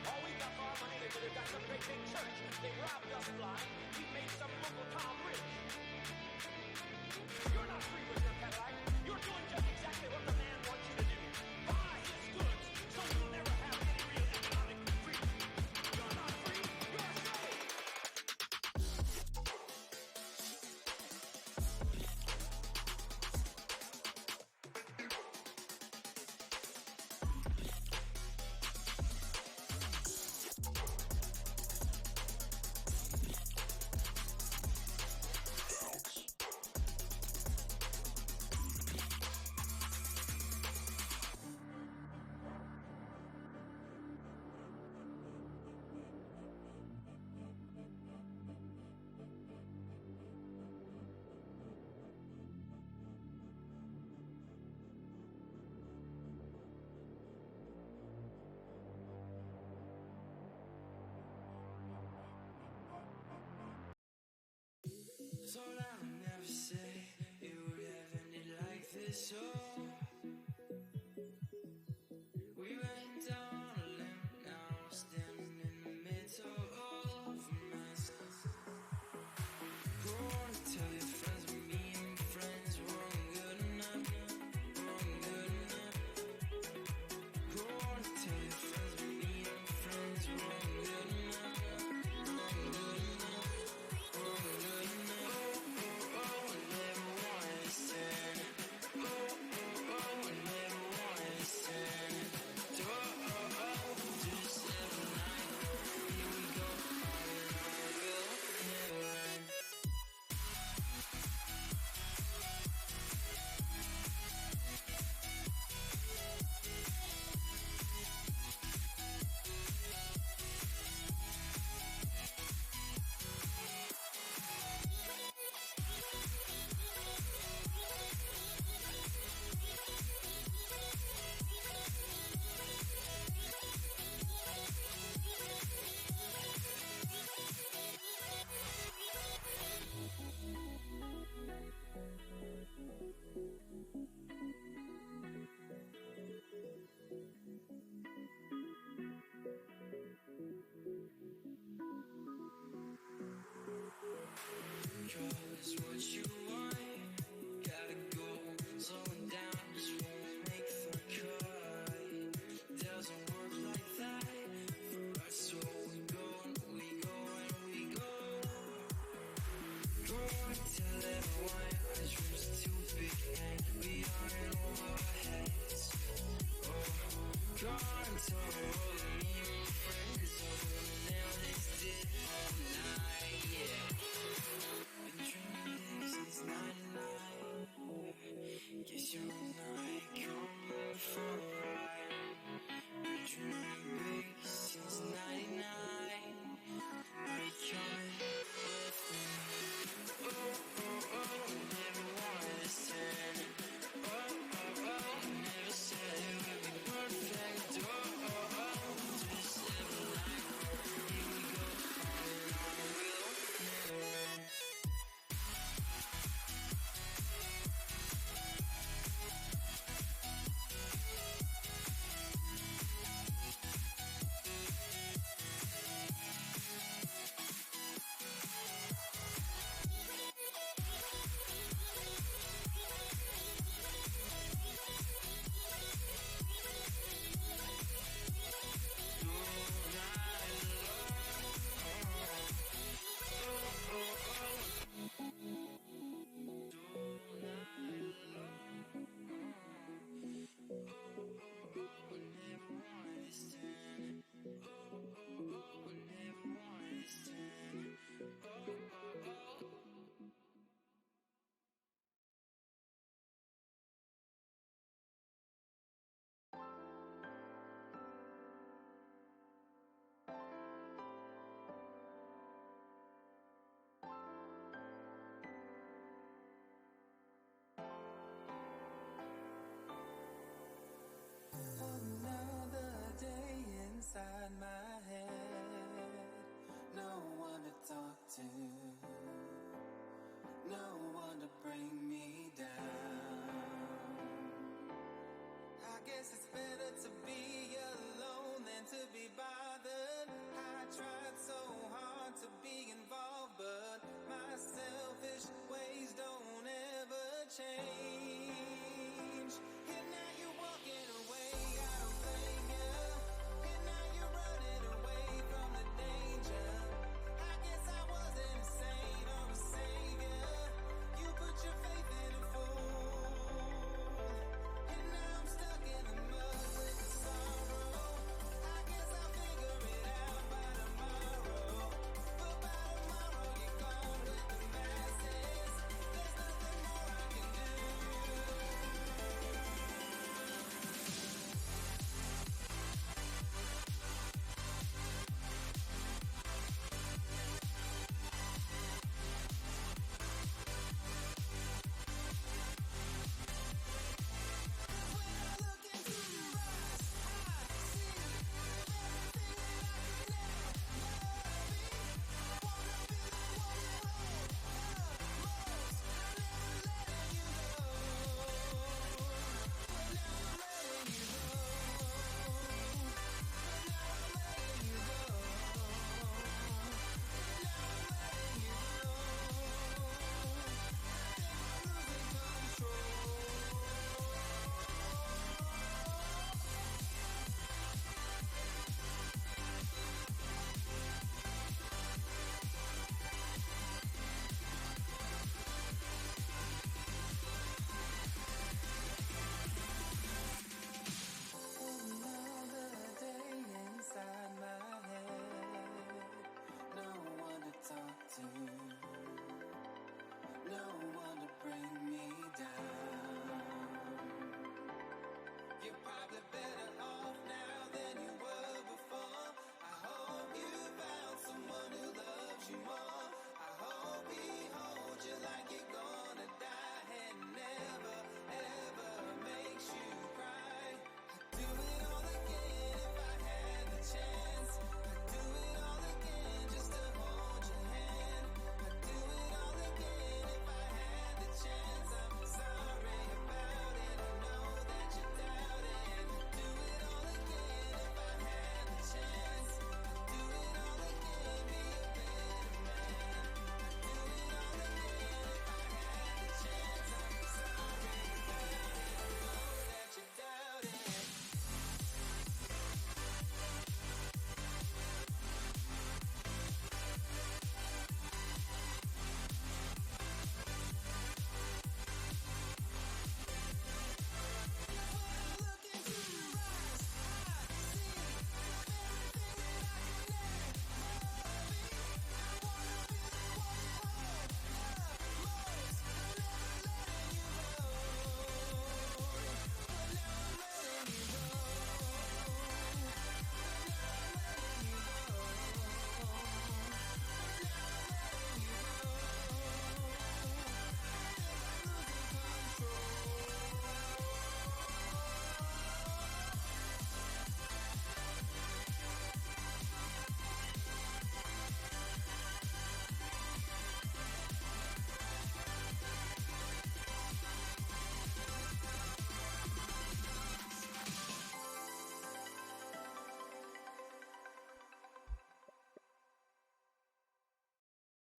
All we got for our money, they could have got some great big church. They robbed us blind. We made some local town rich. You're not free with your Cadillac. You're doing just exactly what the man wants you to do. Buy his goods, so you'll never have any real economic freedom. You're not free, you're a slave. Thought I would never say it would have ended like this. Oh, we went down a limb, now we're standing in the middle of a mess. Go on and tell your friends with me and friends we're good enough, we're good enough. Go on and tell your friends with me and friends we're good enough, we're good enough, we're good enough. Cause what you want, gotta go. Slowing down just won't make the cut. Doesn't work like that for us, so we go and we go and we go. Go and tell everyone our dreams are too big and we are in over our heads. Oh, go and tell the world that me and my friends are gonna nail this deal all night, yeah. Been dreaming since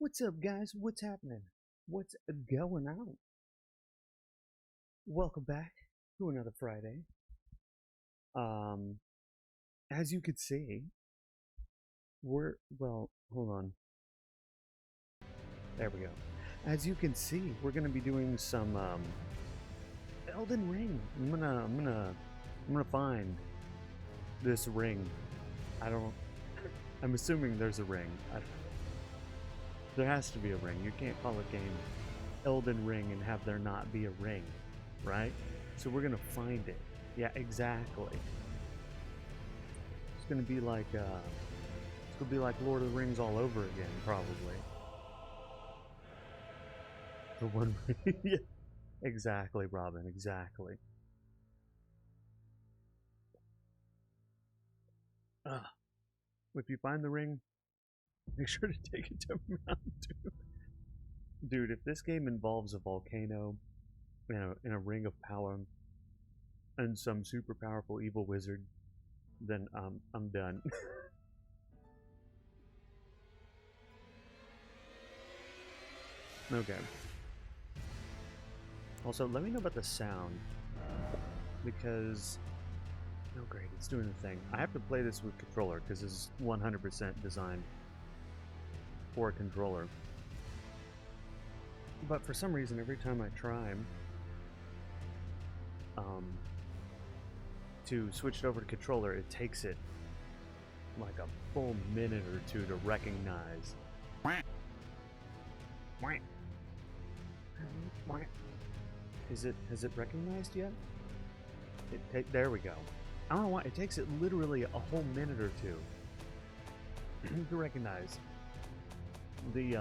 What's up, guys? What's happening? What's going on? Welcome back to another Friday. Um, as you could see, well, hold on. There we go. As you can see, we're gonna be doing some Elden Ring. I'm gonna find this ring. I'm assuming there's a ring. There has to be a ring. You can't call a game Elden Ring and have there not be a ring, right? So we're gonna find it. Yeah, exactly. It's gonna be like Lord of the Rings all over again, probably. The one, yeah, exactly, Robin, exactly. If you find the ring, make sure to take it to Mountain Dew. Dude, if this game involves a volcano and a ring of power and some super powerful evil wizard, then I'm done. Okay. Also, let me know about the sound, because oh great, it's doing the thing. I have to play this with controller because this is 100% designed for a controller. But for some reason, every time I try to switch it over to controller, it takes it like a full minute or two to recognize. Has it recognized yet? There we go. I don't know why it takes it literally a whole minute or two to recognize this.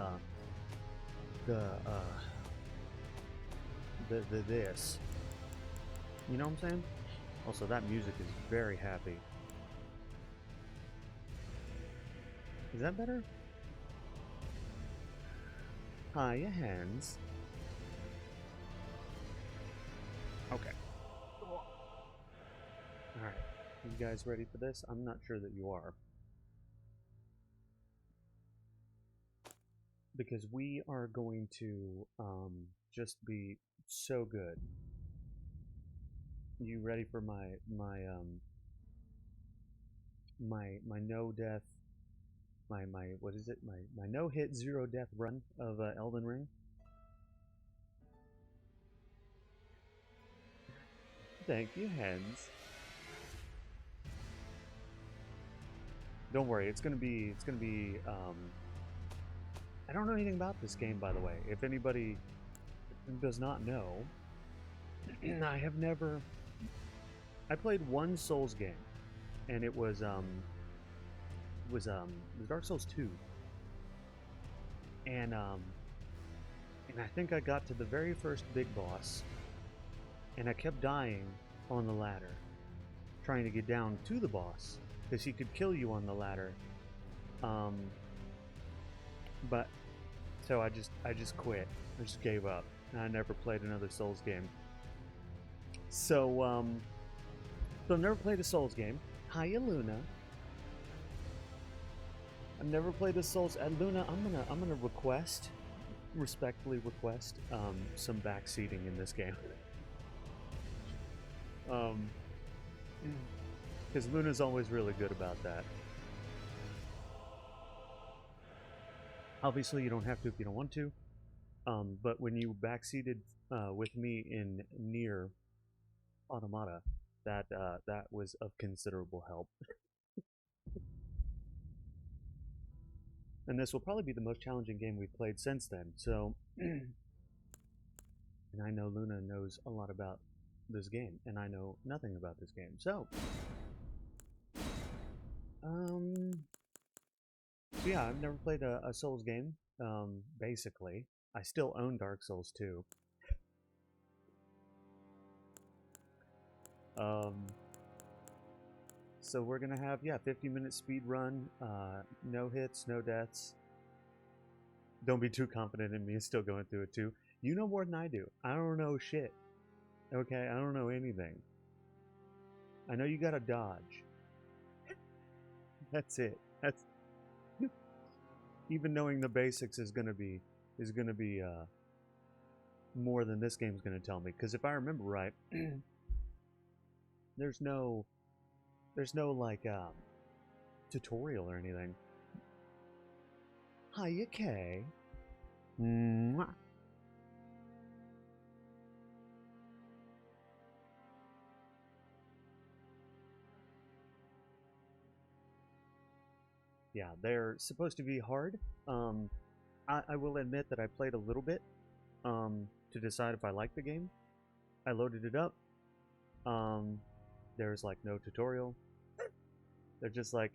You know what I'm saying? Also, that music is very happy. Is that better? Hiya, hands. Okay. Alright. You guys ready for this? I'm not sure that you are. Because we are going to just be so good. You ready for my no death, my what is it? My no hit zero death run of Elden Ring? Thank you, Hens. Don't worry, it's gonna be I don't know anything about this game, by the way. If anybody does not know, I have never. I played one Souls game, and it was Dark Souls 2, and I think I got to the very first big boss, and I kept dying on the ladder, trying to get down to the boss because he could kill you on the ladder. But so I just quit. I just gave up, and I never played another Souls game. So I've never played a Souls game. Hiya, Luna. I've never played a Souls. Luna, I'm gonna respectfully request some backseating in this game. Because Luna's always really good about that. Obviously, you don't have to if you don't want to. But when you backseated with me in Nier Automata, that was of considerable help. And this will probably be the most challenging game we've played since then. So, and I know Luna knows a lot about this game, and I know nothing about this game. So, yeah, I've never played a Souls game. Basically, I still own Dark Souls 2. So we're gonna have 50-minute speed run, no hits, no deaths. Don't be too confident in me. Still going through it too. You know more than I do. I don't know shit. Okay, I don't know anything. I know you gotta dodge. That's it. even knowing the basics is gonna be more than this game's gonna tell me. Because if I remember right, there's no like tutorial or anything. Hiya, Kay. Mwah. Yeah, they're supposed to be hard. I will admit that I played a little bit to decide if I liked the game. I loaded it up. There's like no tutorial. They're just like,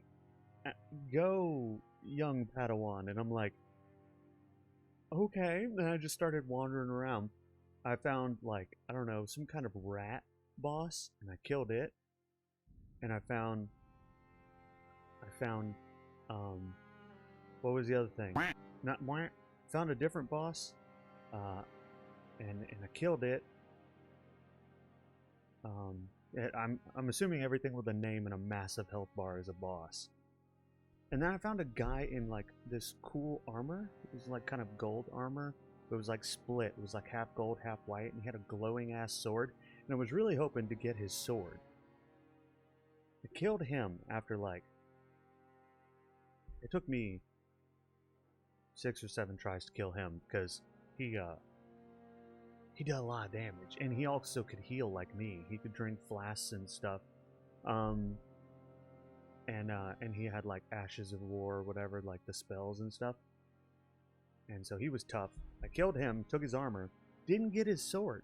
go, young Padawan. And I'm like, okay. And I just started wandering around. I found like, I don't know, some kind of rat boss, and I killed it. And I found, what was the other thing? Not found a different boss, and I killed it. I'm assuming everything with a name and a massive health bar is a boss. And then I found a guy in like this cool armor. It was like kind of gold armor. It was like split. It was like half gold, half white, and he had a glowing ass sword. And I was really hoping to get his sword. I killed him after like, it took me 6 or 7 tries to kill him because he did a lot of damage, and he also could heal like me. He could drink flasks and stuff, and he had like Ashes of War or whatever, like the spells and stuff. And so he was tough. I killed him, took his armor, didn't get his sword.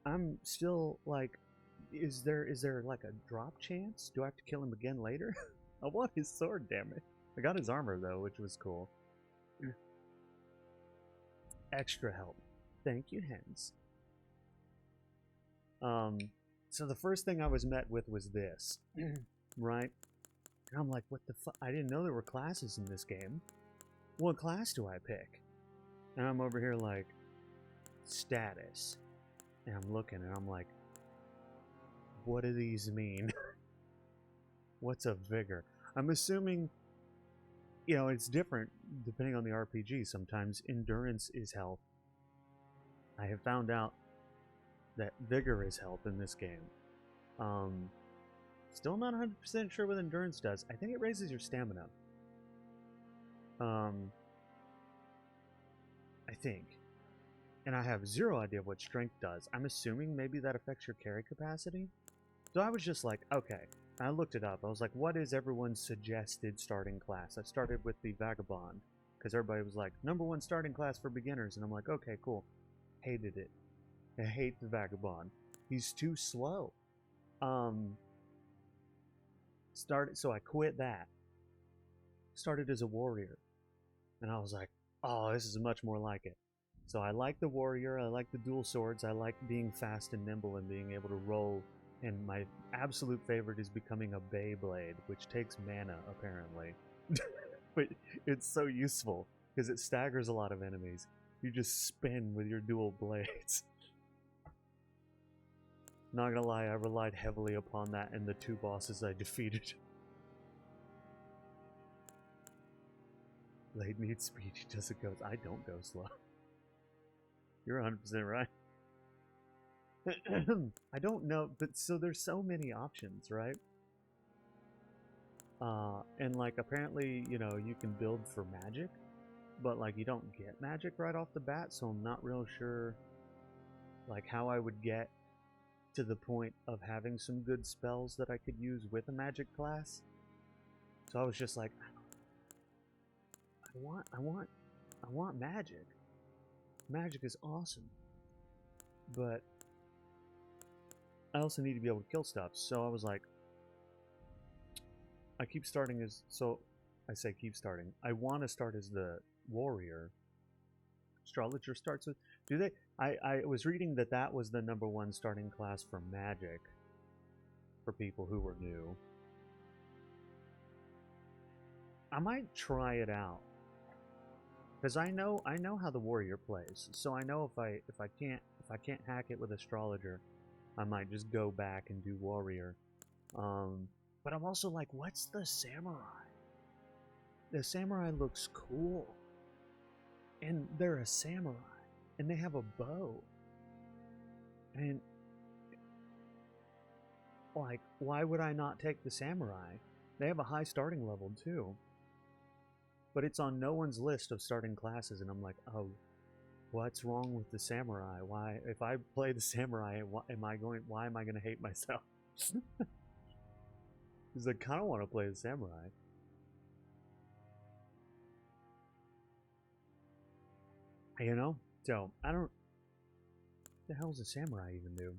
I'm still like, is there like a drop chance? Do I have to kill him again later? I want his sword, damn it. I got his armor though, which was cool. Extra help. Thank you, hens. So the first thing I was met with was this, right? And I'm like, what the fuck? I didn't know there were classes in this game. What class do I pick? And I'm over here like, status. And I'm looking and I'm like, what do these mean? What's a vigor? I'm assuming, you know, it's different depending on the RPG. Sometimes endurance is health. I have found out that vigor is health in this game. Still not 100% sure what endurance does. I think it raises your stamina. I think. And I have zero idea what strength does. I'm assuming maybe that affects your carry capacity. So I was just like, okay. I looked it up. I was like, what is everyone's suggested starting class? I started with the Vagabond, because everybody was like, #1 starting class for beginners. And I'm like, okay, cool. Hated it. I hate the Vagabond. He's too slow. So I quit that. Started as a warrior. And I was like, oh, this is much more like it. So I like the warrior, I like the dual swords, I like being fast and nimble and being able to roll. And my absolute favorite is becoming a Beyblade, which takes mana, apparently. But it's so useful, because it staggers a lot of enemies. You just spin with your dual blades. Not gonna lie, I relied heavily upon that in the 2 bosses I defeated. Blade needs speed, he doesn't go. I don't go slow. You're 100% right. I don't know, but so there's so many options, right? And like apparently, you know, you can build for magic, but like you don't get magic right off the bat, so I'm not real sure like how I would get to the point of having some good spells that I could use with a magic class. So I was just like, I want magic. Magic is awesome. But I also need to be able to kill stuff. So I was like, I keep starting as, so I say keep starting. I want to start as the warrior. Astrologer starts with, do they? I was reading that that was the #1 starting class for magic for people who were new. I might try it out. Because I know how the warrior plays, so I know if I can't hack it with astrologer, I might just go back and do warrior. But I'm also like, what's the samurai? The samurai looks cool. and they're a samurai, and they have a bow. And like, why would I not take the samurai? They have a high starting level too. But it's on no one's list of starting classes, and I'm like, oh, what's wrong with the samurai? Why, if I play the samurai, why am I going to hate myself? Because I kind of want to play the samurai. You know? So, I don't... What the hell does a samurai even do?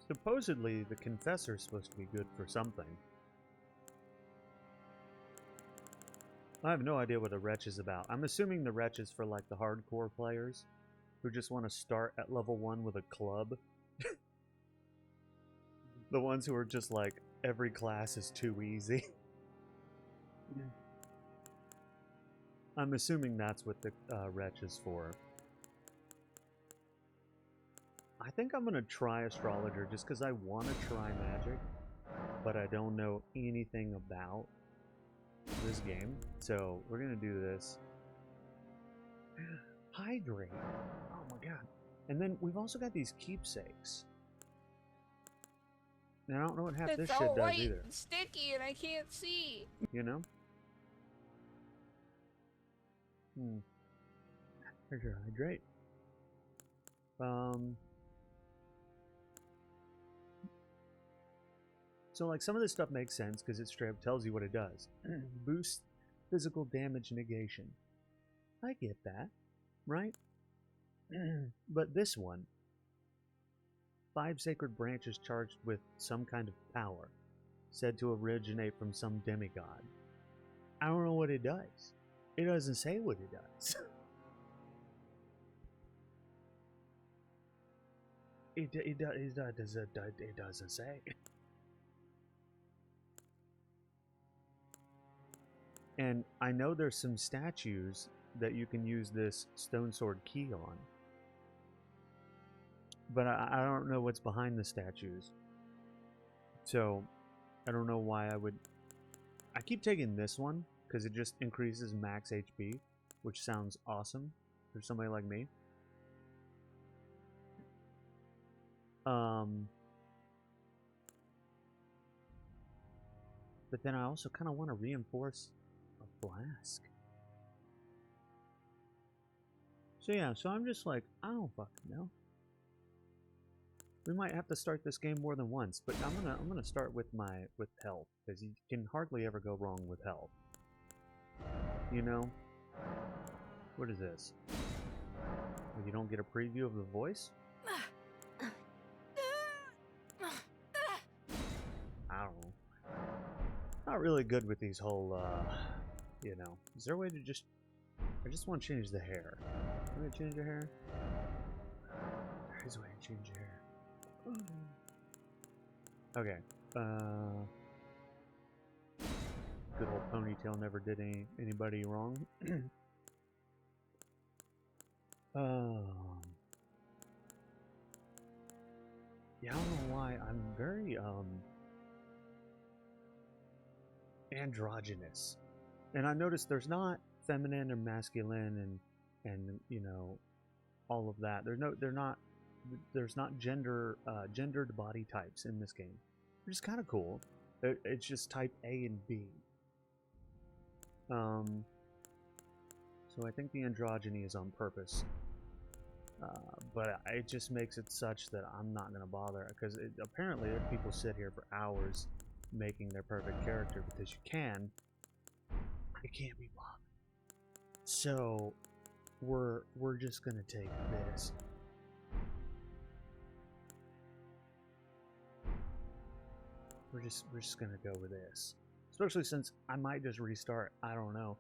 Supposedly, the Confessor is supposed to be good for something. I have no idea what the Wretch is about. I'm assuming the Wretch is for, like, the hardcore players who just want to start at level 1 with a club. The ones who are just like, every class is too easy. I'm assuming that's what the Wretch is for. I think I'm going to try Astrologer just because I want to try Magic, but I don't know anything about this game. So we're going to do this. Hydrate. Oh my god. And then we've also got these keepsakes. And I don't know what half this It's shit all does white either. and sticky and I can't see. You know? There's your hydrate. So like some of this stuff makes sense because it straight up tells you what it does. Boost physical damage negation. I get that, right? But this one, 5 sacred branches charged with some kind of power, said to originate from some demigod. I don't know what it does. It doesn't say what it does. It doesn't say. And I know there's some statues that you can use this stone sword key on. But I don't know what's behind the statues. So, I don't know why I would... I keep taking this one, because it just increases max HP, which sounds awesome for somebody like me. But then I also kind of want to reinforce a flask. So yeah, so I'm just like, I don't fucking know. We might have to start this game more than once, but I'm gonna start with health, because you can hardly ever go wrong with health. You know? What is this? Oh, you don't get a preview of the voice? I don't know. Not really good with these whole, you know. Is there a way to just... I just want to change the hair. Can I change your hair? There's a way to change your hair. Okay. Good old ponytail never did anybody wrong. Yeah, I don't know why I'm very androgynous, and I noticed there's not feminine or masculine and you know all of that. There's not gendered body types in this game, which is kind of cool. It's just type A and B. So I think the androgyny is on purpose. But it just makes it such that I'm not going to bother, because apparently people sit here for hours making their perfect character because you can. I can't be bothered. So we're just going to take this. We're just going to go with this. Especially since I might just restart. I don't know.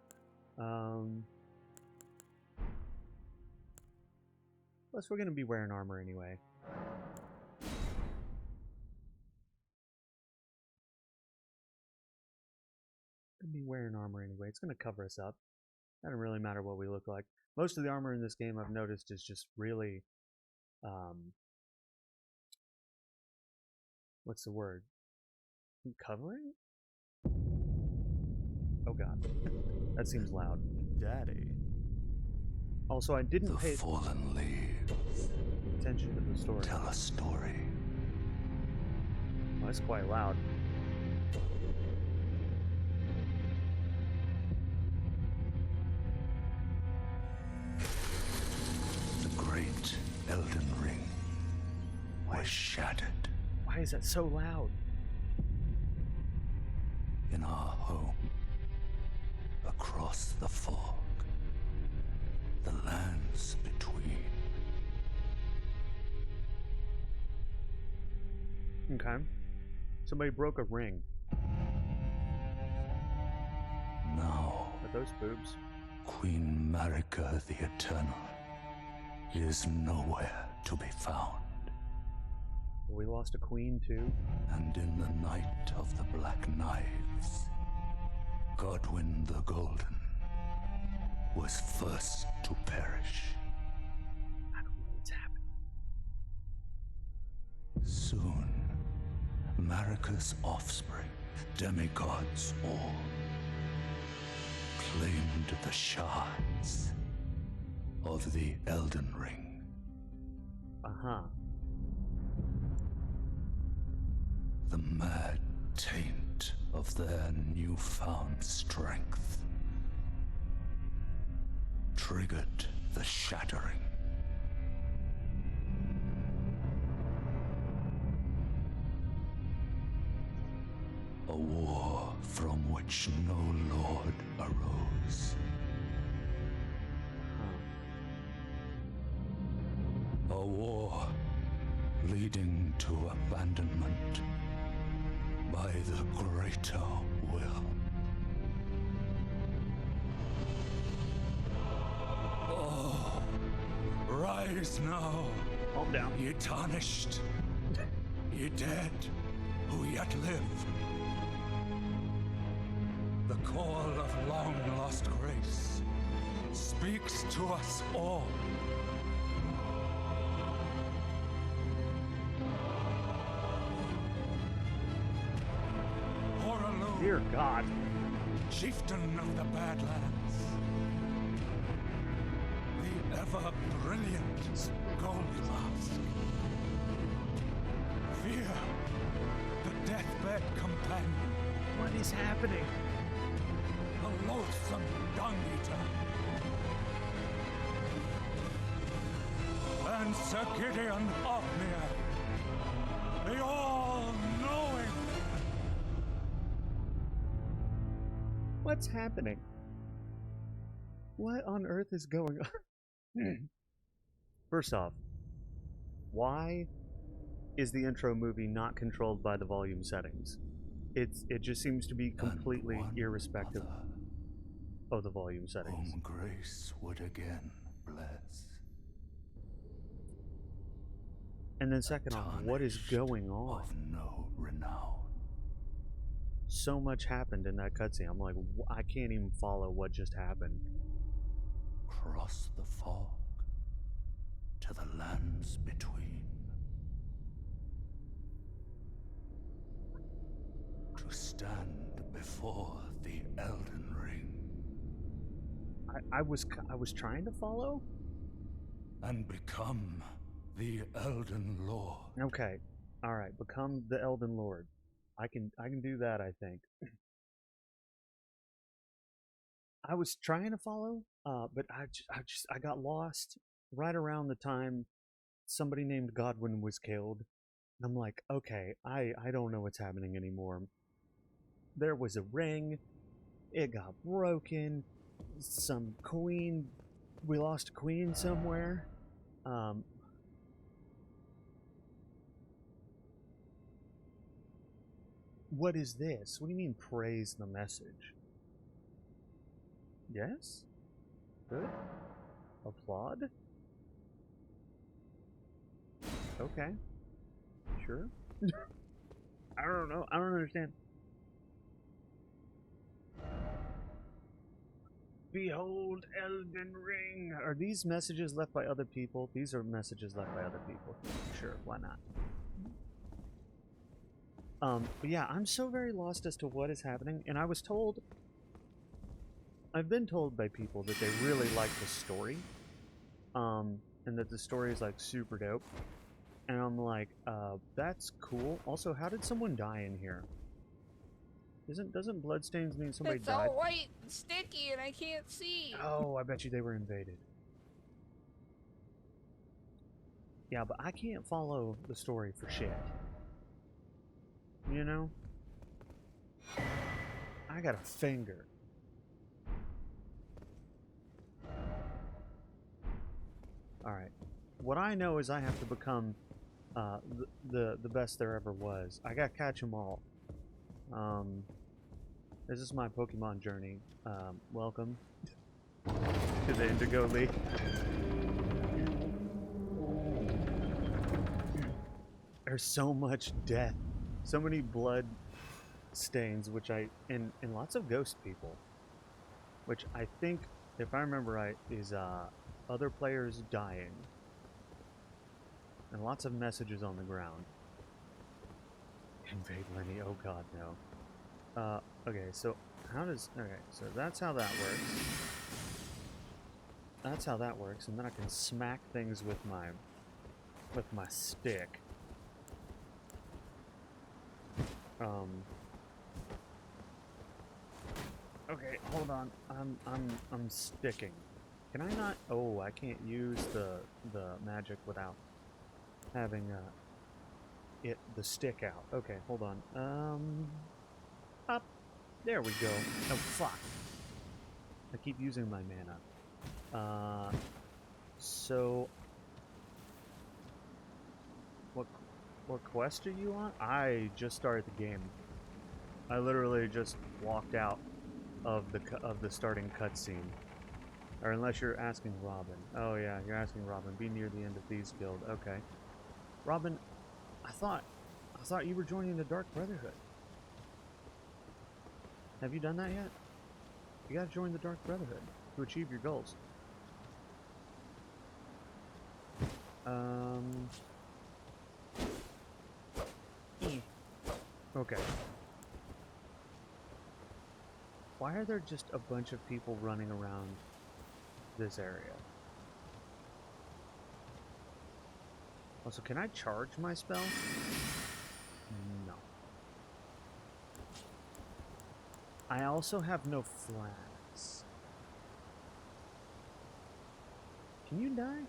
Plus, we're going to be wearing armor anyway. Going to be wearing armor anyway. It's going to cover us up. Doesn't really matter what we look like. Most of the armor in this game, I've noticed, is just really... what's the word? Covering? Oh god. That seems loud. Daddy. Also, I didn't The pay fallen leaves attention to the story. tell a story. Oh, that's quite loud. The great Elden Ring was shattered Why is that so loud? in our home, across the fog, the lands between. Okay. Somebody broke a ring. Now, Are those boobs? Queen Marika the Eternal is nowhere to be found. We lost a queen too. And in the night of the Black Knives, Godwyn the Golden was first to perish. I don't know what's happening. Soon, Marika's offspring, demigods all, claimed the shards of the Elden Ring. Uh-huh. The mad taint of their newfound strength triggered the shattering. A war from which no lord arose. Huh. A war leading to abandonment by the greater will. Oh, rise now, Calm down. ye tarnished, ye dead who yet live. The call of long-lost grace speaks to us all. Horaloo, Dear God. chieftain of the Badlands, the ever-brilliant Gold Mask, Fear, the deathbed companion, What is happening? the loathsome dung-eater, and Sir Gideon Ofnir, the all-knowing. What's happening? What on earth is going on? First off, why is the intro movie not controlled by the volume settings? It just seems to be completely And one irrespective other of the volume settings. whom grace would again bless. And then second off, what is Tarnished going on? Of no renown. So much happened in that cutscene. I'm like, I can't even follow what just happened. Cross the fog to the lands between. To stand before the Elden Ring I was trying to follow. and become the Elden Lord. Okay, all right, become the Elden Lord. I can do that. I think. I was trying to follow, but I got lost right around the time somebody named Godwyn was killed. And I'm like, okay, I don't know what's happening anymore. There was a ring, it got broken. Some queen, we lost a queen somewhere. What is this? What do you mean praise the message? Yes? Good? Applaud? Okay. Sure. I don't know. I don't understand. Behold Elden Ring. Are these messages left by other people? These are messages left by other people. Sure, why not? But yeah, I'm so very lost as to what is happening, and I've been told by people that they really like the story, and that the story is like super dope, and I'm like, that's cool. Also, how did someone die in here? Doesn't bloodstains mean somebody It's died? all white and sticky and I can't see. Oh, I bet you they were invaded. Yeah, but I can't follow the story for shit. You know? I got a finger. Alright. What I know is I have to become the best there ever was. I gotta catch them all. This is my Pokemon journey. Welcome to the Indigo League. There's so much death, so many blood stains, and lots of ghost people, which I think, if I remember right, is other players dying, and lots of messages on the ground. Invade Lenny, oh god no. Okay, so so that's how that works. That's how that works, and then I can smack things with my stick. Okay, hold on. I'm sticking. Can I not? Oh, I can't use the magic without having the stick out. Okay, hold on. Up. There we go. Oh fuck. I keep using my mana. So what quest are you on? I just started the game. I literally just walked out of the starting cutscene. Or unless you're asking Robin. Oh yeah, you're asking Robin. Be near the end of Thieves Guild. Okay. Robin, I thought you were joining the Dark Brotherhood. Have you done that yet? You gotta join the Dark Brotherhood to achieve your goals. Okay. Why are there just a bunch of people running around this area? Also, can I charge my spell? No. I also have no flags. Can you die?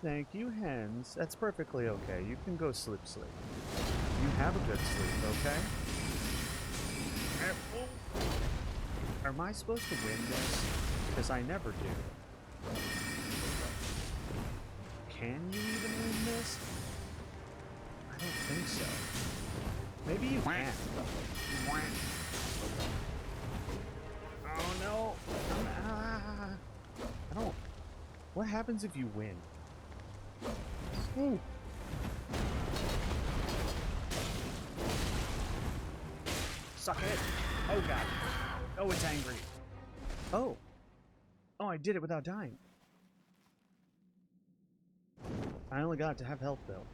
Thank you, hens. That's perfectly okay. You can go sleep. You have a good sleep, okay? Am I supposed to win this? Because I never do. Can you even win this? I don't think so. Maybe you can. Oh no! I don't... What happens if you win? Ooh. Suck it! Oh god. Oh, it's angry. Oh. Oh, I did it without dying. I only got to have health though.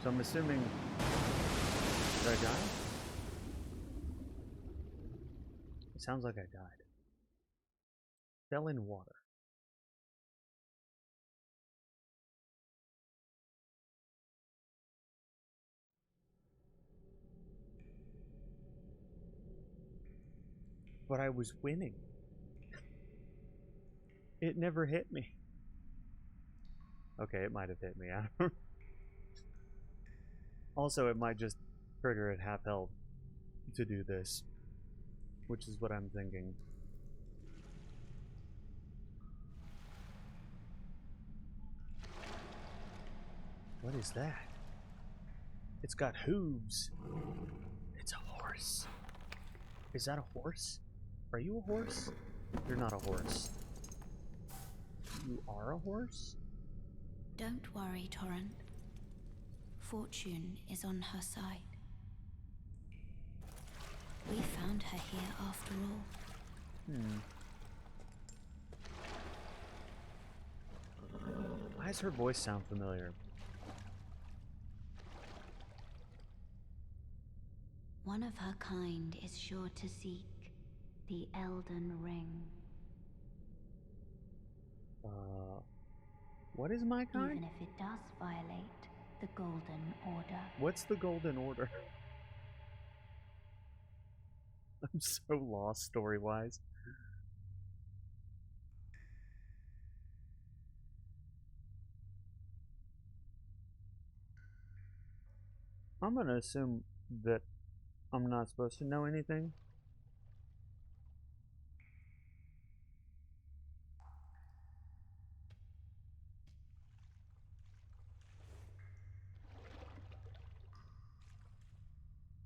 So I'm assuming... Did I die? It sounds like I died. Fell in water. But I was winning. It never hit me. Okay, it might have hit me. I don't... Also, it might just trigger at half health to do this, which is what I'm thinking. What is that? It's got hooves. It's a horse. Is that a horse? Are you a horse? You're not a horse. You are a horse? Don't worry, Torrent. Fortune is on her side. We found her here after all. Why does her voice sound familiar? One of her kind is sure to seek the Elden Ring. What is my kind? Even if it does violate the Golden Order. What's the Golden Order? I'm so lost story-wise. I'm gonna assume that I'm not supposed to know anything.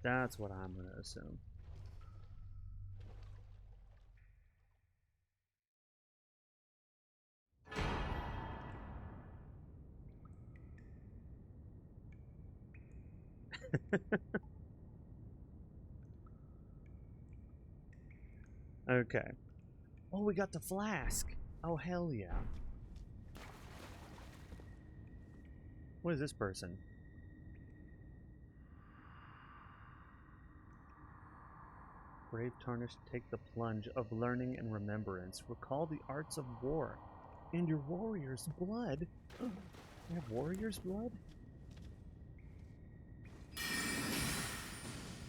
That's what I'm gonna assume. Okay. Oh, we got the flask. Oh, hell yeah. What is this person? Brave Tarnished, take the plunge of learning and remembrance. Recall the arts of war and your warrior's blood. You have warrior's blood?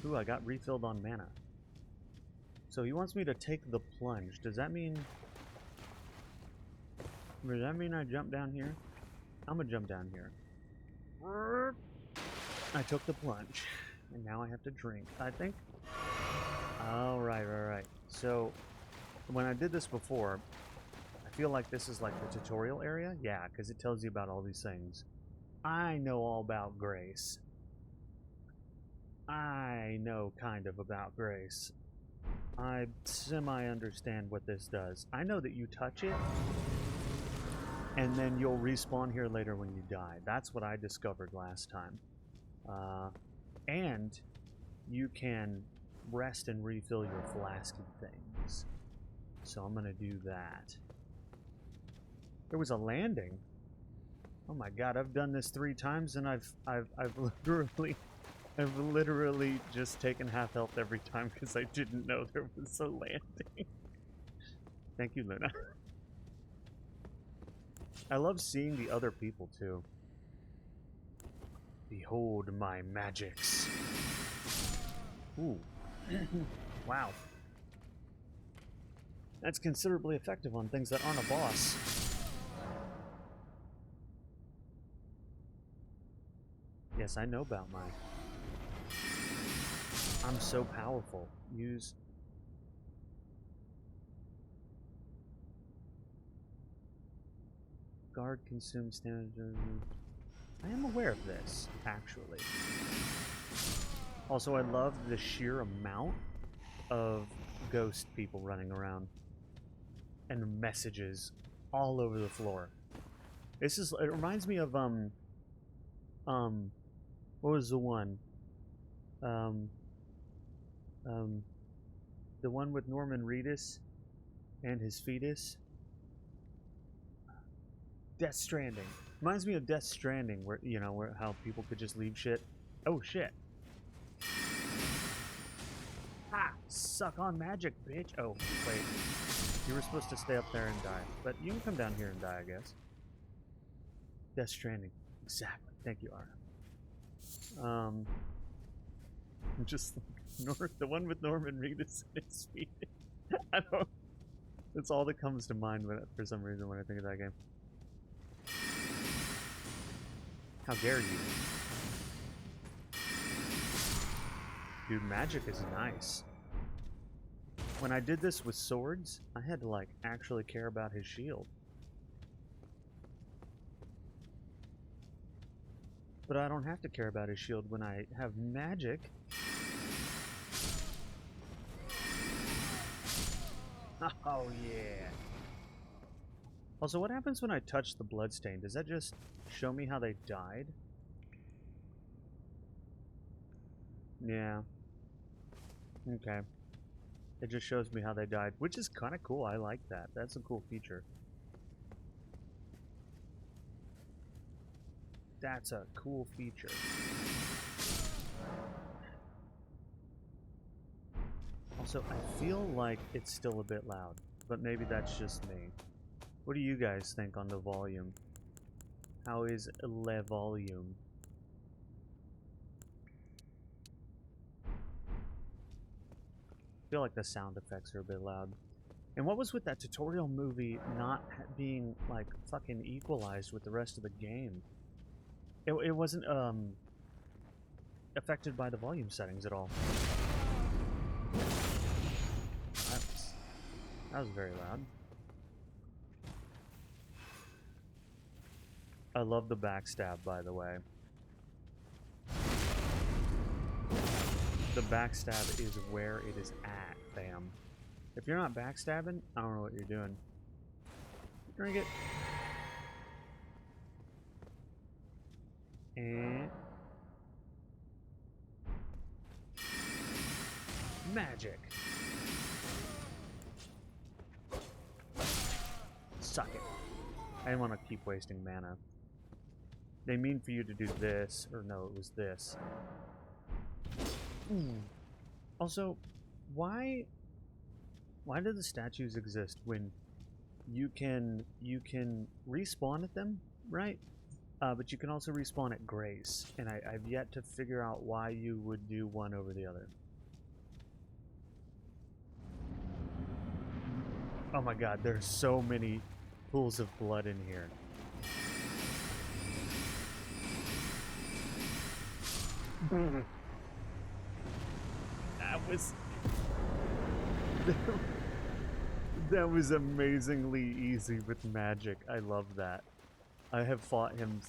Ooh, I got refilled on mana. So he wants me to take the plunge. Does that mean I jump down here? I'm gonna jump down here. I took the plunge. And now I have to drink, I think. Oh, right. So, when I did this before, I feel like this is like the tutorial area. Yeah, because it tells you about all these things. I know all about Grace. I know kind of about Grace. I semi-understand what this does. I know that you touch it, and then you'll respawn here later when you die. That's what I discovered last time. And you can rest and refill your flasky things. So I'm gonna do that. There was a landing. Oh my god, I've done this 3 times and I've literally just taken half health every time because I didn't know there was a landing. Thank you, Luna. I love seeing the other people too. Behold my magics. Ooh. Wow. That's considerably effective on things that aren't a boss. Yes, I know about my... I'm so powerful. Use... Guard consumes standard... I am aware of this, actually. Also, I love the sheer amount of ghost people running around. And messages all over the floor. This is... It reminds me of, what was the one? The one with Norman Reedus and his fetus. Death Stranding. Reminds me of Death Stranding, where, you know, where how people could just leave shit. Oh, shit. Ha! Suck on magic, bitch. Oh, wait. You were supposed to stay up there and die. But you can come down here and die, I guess. Death Stranding. Exactly. Thank you, Ara. Just the one with Norman Reedus and his feet. I don't... That's all that comes to mind when, for some reason when I think of that game. How dare you? Dude, magic is nice. When I did this with swords, I had to, like, actually care about his shield. But I don't have to care about his shield when I have magic. Oh, yeah. Also, what happens when I touch the bloodstain? Does that just show me how they died? Yeah. Okay. It just shows me how they died, which is kind of cool. I like that. That's a cool feature. That's a cool feature. Also, I feel like it's still a bit loud, but maybe that's just me. What do you guys think on the volume? How is le volume? I feel like the sound effects are a bit loud. And what was with that tutorial movie not being, like, fucking equalized with the rest of the game? It wasn't, affected by the volume settings at all. That was very loud. I love the backstab, by the way. The backstab is where it is at, fam. If you're not backstabbing, I don't know what you're doing. Drink it. And magic. Suck it. I didn't want to keep wasting mana. They mean for you to do this, or no, it was this. Also, why do the statues exist when you can respawn at them, right? But you can also respawn at Grace, and I've yet to figure out why you would do one over the other. Oh my god, there's so many pools of blood in here. That was amazingly easy with magic. I love that. I have fought him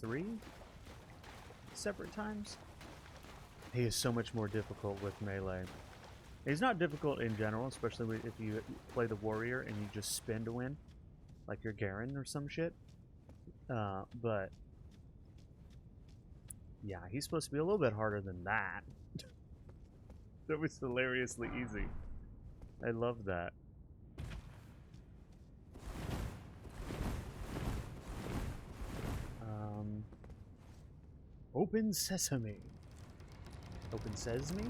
3 separate times. He is so much more difficult with melee. He's not difficult in general, especially if you play the warrior and you just spin to win, like you're Garen or some shit. But yeah, he's supposed to be a little bit harder than that. That was hilariously easy. I love that. Open sesame. Open sesame?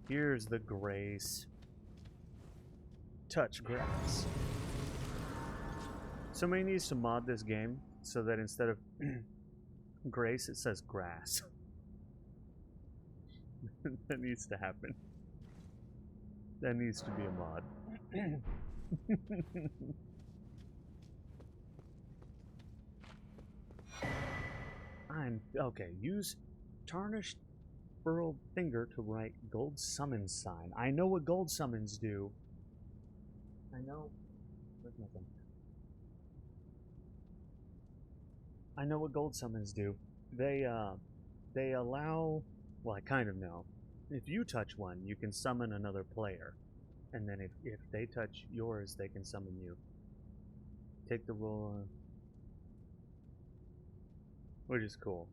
Here's the Grace. Touch grass. Somebody needs to mod this game so that instead of Grace, it says grass. That needs to happen. That needs to be a mod. Okay. Use tarnished furrowed finger to write gold summon sign. I know what gold summons do. I know. Where's my thing? I know what gold summons do. They allow. Well, I kind of know. If you touch one, you can summon another player. And then if they touch yours, they can summon you. Take the roll, which is cool.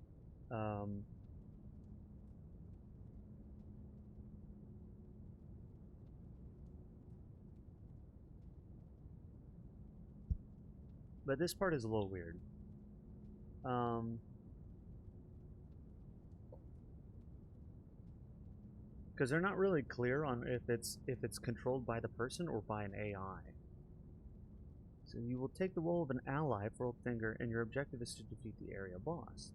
But this part is a little weird. Because they're not really clear on if it's controlled by the person or by an AI. So you will take the role of an ally, furrowed finger, and your objective is to defeat the area boss.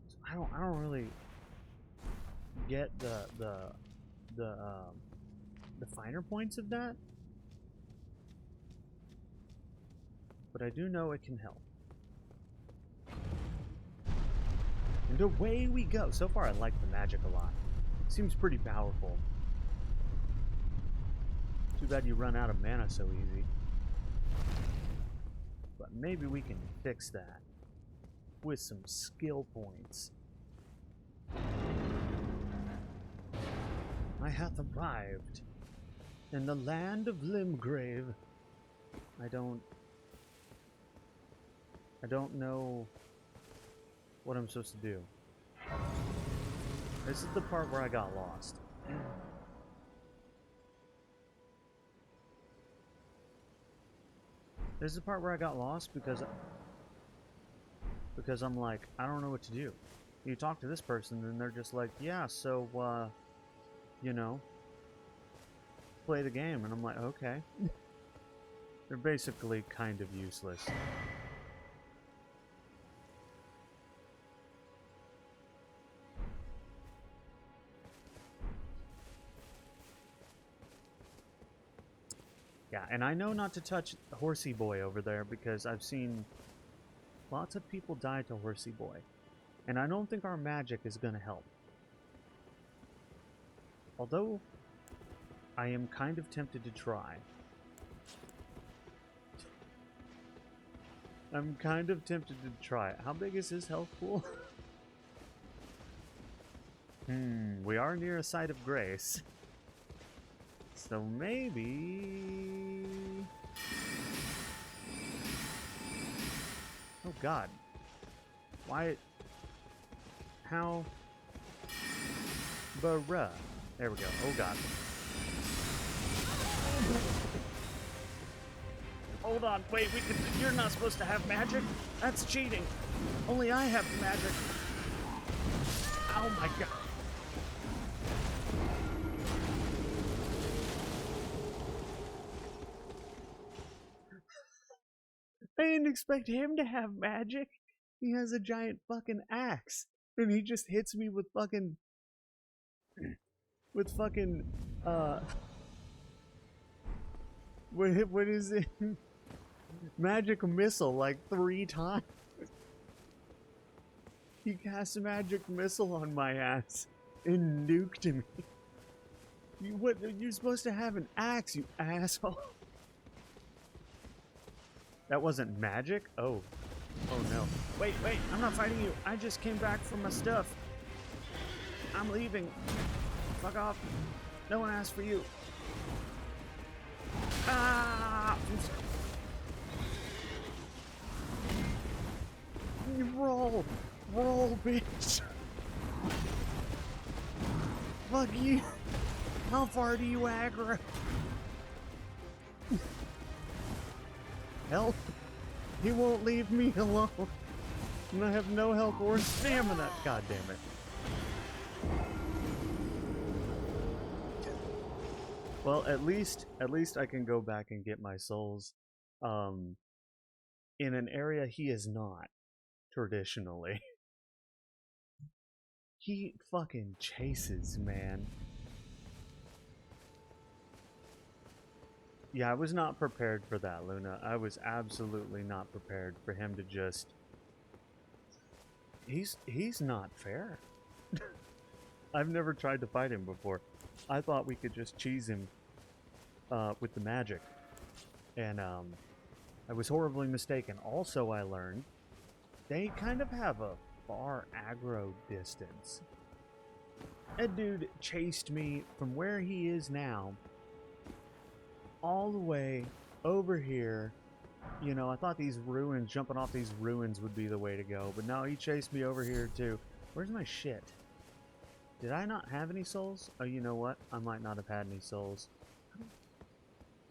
So I don't really get the finer points of that, but I do know it can help. And away we go. So far I like the magic a lot. Seems pretty powerful. Too bad you run out of mana so easy. But maybe we can fix that with some skill points. I hath arrived in the land of Limgrave. I don't know what I'm supposed to do. This is the part where I got lost. This is the part where I got lost because I'm like, I don't know what to do. You talk to this person and they're just like, yeah, so you know, play the game, and I'm like, okay. They're basically kind of useless. Yeah, and I know not to touch Horsey Boy over there because I've seen lots of people die to Horsey Boy. And I don't think our magic is going to help. Although, I am kind of tempted to try. I'm kind of tempted to try it. How big is his health pool? We are near a site of grace. So maybe... Oh god. Why... How... Bruh. There we go. Oh god. Hold on. Wait, you're not supposed to have magic? That's cheating. Only I have magic. Oh my god. I didn't expect him to have magic. He has a giant fucking axe. And he just hits me with fucking... With fucking... What is it? Magic missile like 3 times. He cast a magic missile on my ass and nuked me. You're supposed to have an axe, you asshole. That wasn't magic? Oh. Oh no. Wait, I'm not fighting you. I just came back from my stuff. I'm leaving. Fuck off. No one asked for you. Ah! Roll! Roll, bitch! Fuck you! How far do you aggro? Help! He won't leave me alone. And I have no health or stamina. God damn it. Well, at least I can go back and get my souls in an area he is not traditionally. He fucking chases, man. Yeah, I was not prepared for that, Luna. I was absolutely not prepared for him to just... He's not fair. I've never tried to fight him before. I thought we could just cheese him with the magic. And I was horribly mistaken. Also, I learned they kind of have a far aggro distance. That dude chased me from where he is now all the way over here. You know, I thought these ruins, jumping off these ruins would be the way to go, but no, he chased me over here too. Where's my shit? Did I not have any souls? Oh, you know what? I might not have had any souls.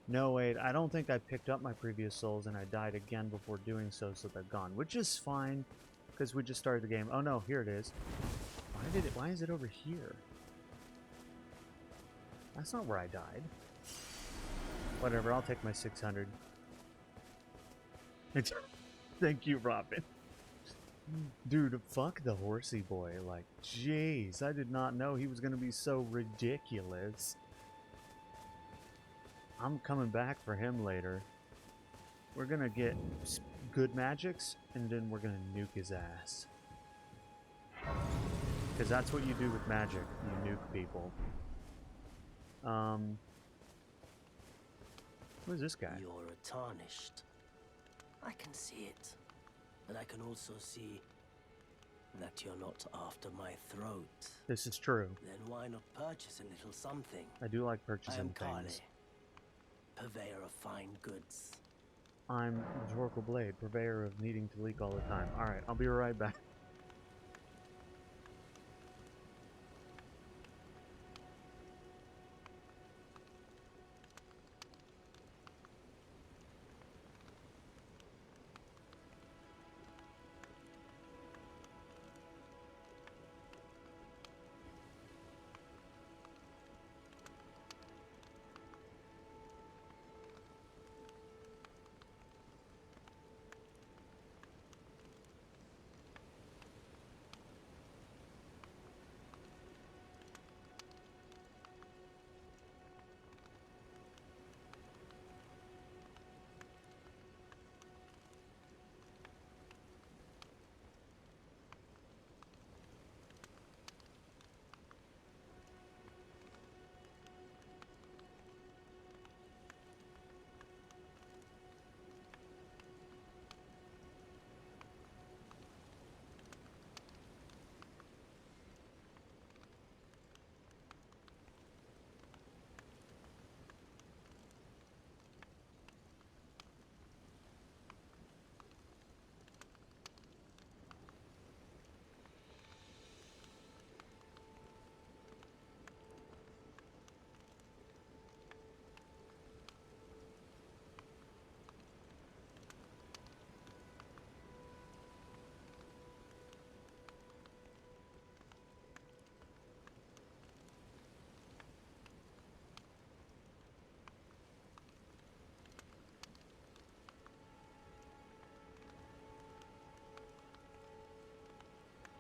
No, wait, I don't think I picked up my previous souls and I died again before doing so, so they're gone. Which is fine, because we just started the game. Oh no, here it is. Why is it over here? That's not where I died. Whatever, I'll take my 600. Thank you, Robin. Dude, fuck the Horsey Boy. Like, jeez, I did not know he was gonna be so ridiculous. I'm coming back for him later. We're gonna get good magics, and then we're gonna nuke his ass. Because that's what you do with magic. You nuke people. Who's this guy? You're tarnished. I can see it. But I can also see that you're not after my throat. This is true. Then why not purchase a little something? I do like I am purchasing Kale, things. purveyor of fine goods. I'm Jorkle Blade, purveyor of needing to leak all the time. Alright, I'll be right back.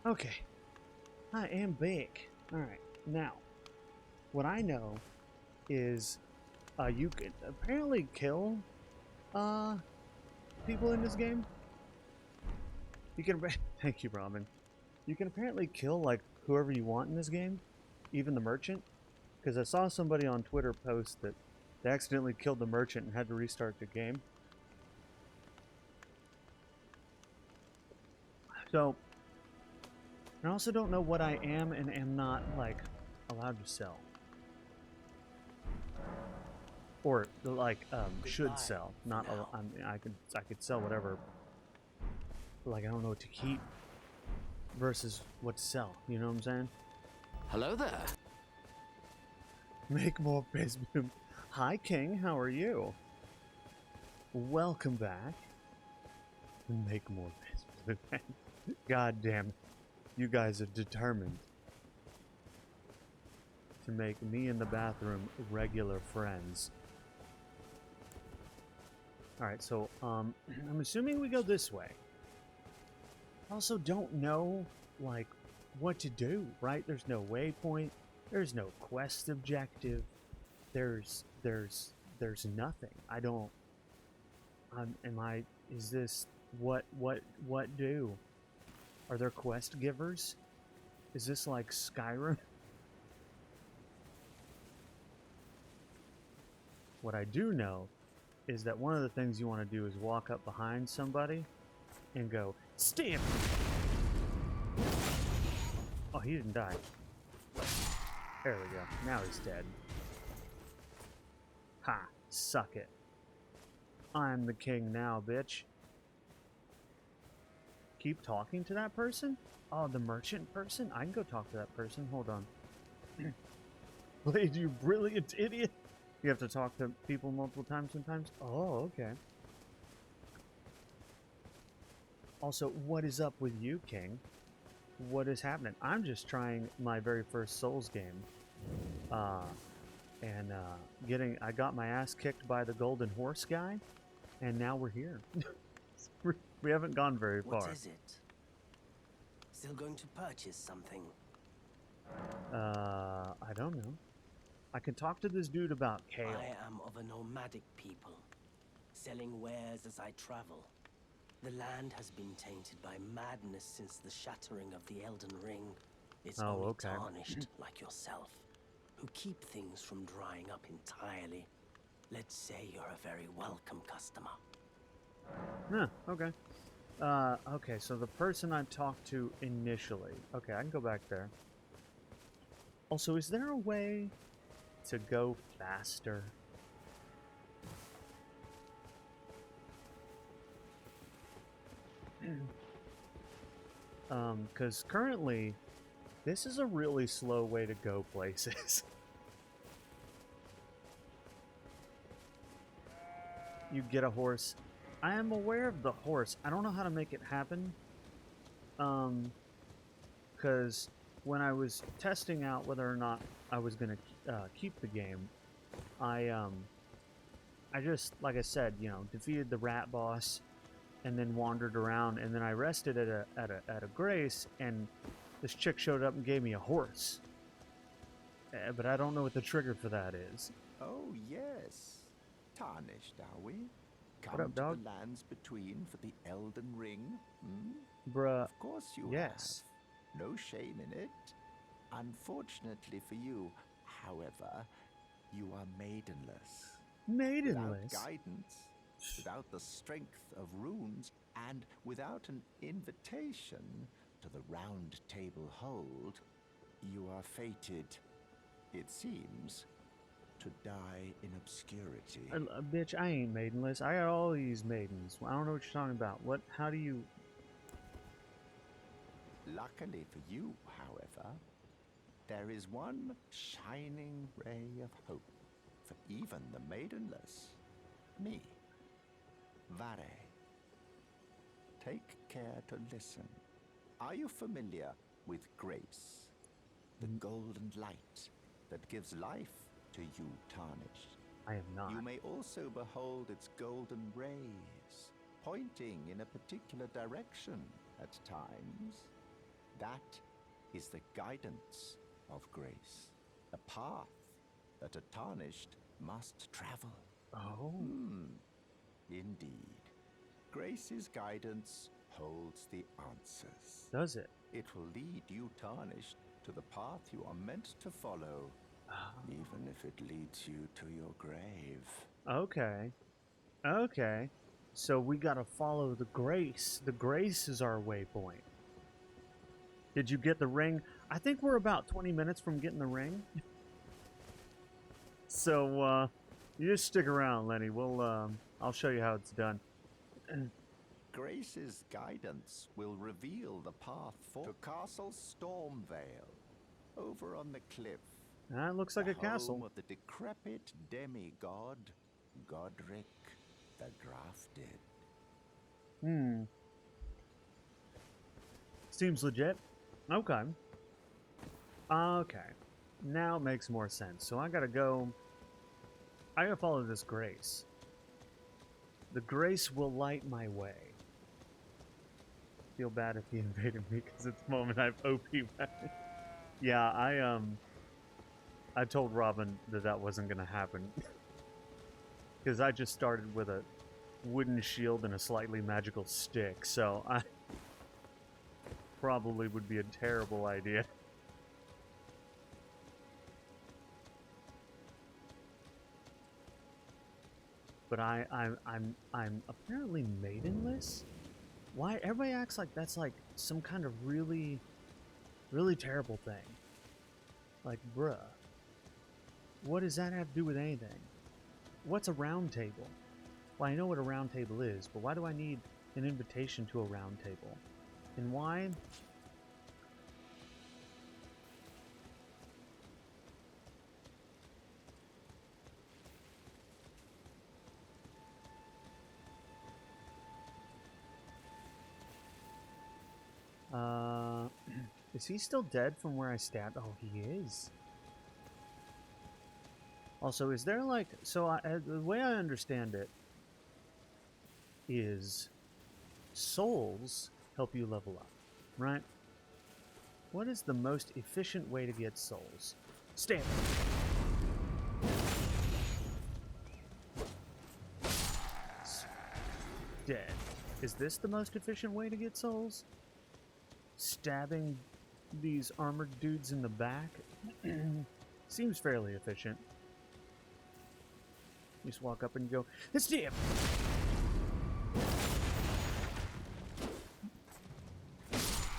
Okay. I am back. Alright, now, what I know is you can apparently kill people in this game. You can thank you, Robin. You can apparently kill like whoever you want in this game, even the merchant. Because I saw somebody on Twitter post that they accidentally killed the merchant and had to restart the game. So, I also don't know what I am and am not like allowed to sell. Or like should Goodbye, sell. for Not now. I mean, I could sell whatever. But, like I don't know what to keep versus what to sell. You know what I'm saying? Hello there. Make more basement. Hi King, how are you? Welcome back. Make more basement. God damn it. You guys are determined to make me in the bathroom regular friends. Alright, so I'm assuming we go this way. I also don't know like what to do, right? There's no waypoint, there's no quest objective, there's nothing. I don't is this what do? Are there quest givers? Is this like Skyrim? What I do know is that one of the things you want to do is walk up behind somebody and go, stamp! Oh, he didn't die. There we go. Now he's dead. Ha! Suck it. I'm the king now, bitch. Keep talking to that person? Oh, the merchant person? I can go talk to that person. Hold on. Blade, you brilliant idiot! You have to talk to people multiple times sometimes? Oh, okay. Also, what is up with you, King? What is happening? I'm just trying my very first Souls game. I got my ass kicked by the Golden Horse guy, and now we're here. We haven't gone very far. What is it? Still going to purchase something? I don't know. I can talk to this dude about kale. I am of a nomadic people, selling wares as I travel. The land has been tainted by madness since the shattering of the Elden Ring. It's Oh, only okay. tarnished like yourself, who keep things from drying up entirely. Let's say you're a very welcome customer. Huh, okay. Okay, so the person I talked to initially. Okay, I can go back there. Also, is there a way to go faster? Because currently, this is a really slow way to go places. You get a horse. I am aware of the horse. I don't know how to make it happen. Because when I was testing out whether or not I was gonna keep the game, I just, like I said, you know, defeated the rat boss, and then wandered around, and then I rested at a grace, and this chick showed up and gave me a horse. But I don't know what the trigger for that is. Oh, yes. Tarnished, are we? Come up, dog? to the lands between for the Elden Ring? Hmm? Bruh, Of course you yes. have. No shame in it. Unfortunately for you, however, you are maidenless. Maidenless? Without guidance, without the strength of runes, and without an invitation to the Round Table Hold, you are fated, it seems, to die in obscurity. Bitch, I ain't maidenless. I got all these maidens. I don't know what you're talking about. What? How do you... Luckily for you, however, there is one shining ray of hope for even the maidenless. Me. Vare. Take care to listen. Are you familiar with grace? The golden light that gives life to you, tarnished. I am not. You may also behold its golden rays, pointing in a particular direction at times. That is the guidance of grace, a path that a tarnished must travel. Oh. Indeed. Grace's guidance holds the answers. Does it? It will lead you, tarnished, to the path you are meant to follow, even if it leads you to your grave. Okay. Okay. So we gotta follow the grace. The grace is our waypoint. Did you get the ring? I think we're about 20 minutes from getting the ring. So, you just stick around, Lenny. I'll show you how it's done. Grace's guidance will reveal the path to Castle Stormvale, over on the cliff. That looks like the a castle. home of the decrepit demigod, Godric the Drafted. Seems legit. Okay. Okay. Now it makes more sense. So I gotta follow this grace. The grace will light my way. Feel bad if he invaded me because at the moment I have OP weapon. Yeah, I told Robin that wasn't gonna happen. Because I just started with a wooden shield and a slightly magical stick, so I probably would be a terrible idea. But I'm apparently maidenless? Why everybody acts like that's like some kind of really terrible thing? Like, bruh. What does that have to do with anything? What's a round table? Well, I know what a round table is, but why do I need an invitation to a round table? And why? Is he still dead from where I stabbed? Oh, he is. Also, is there like... So, the way I understand it is souls help you level up, right? What is the most efficient way to get souls? Stand. Dead. Is this the most efficient way to get souls? Stabbing these armored dudes in the back? Seems fairly efficient. You just walk up and go, "It's him!"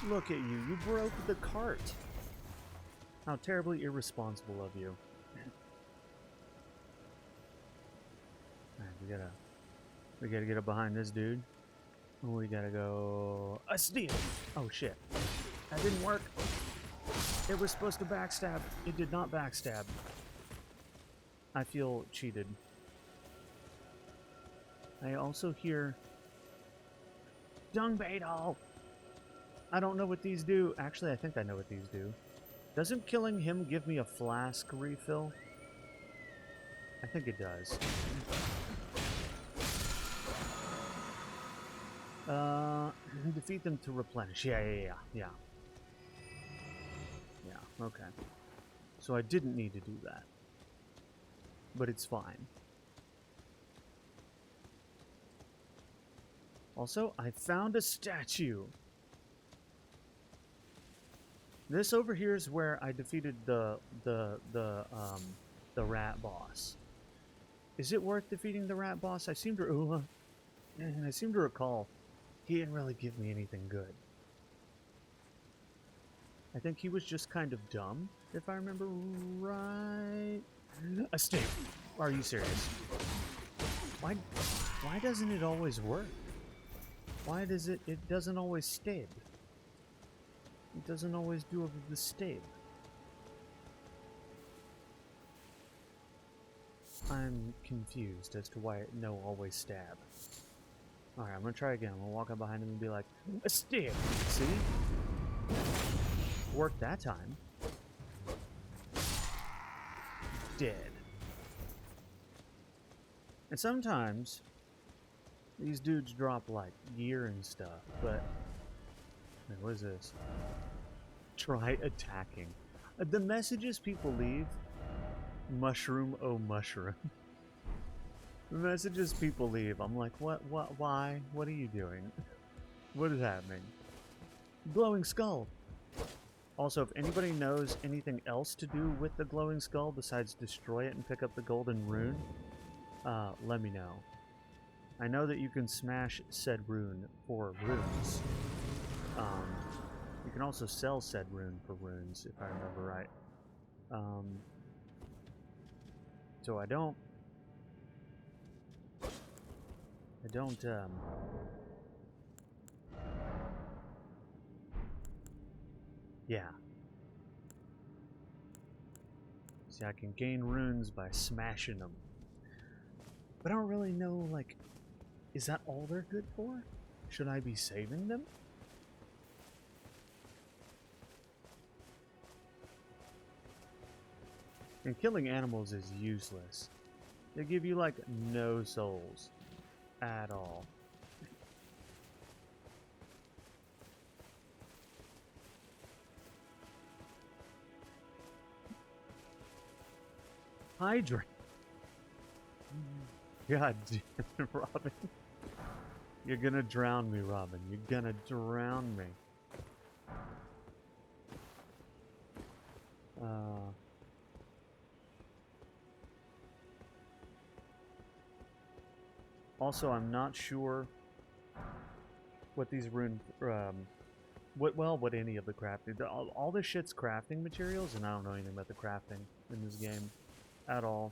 Look at you, you broke the cart. How terribly irresponsible of you. Alright, we gotta get up behind this dude. We gotta go... A steal! Oh shit. That didn't work. It was supposed to backstab. It did not backstab. I feel cheated. I also hear... Dung Beetle! I don't know what these do. Actually, I think I know what these do. Doesn't killing him give me a flask refill? I think it does. Defeat them to replenish. Yeah. Yeah, okay. So I didn't need to do that. But it's fine. Also, I found a statue. This over here is where I defeated the rat boss. Is it worth defeating the rat boss? I seem to recall he didn't really give me anything good. I think he was just kind of dumb, if I remember right. A stick. Are you serious? Why doesn't it always work? Why does it doesn't always stab? It doesn't always do the stab. I'm confused as to why no always stab. Alright, I'm gonna try again. I'm gonna walk up behind him and be like, a stick! See? Worked that time. Dead. And sometimes these dudes drop like gear and stuff, but man, what is this? Try attacking. The messages people leave, mushroom, oh mushroom. The messages people leave, I'm like, what, why, what are you doing? What is happening? Glowing skull. Also, if anybody knows anything else to do with the glowing skull besides destroy it and pick up the golden rune, let me know. I know that you can smash said rune for runes. You can also sell said rune for runes, if I remember right. So I don't, yeah. See, I can gain runes by smashing them. But I don't really know, like, is that all they're good for? Should I be saving them? And killing animals is useless. They give you, like, no souls. At all. Hydrate. God damn it, Robin. You're gonna drown me, Robin. You're gonna drown me. Also, I'm not sure what these rune, what any of the crafting. All this shit's crafting materials, and I don't know anything about the crafting in this game at all.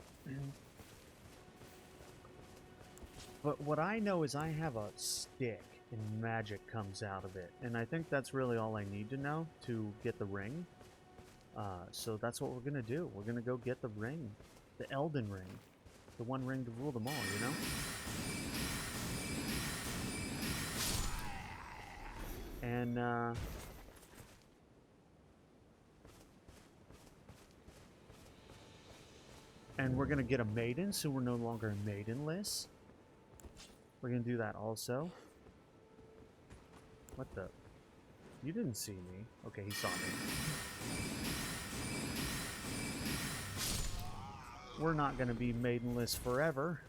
But what I know is I have a stick, and magic comes out of it, and I think that's really all I need to know to get the ring. So that's what we're gonna do. We're gonna go get the ring, the Elden Ring, the one ring to rule them all. You know. And we're gonna get a maiden, so we're no longer maidenless. We're gonna do that also. What the? You didn't see me. Okay, he saw me. We're not gonna be maidenless forever.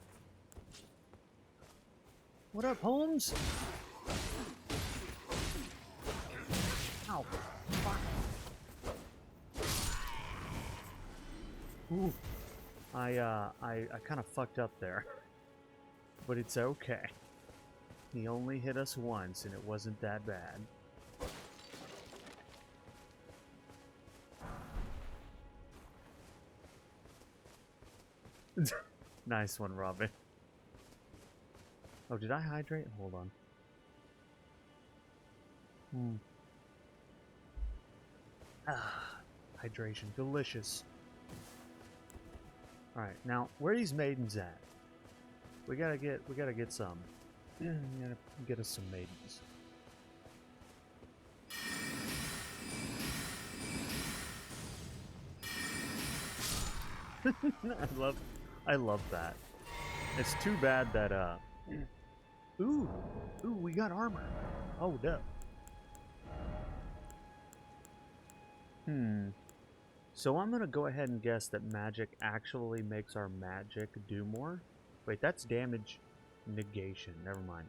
What up, Holmes? Ow. Fuck. Ooh. I kind of fucked up there. But it's okay. He only hit us once, and it wasn't that bad. Nice one, Robin. Oh, did I hydrate? Hold on. Ah, hydration. Delicious. Alright, now, where are these maidens at? We gotta get some. We gotta get us some maidens. I love that. It's too bad that ooh, we got armor. Oh, duh. So I'm gonna go ahead and guess that magic actually makes our magic do more. Wait, that's damage negation. Never mind.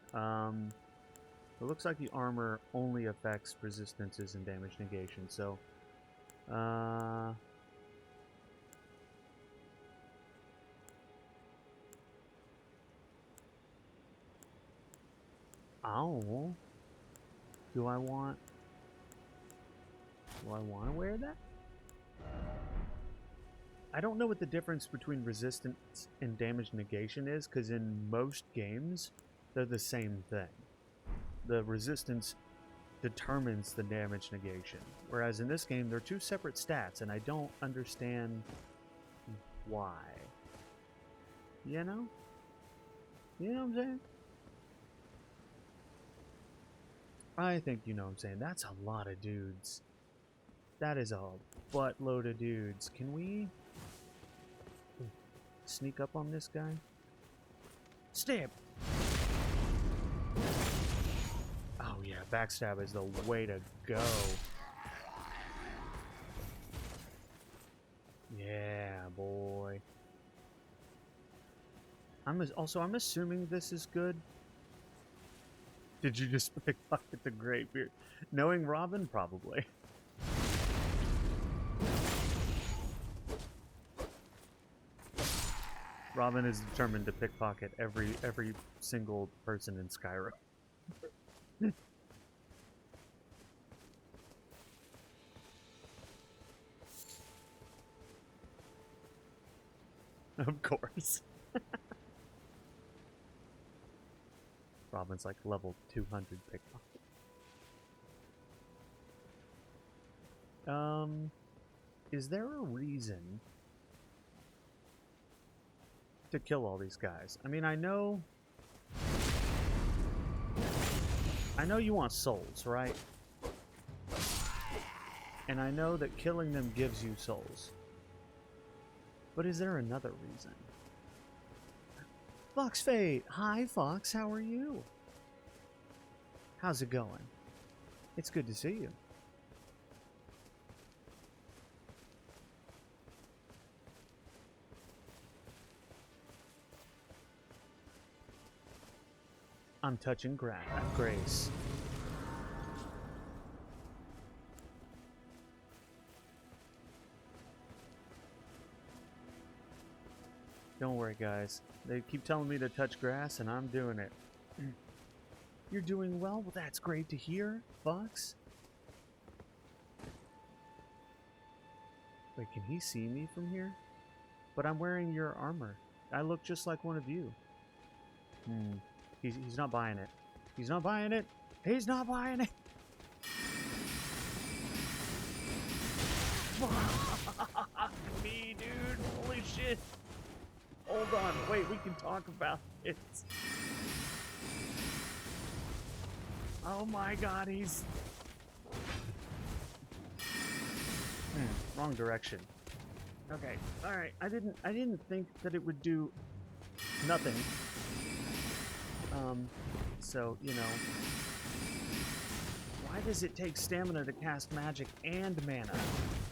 It looks like the armor only affects resistances and damage negation. So, oh, do I want to wear that? I don't know what the difference between resistance and damage negation is, because in most games, they're the same thing. The resistance determines the damage negation, whereas in this game, they're two separate stats, and I don't understand why. You know? You know what I'm saying? I think you know what I'm saying. That's a lot of dudes. That is a buttload of dudes. Can we sneak up on this guy? Stab! Oh yeah, backstab is the way to go. Yeah, boy. I'm assuming this is good. Did you just pickpocket the Greybeard? Knowing Robin, probably. Robin is determined to pickpocket every single person in Skyrim. Of course. Robin's like level 200 pickpocket. Is there a reason to kill all these guys? I mean, I know you want souls, right? And I know that killing them gives you souls. But is there another reason? Fox Fate! Hi, Fox, how are you? How's it going? It's good to see you. I'm touching grace. Don't worry, guys. They keep telling me to touch grass, and I'm doing it. You're doing well? Well, that's great to hear, Fox. Wait, can he see me from here? But I'm wearing your armor. I look just like one of you. He's not buying it. He's not buying it. He's not buying it. Fuck me, dude. Holy shit. Hold on. Wait, we can talk about it. Oh my god, he's... wrong direction. Okay, alright. I didn't think that it would do nothing. So, you know... Why does it take stamina to cast magic and mana?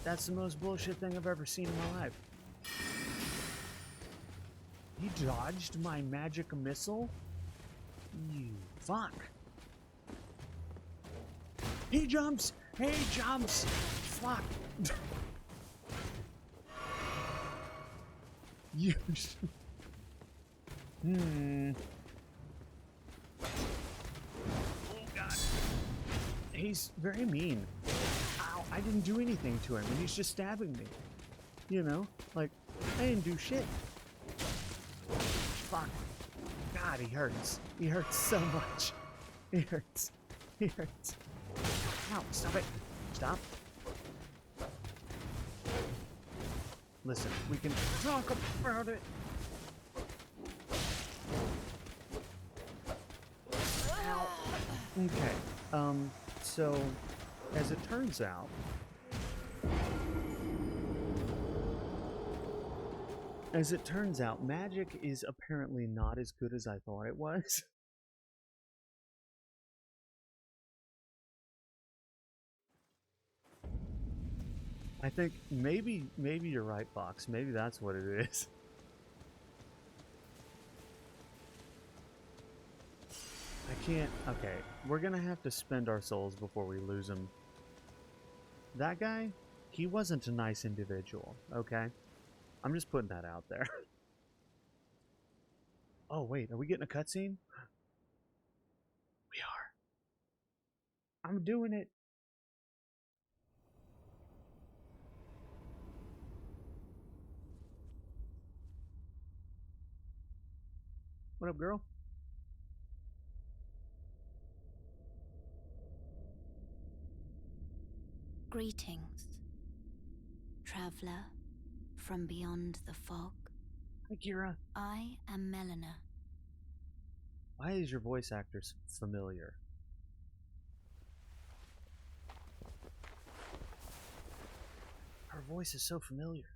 That's the most bullshit thing I've ever seen in my life. He dodged my magic missile? You fuck. He jumps! He jumps! Fuck! You... Oh god. He's very mean. Ow, I didn't do anything to him, and he's just stabbing me. You know? Like, I didn't do shit. Fuck. God, he hurts. He hurts so much. He hurts. He hurts. Ow, stop it. Stop. Listen, we can talk about it. Ow. Okay. So, as it turns out... magic is apparently not as good as I thought it was. I think maybe you're right, Fox. Maybe that's what it is. I can't... Okay, we're gonna have to spend our souls before we lose him. That guy, he wasn't a nice individual, okay? I'm just putting that out there. Oh, wait, are we getting a cutscene? We are. I'm doing it. What up, girl? Greetings, traveler from beyond the fog. Hi, Kira. I am Melina. Why is your voice actor familiar? Her voice is so familiar.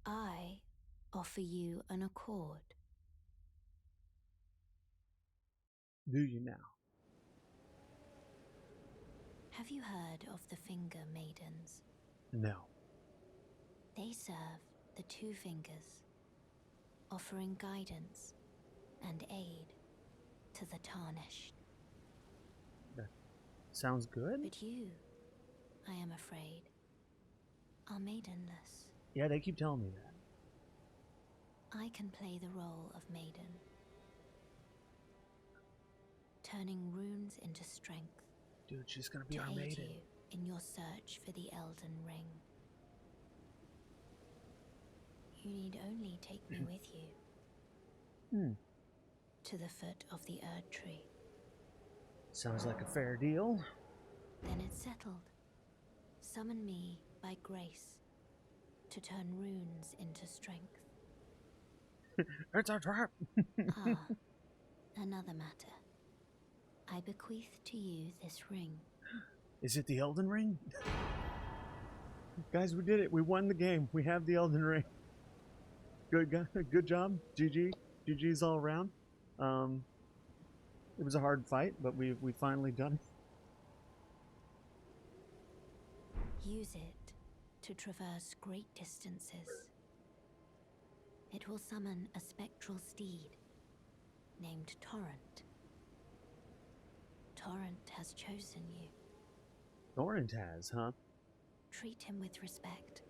I offer you an accord. Do you now? Have you heard of the Finger Maidens? No. They serve the Two Fingers, offering guidance and aid to the Tarnished. Sounds good? But you, I am afraid, are maidenless. Yeah, they keep telling me that. I can play the role of maiden, turning runes into strength Dude, she's gonna be to our aid maiden. you in your search for the Elden Ring. You need only take me with you to the foot of the Erd Tree. Sounds like a fair deal. Then it's settled. Summon me by grace to turn runes into strength. It's a trap! Ah, another matter. I bequeath to you this ring. Is it the Elden Ring? Guys, we did it. We won the game. We have the Elden Ring. Good job. GG. GG's all around. It was a hard fight, but we finally done it. Use it to traverse great distances. It will summon a spectral steed named Torrent. Torrent has chosen you. Torrent has, huh? Treat him with respect.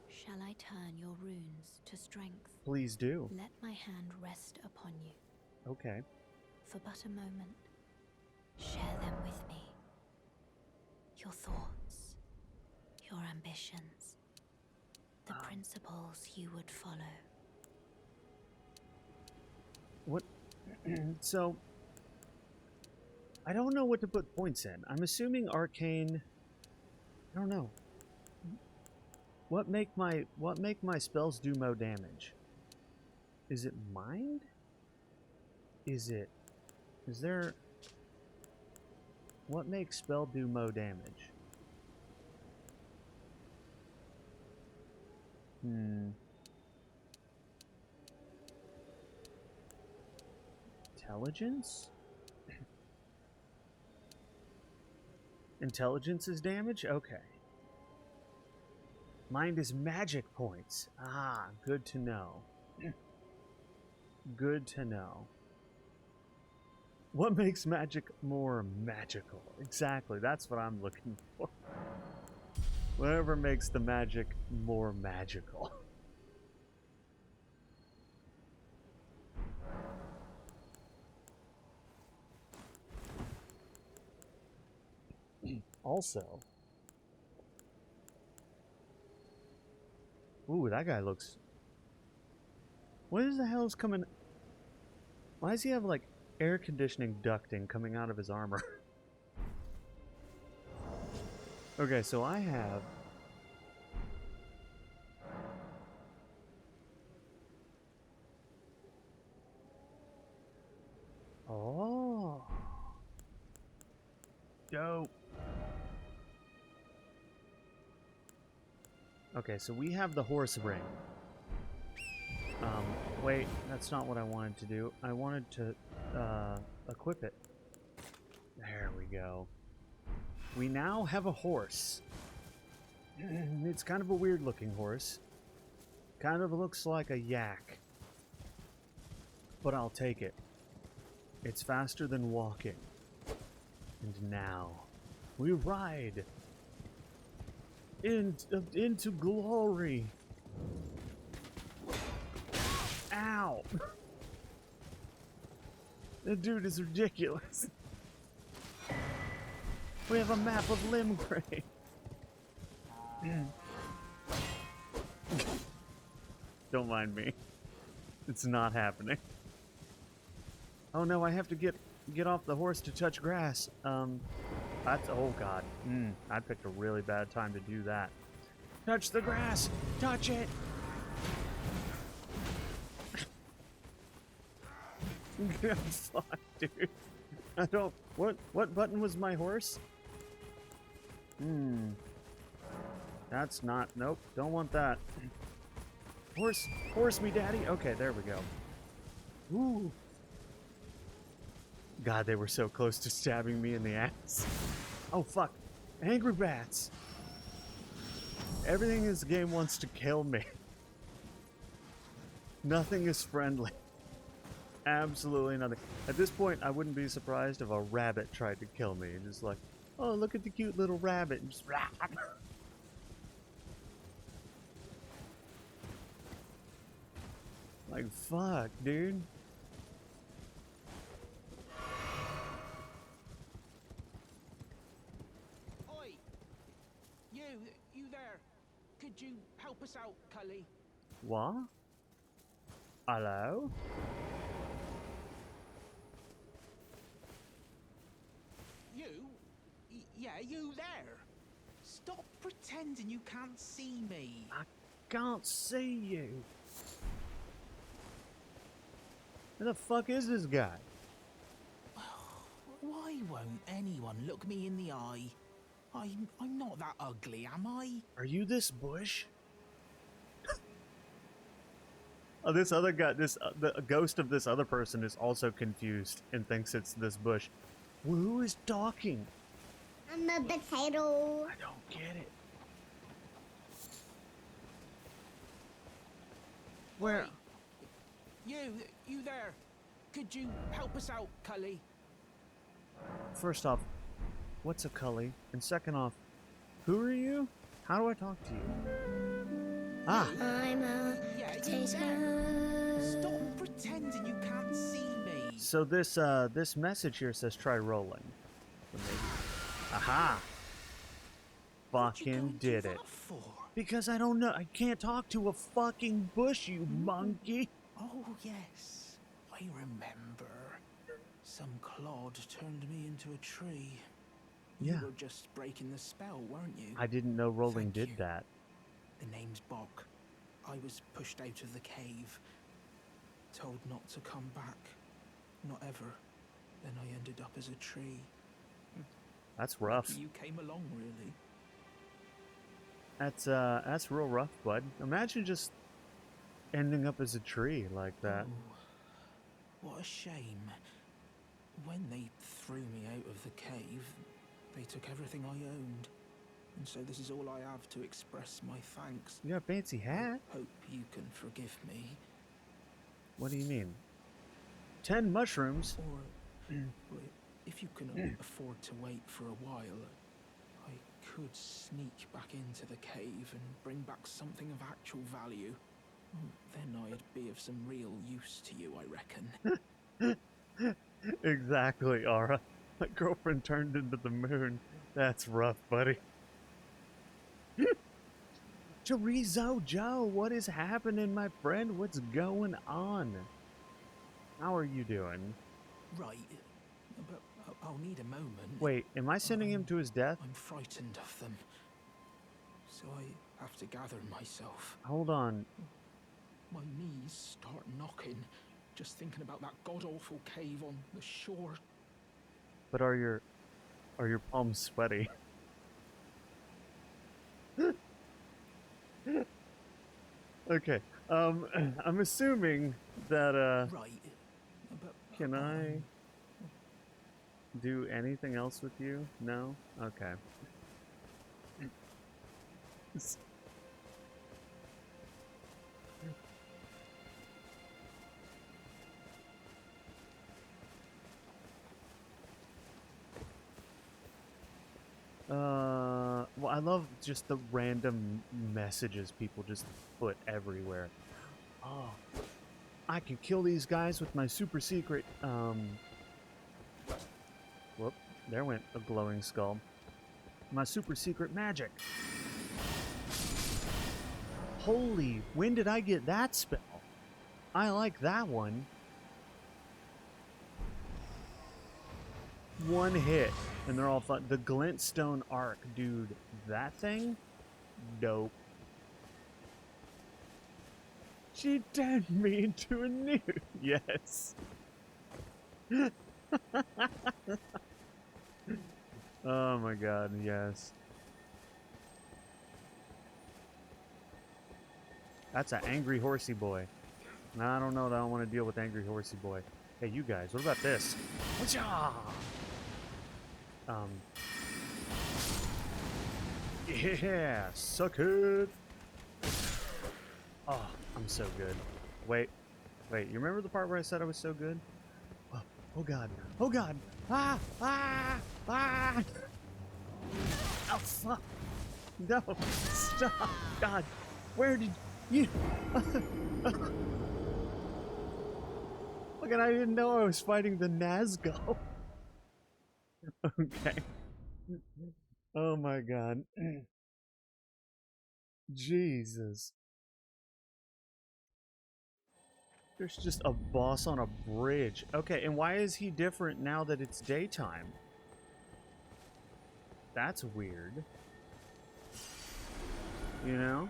Shall I turn your runes to strength? Please do. Let my hand rest upon you Okay. for but a moment. Share them with me. Your thoughts, your ambitions, the principles you would follow. What? So, I don't know what to put points in. I'm assuming arcane. I don't know. What make my spells do more damage? Is it mind? Is there? What makes spell do more damage? Intelligence? Intelligence is damage? Okay. Mind is magic points. Ah, good to know. Good to know. What makes magic more magical? Exactly, that's what I'm looking for. Whatever makes the magic more magical. Also, ooh, that guy looks. What is the hell's coming? Why does he have like air conditioning ducting coming out of his armor? Okay, so I have. Oh. Dope. Okay, so we have the horse ring. Wait, that's not what I wanted to do. I wanted to equip it. There we go. We now have a horse. It's kind of a weird looking horse. Kind of looks like a yak. But I'll take it. It's faster than walking. And now, we ride into glory. Ow! That dude is ridiculous. We have a map of Limgrave. Don't mind me. It's not happening. Oh no, I have to get off the horse to touch grass. That's, oh god. I picked a really bad time to do that. Touch the grass! Touch it! Fuck, dude. I don't. What button was my horse? That's not. Nope. Don't want that. Horse me, daddy. Okay, there we go. Ooh. God, they were so close to stabbing me in the ass. Oh, fuck. Angry bats. Everything in this game wants to kill me. Nothing is friendly. Absolutely nothing. At this point, I wouldn't be surprised if a rabbit tried to kill me. Just like, oh, look at the cute little rabbit. And just, like, fuck, dude. Oi! You there. Could you help us out, Cully? What? Hello? You? Yeah, you there. Stop pretending you can't see me. I can't see you. Who the fuck is this guy? Why won't anyone look me in the eye? I'm not that ugly, am I? Are you this bush? Oh, this other guy, the ghost of this other person is also confused and thinks it's this bush. Well, who is talking? I'm a potato. I don't get it. Where? You there. Could you help us out, Cully? First off, what's a cully? And second off, who are you? How do I talk to you? Ah, I'm a Yeah, you there. potato. Stop pretending you can't see me. so this message here says try rolling. So maybe. Aha! What'd you go Fucking and do did it. that for? Because I don't know. I can't talk to a fucking bush, you monkey. Oh, yes. I remember. Some clod turned me into a tree. Yeah. You were just breaking the spell, weren't you? I didn't know rolling Thank did you. that. The name's Bok. I was pushed out of the cave. Told not to come back. Not ever. Then I ended up as a tree. That's rough. You came along, really. That's real rough, bud. Imagine just ending up as a tree like that. Oh, what a shame. When they threw me out of the cave, they took everything I owned. And so this is all I have to express my thanks. You got a fancy hat. Hope you can forgive me. What do you mean? 10 mushrooms? Or, well, if you can afford to wait for a while, I could sneak back into the cave and bring back something of actual value. Then I'd be of some real use to you, I reckon. Exactly, Aura. My girlfriend turned into the moon. That's rough, buddy. Chorizo Joe, what is happening, my friend? What's going on? How are you doing? Right, but I'll need a moment. Wait, am I sending him to his death? I'm frightened of them, so I have to gather myself. Hold on. My knees start knocking, just thinking about that god-awful cave on the shore. But are your palms sweaty? Okay. I'm assuming that Right, but can I do anything else with you? No? Okay. Well, I love just the random messages people just put everywhere. Oh, I can kill these guys with my super secret, whoop, there went a glowing skull. My super secret magic. Holy, when did I get that spell? I like that one. One hit, and they're all fun. The Glintstone Arc, dude, that thing? Dope. She turned me into a nude. Yes. Oh my god, yes. That's an angry horsey boy. I don't know that I want to deal with angry horsey boy. Hey, you guys, what about this? Whatcha? Yeah, suck it. Oh, I'm so good. Wait, you remember the part where I said I was so good? Oh god, oh god. Ah, ah, ah. Oh fuck. No, stop. God, where did you? Look, and I didn't know I was fighting the Nazgul. Okay. Oh my god. Jesus. There's just a boss on a bridge. Okay, and why is he different now that it's daytime? That's weird. You know?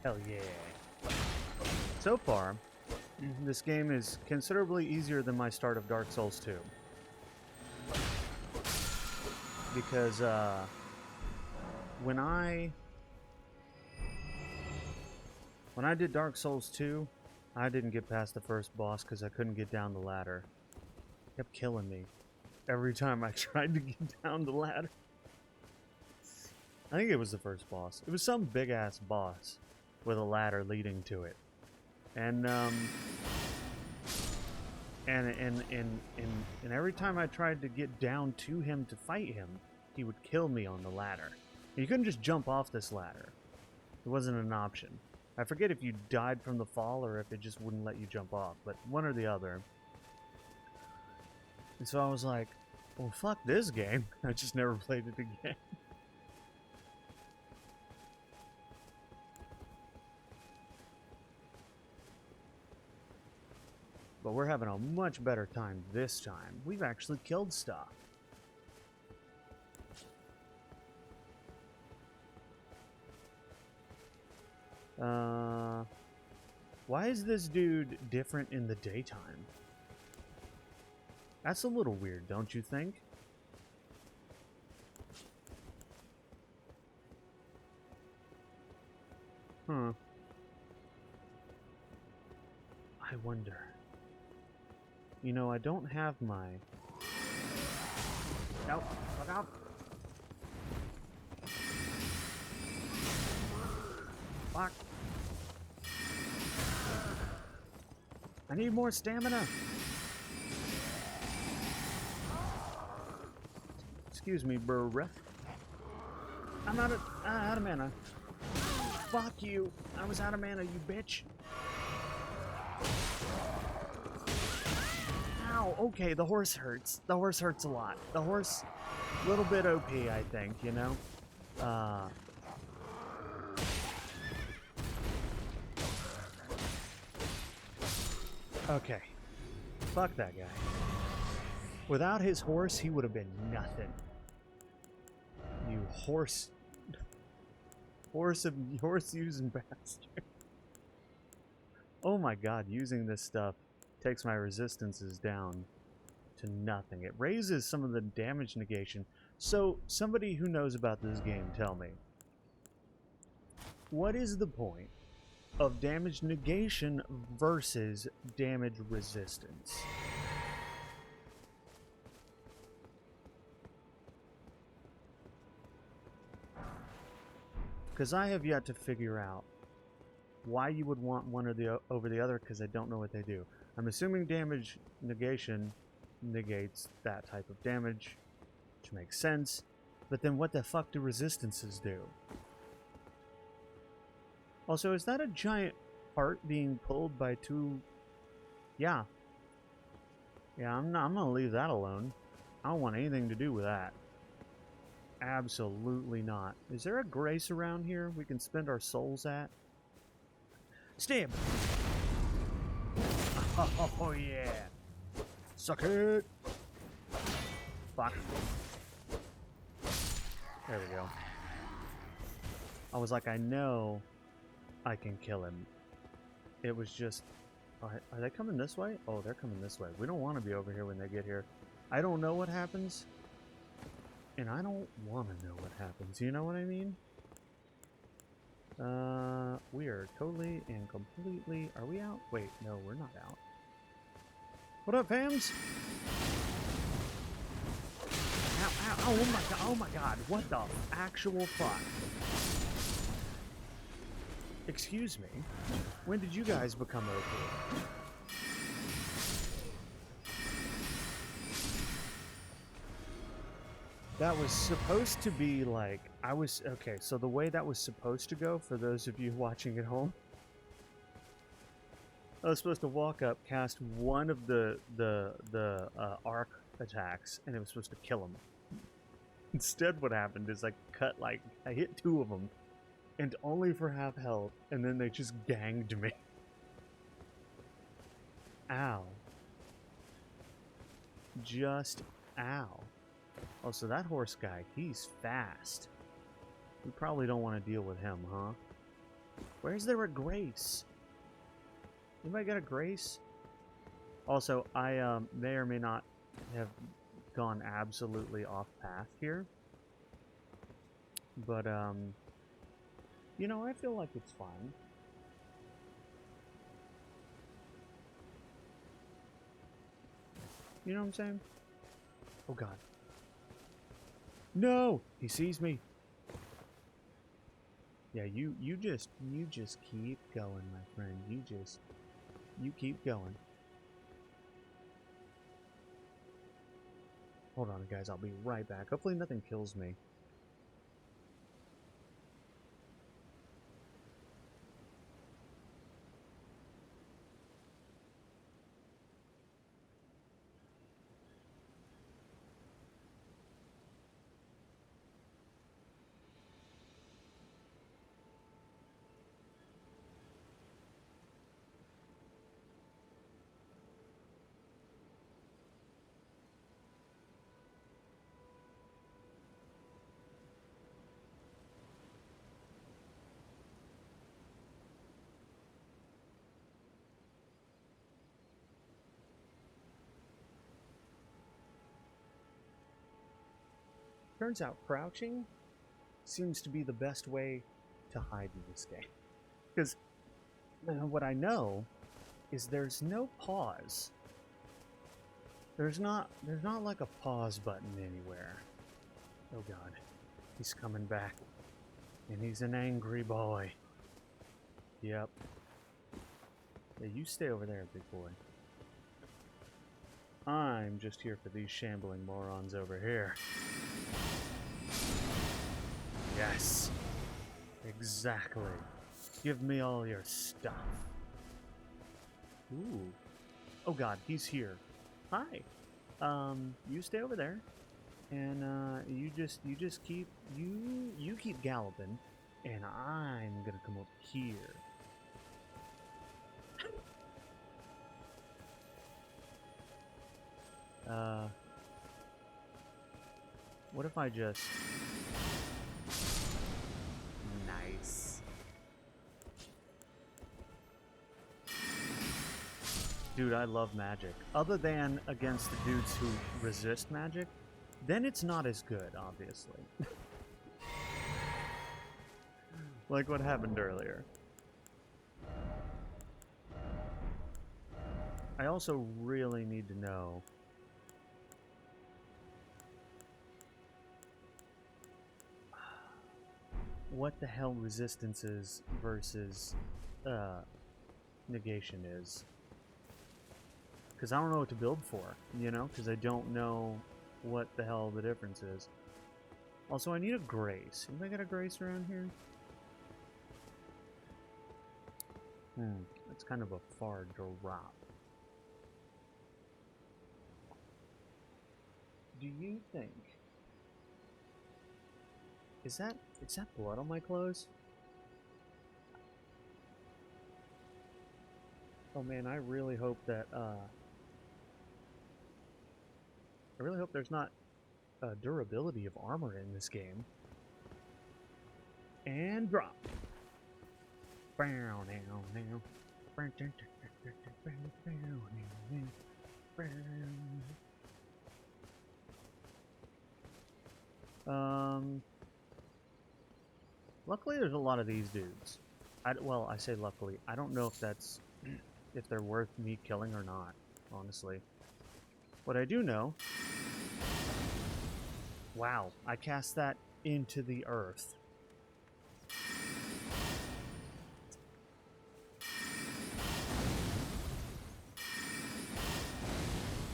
Hell yeah. So far, this game is considerably easier than my start of Dark Souls 2. Because, when I did Dark Souls 2, I didn't get past the first boss because I couldn't get down the ladder. It kept killing me every time I tried to get down the ladder. I think it was the first boss. It was some big-ass boss with a ladder leading to it. And every time I tried to get down to him to fight him, he would kill me on the ladder. You couldn't just jump off this ladder. It wasn't an option. I forget if you died from the fall or if it just wouldn't let you jump off, but one or the other. And so I was like, well, fuck this game. I just never played it again. But we're having a much better time this time. We've actually killed stuff. Why is this dude different in the daytime? That's a little weird, don't you think? Huh. I wonder. You know, I don't have my... Nope, look out! Fuck. I need more stamina. Excuse me, bruh. I'm out of mana. Fuck you. I was out of mana, you bitch. Ow, okay, the horse hurts. The horse hurts a lot. The horse, a little bit OP, I think, you know? Okay. Fuck that guy. Without his horse, he would have been nothing. You horse using bastard. Oh my god, using this stuff takes my resistances down to nothing. It raises some of the damage negation. So, somebody who knows about this game, tell me. What is the point of damage negation versus damage resistance? Because I have yet to figure out why you would want one or the over the other, because I don't know what they do. I'm assuming damage negation negates that type of damage, which makes sense, but then what the fuck do resistances do? Also, is that a giant heart being pulled by two... Yeah. Yeah, I'm gonna leave that alone. I don't want anything to do with that. Absolutely not. Is there a grace around here we can spend our souls at? Stab! Oh yeah! Suck it! Fuck. There we go. I was like, I know I can kill him. It was just Are they coming this way? Oh, they're coming this way. We don't want to be over here when they get here. I don't know what happens. And I don't want to know what happens. You know what I mean? We are totally and completely... Are we out? Wait, no, we're not out. What up, fams? Ow, ow, oh my god, what the actual fuck? Excuse me, when did you guys become OP? That was supposed to be like, okay, so the way that was supposed to go, for those of you watching at home, I was supposed to walk up, cast one of the arc attacks, and it was supposed to kill him. Instead, what happened is I hit 2 of them, and only for half health, and then they just ganged me. Ow. Just ow. Oh, so that horse guy, he's fast. We probably don't want to deal with him, huh? Where's there a Grace? Anybody got a Grace? Also, I may or may not have gone absolutely off path here. But, you know, I feel like it's fine. You know what I'm saying? Oh god. No! He sees me. Yeah, you just keep going, my friend. You keep going. Hold on, guys. I'll be right back. Hopefully nothing kills me. Turns out crouching seems to be the best way to hide in this game. Because what I know is there's no pause. There's not like a pause button anywhere. Oh god. He's coming back. And he's an angry boy. Yep. Yeah, you stay over there, big boy. I'm just here for these shambling morons over here. Yes. Exactly. Give me all your stuff. Ooh. Oh god, he's here. Hi. You stay over there. And you just keep keep galloping, and I'm gonna come up here. What if I just... Nice. Dude, I love magic. Other than against the dudes who resist magic, then it's not as good, obviously. Like what happened earlier. I also really need to know what the hell resistance is versus negation is. Because I don't know what to build for, you know? Because I don't know what the hell the difference is. Also, I need a Grace. Anybody got a Grace around here? That's kind of a far drop. Do you think... Is that blood on my clothes? Oh man, I really hope that, I really hope there's not durability of armor in this game. And drop. Luckily, there's a lot of these dudes. Well, I say luckily. I don't know if that's if they're worth me killing or not, honestly. What I do know... Wow, I cast that into the earth.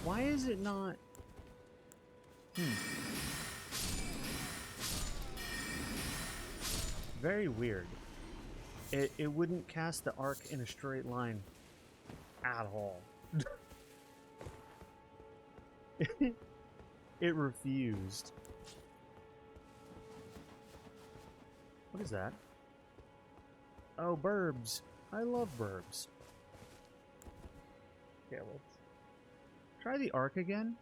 Why is it not... Very weird. It wouldn't cast the arc in a straight line at all. It refused. What is that? Oh, burbs. I love burbs. Okay, let's try the arc again.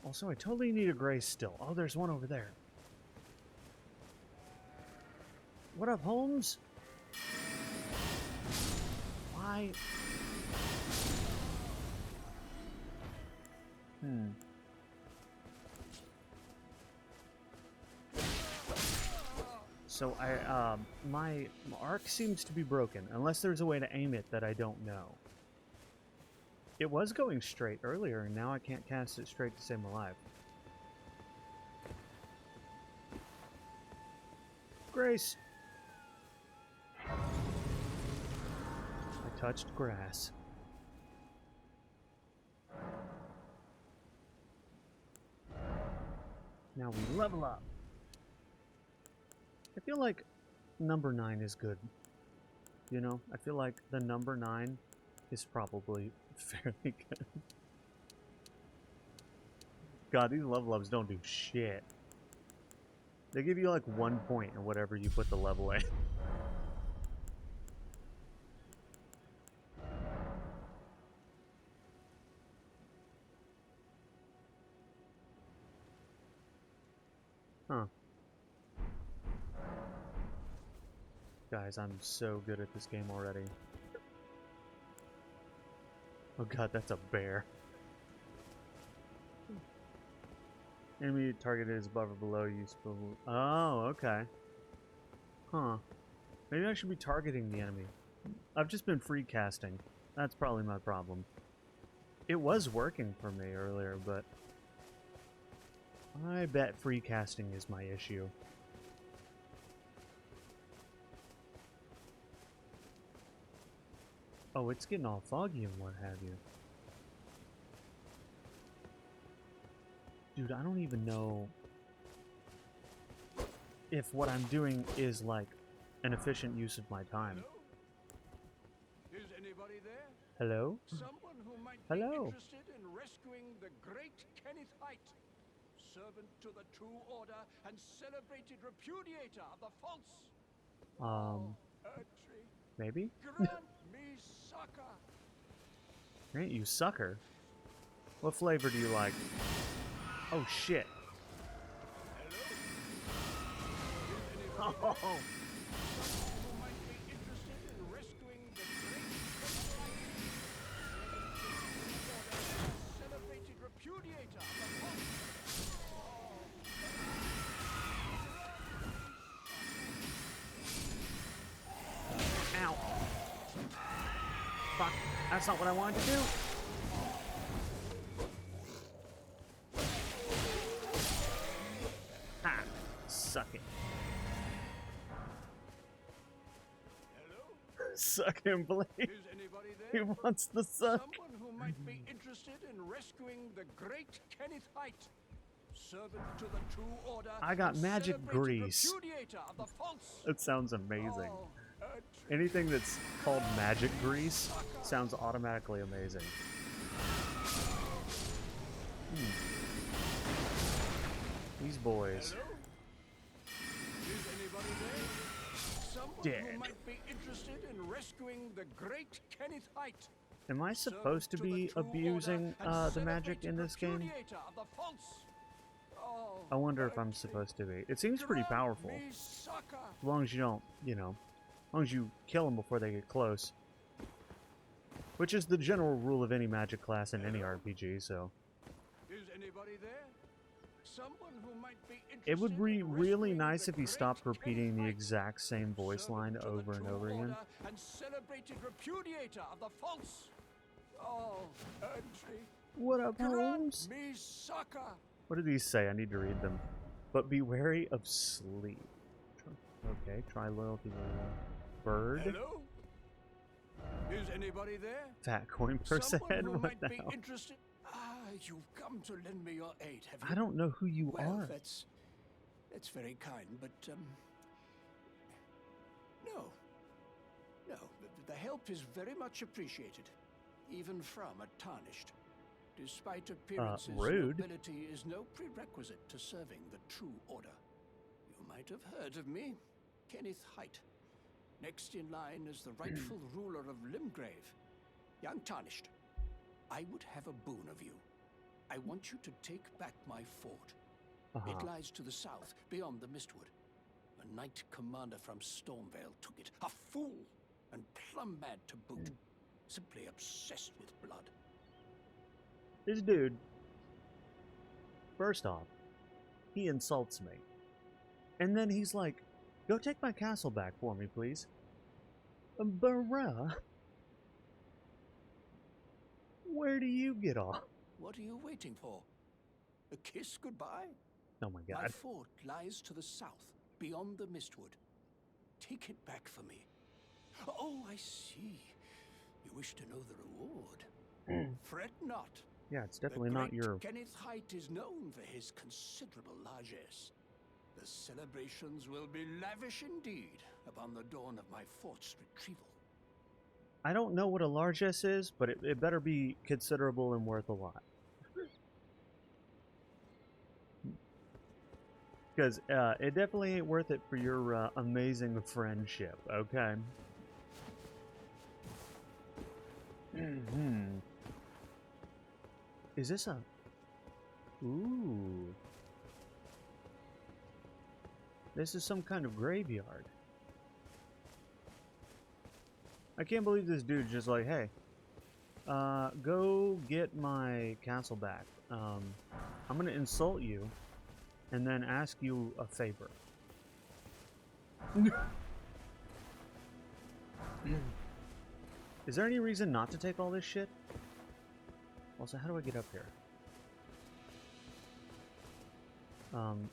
Also, I totally need a grace still. Oh, there's one over there. What up, Holmes? Why? So my arc seems to be broken, unless there's a way to aim it that I don't know. It was going straight earlier, and now I can't cast it straight to save my life. Grace! I touched grass. Now we level up. I feel like number 9 is good. You know, I feel like the number 9 is probably fairly good. God, these level ups don't do shit. They give you like 1 point in whatever you put the level in. Huh. Guys, I'm so good at this game already. Oh god, that's a bear. Enemy targeted is above or below you. Oh, okay. Huh. Maybe I should be targeting the enemy. I've just been free casting. That's probably my problem. It was working for me earlier, but I bet free casting is my issue. Oh, it's getting all foggy and what have you. Dude, I don't even know if what I'm doing is like an efficient use of my time. Is anybody there? Hello? Someone who might Hello? be interested in rescuing the great Kenneth Height, servant to the True Order and celebrated repudiator of the false. Erdtree, Maybe? grant me succor. Grant you sucker? What flavor do you like? Oh shit. Hello? Oh. Who might be interested in rescuing the great Kenneth Height, celebrated repudiator of the false. Ow. Fuck. That's not what I wanted to do. Ha. Suck it. Hello? Suck him, please. Is anybody He there? wants the suck. Someone who might be interested in rescuing the great Kenneth Height, servant to the True Order. I got and magic celebrated grease. Repudiator of the false. That sounds amazing. Oh, Erdtree, Anything that's called magic grease sounds automatically amazing. These boys. hello? Is anybody there? Someone Dead. who might be interested in rescuing the great Kenneth Height. Am I supposed to be abusing the magic in this game? I wonder if I'm supposed to be. It seems pretty powerful. As long as you don't, you know, as long as you kill them before they get close. Which is the general rule of any magic class in any RPG, so... Is anybody there? Someone who might be It would interested be in really rescuing nice the if he great stopped repeating the Kenneth exact same voice Servant line to the over and true over again. order and celebrated repudiator of the false. Oh, Erdtree, What up, Holmes? grant me succor. What did he say? I need to read them. But be wary of sleep. Okay, try loyalty. Bird. Hello? Is anybody there? Fat coin per Someone head. who What might the be hell? interested. Ah, you've come to lend me your aid, have you? I don't know who you Well, are. that's very kind, but no, the help is very much appreciated, even from a tarnished. Despite appearances, rude. nobility is no prerequisite to serving the true order. You might have heard of me, Kenneth Height. Next in line is the rightful ruler of Limgrave, young Tarnished. I would have a boon of you. I want you to take back my fort. It lies to the south, beyond the Mistwood. A knight commander from Stormvale took it. A fool, and plumb mad to boot. Simply obsessed with blood. This dude, first off, he insults me. And then he's like, go take my castle back for me, please. Bruh. Where do you get off? What are you waiting for? A kiss goodbye? Oh my My god. fort lies to the south, beyond the Mistwood. Take it back for me. Oh, I see. You wish to know the reward. Fret not. Yeah, it's definitely The not great your... Kenneth Height is known for his considerable largesse. The celebrations will be lavish indeed upon the dawn of my fort's retrieval. I don't know what a largesse is, but it better be considerable and worth a lot. Because it definitely ain't worth it for your amazing friendship, okay? Is this a... Ooh. This is some kind of graveyard. I can't believe this dude's just like, hey, go get my castle back. I'm gonna insult you and then ask you a favor. Is there any reason not to take all this shit? Also, how do I get up here?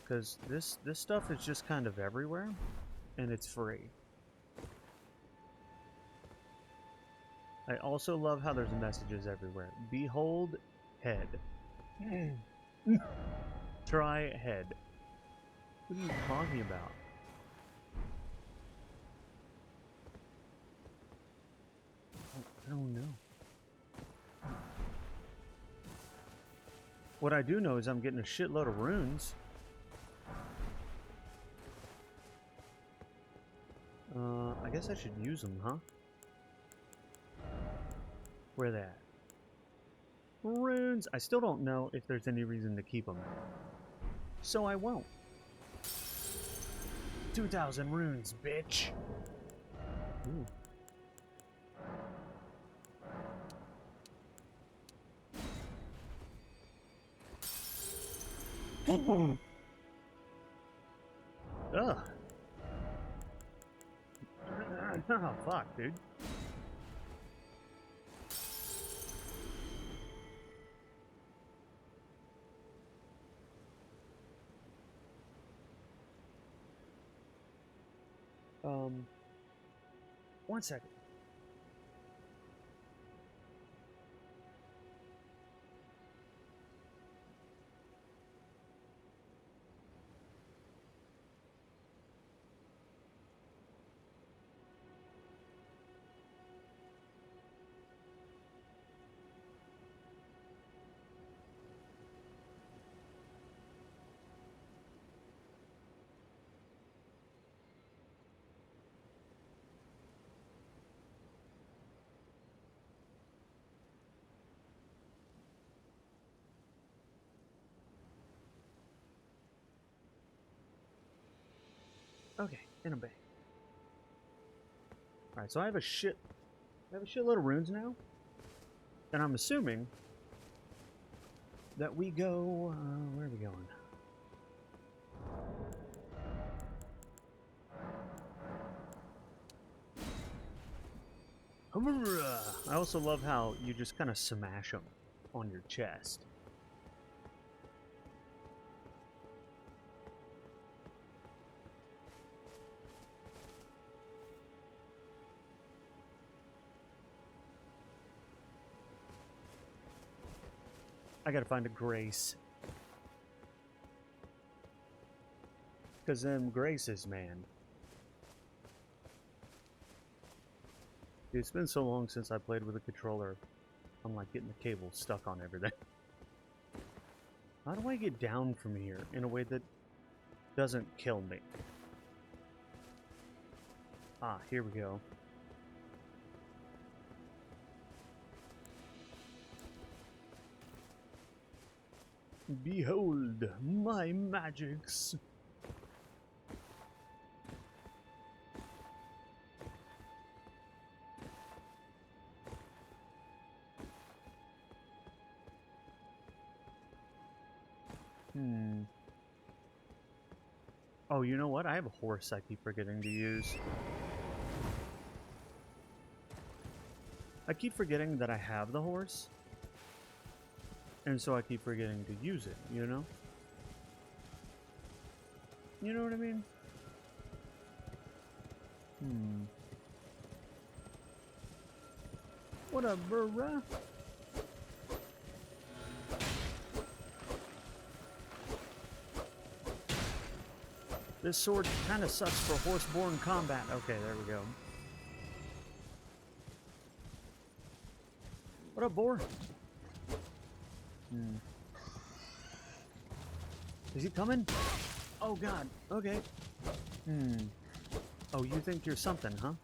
Because this stuff is just kind of everywhere, and it's free. I also love how there's messages everywhere. Behold head. Try head. What are you talking about? I don't know. What I do know is I'm getting a shitload of runes. I guess I should use them, huh? Where they at? Runes! I still don't know if there's any reason to keep them. So I won't. 2,000 runes, bitch! Ooh. Ugh. Oh, fuck, dude. One second. Okay, in a bay. Alright, so I have a shitload of runes now. And I'm assuming that we go... where are we going? I also love how you just kind of smash them on your chest. I gotta find a Grace. Because them Graces, man. Dude, it's been so long since I played with a controller. I'm like getting the cable stuck on everything. How do I get down from here in a way that doesn't kill me? Ah, here we go. Behold my magics. Oh, you know what? I have a horse I keep forgetting to use. I keep forgetting that I have the horse. And so I keep forgetting to use it, you know? You know what I mean? Whatever. This sword kind of sucks for horse-borne combat. Okay, there we go. What up, boar? Is he coming? Oh, God. Okay. Oh, you think you're something, huh?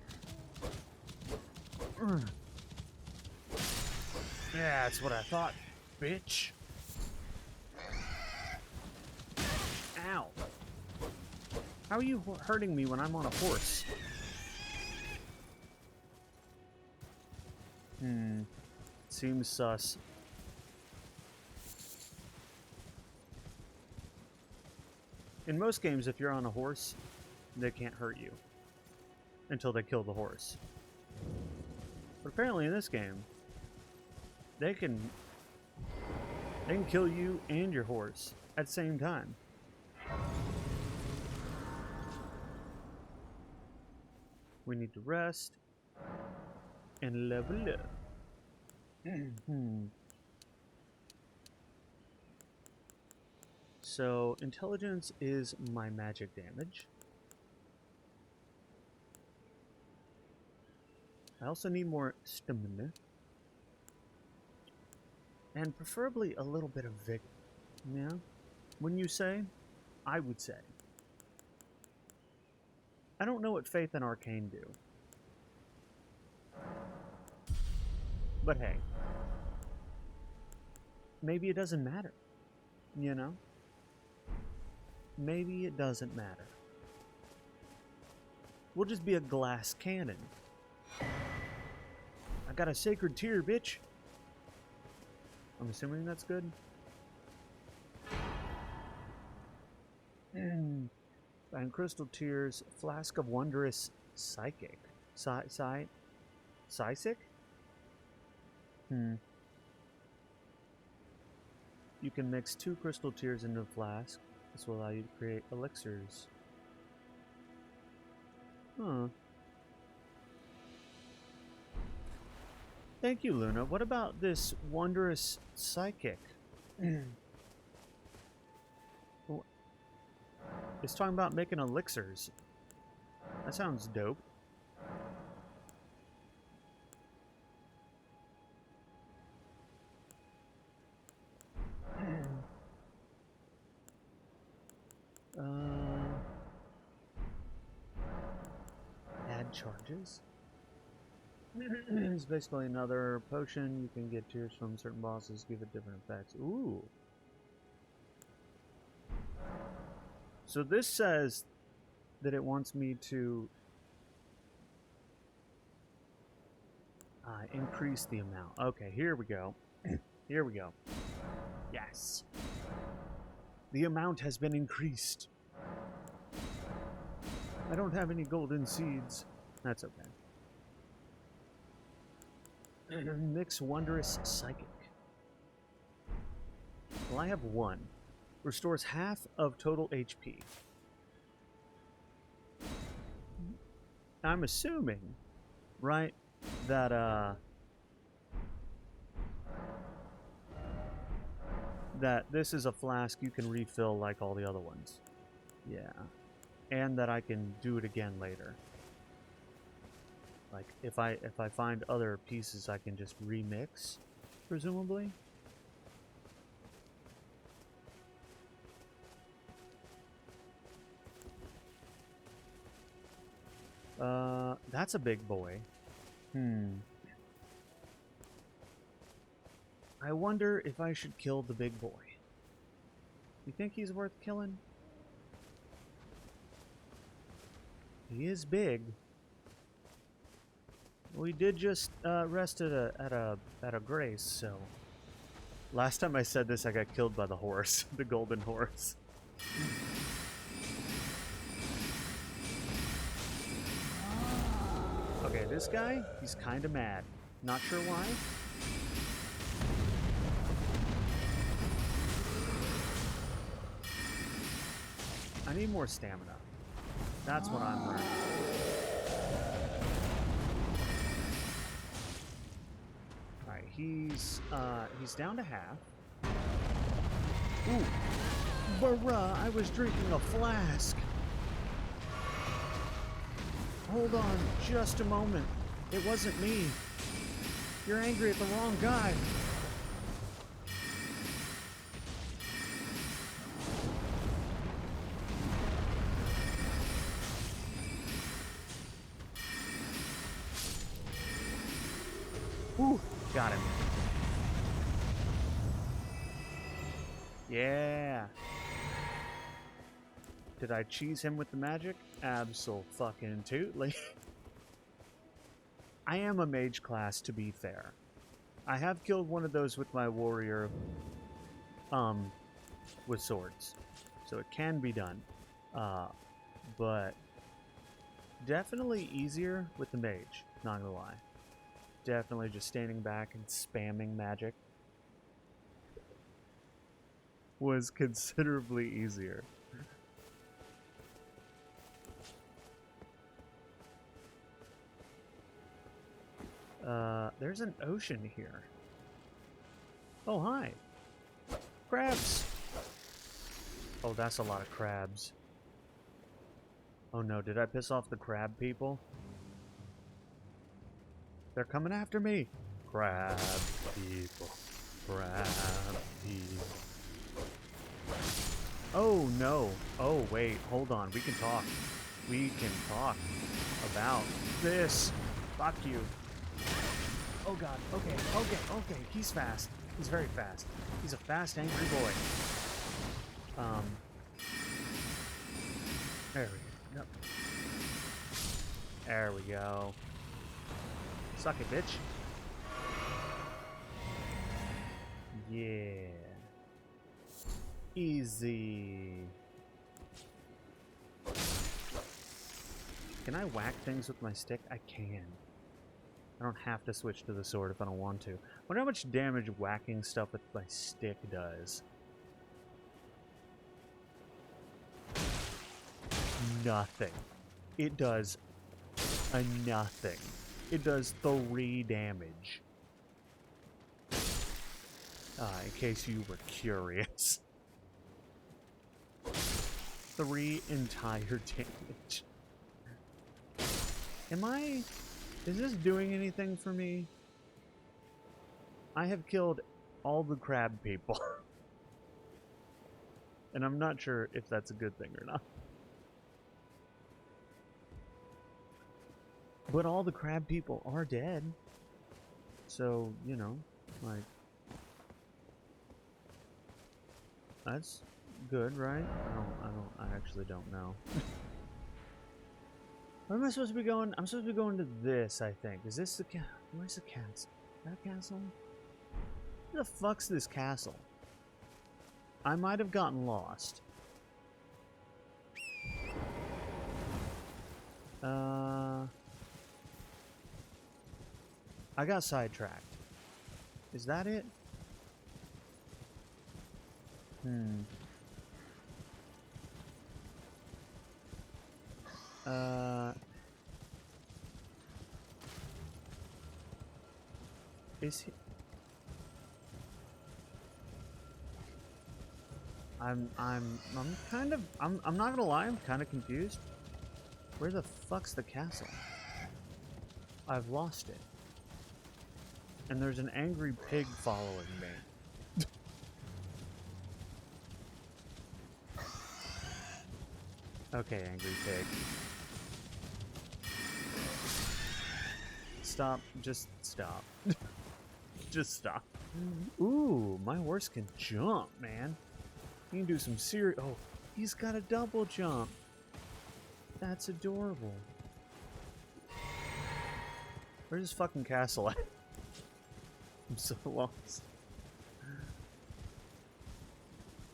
Yeah, that's what I thought, bitch. Ow. How are you hurting me when I'm on a horse? Seems sus. In most games, if you're on a horse, they can't hurt you until they kill the horse. But apparently in this game, they can kill you and your horse at the same time. We need to rest and level up. So, intelligence is my magic damage. I also need more stamina. And preferably a little bit of vigor. Yeah? Wouldn't you say? I would say. I don't know what Faith and Arcane do. But hey. Maybe it doesn't matter. You know? Maybe it doesn't matter. We'll just be a glass cannon. I got a sacred tear, bitch. I'm assuming that's good. And crystal tears, flask of wondrous psychic. Psychic? You can mix 2 crystal tears into a flask. This will allow you to create elixirs. Huh. Thank you, Luna. What about this wondrous psychic? It's talking about making elixirs. That sounds dope. Add charges. It's basically another potion. You can get tears from certain bosses, give it different effects. Ooh. So this says that it wants me to... Increase the amount. Okay, here we go. Here we go. Yes. The amount has been increased. I don't have any golden seeds. That's okay. Mix Wondrous Psychic. Well, I have one. Restores half of total HP. I'm assuming, right, that that this is a flask you can refill like all the other ones. Yeah. And that I can do it again later. Like if I find other pieces I can just remix, presumably. That's a big boy. I wonder if I should kill the big boy. You think he's worth killing? He is big. We did just rest at a grace, so. Last time I said this, I got killed by the horse, the golden horse. Okay, this guy, he's kind of mad. Not sure why. I need more stamina. That's what I'm learning. Alright, he's down to half. Ooh. Bruh, I was drinking a flask. Hold on, just a moment. It wasn't me. You're angry at the wrong guy. Whew, got him. Yeah. Did I cheese him with the magic? Absol-fucking-tootly. I am a mage class, to be fair. I have killed one of those with my warrior, with swords. So it can be done. But definitely easier with the mage, not gonna lie. Definitely just standing back and spamming magic was considerably easier. There's an ocean here. Oh, hi. Crabs! Oh, that's a lot of crabs. Oh no, did I piss off the crab people? They're coming after me! Crab people. Crab people. Oh no. Oh wait, hold on. We can talk. We can talk about this. Fuck you. Oh god. Okay, okay, okay. He's fast. He's very fast. He's a fast, angry boy. There we go. Yep. There we go. Suck it, bitch. Yeah. Easy. Can I whack things with my stick? I can. I don't have to switch to the sword if I don't want to. I wonder how much damage whacking stuff with my stick does. Nothing. It does a nothing. It does 3 damage. In case you were curious. 3 entire damage. Is this doing anything for me? I have killed all the crab people. And I'm not sure if that's a good thing or not. But all the crab people are dead. So, you know, like... That's good, right? I actually don't know. Where am I supposed to be going? I'm supposed to be going to this, I think. Is this the... Where's the castle? That castle? Where the fuck's this castle? I might have gotten lost. I got sidetracked. Is that it? Is he? I'm not gonna lie, I'm kind of confused. Where the fuck's the castle? I've lost it. And there's an angry pig following me. Okay, angry pig. Stop. Just stop. Just stop. Ooh, my horse can jump, man. You can do some serious... Oh, he's got a double jump. That's adorable. Where's this fucking castle at? I'm so lost.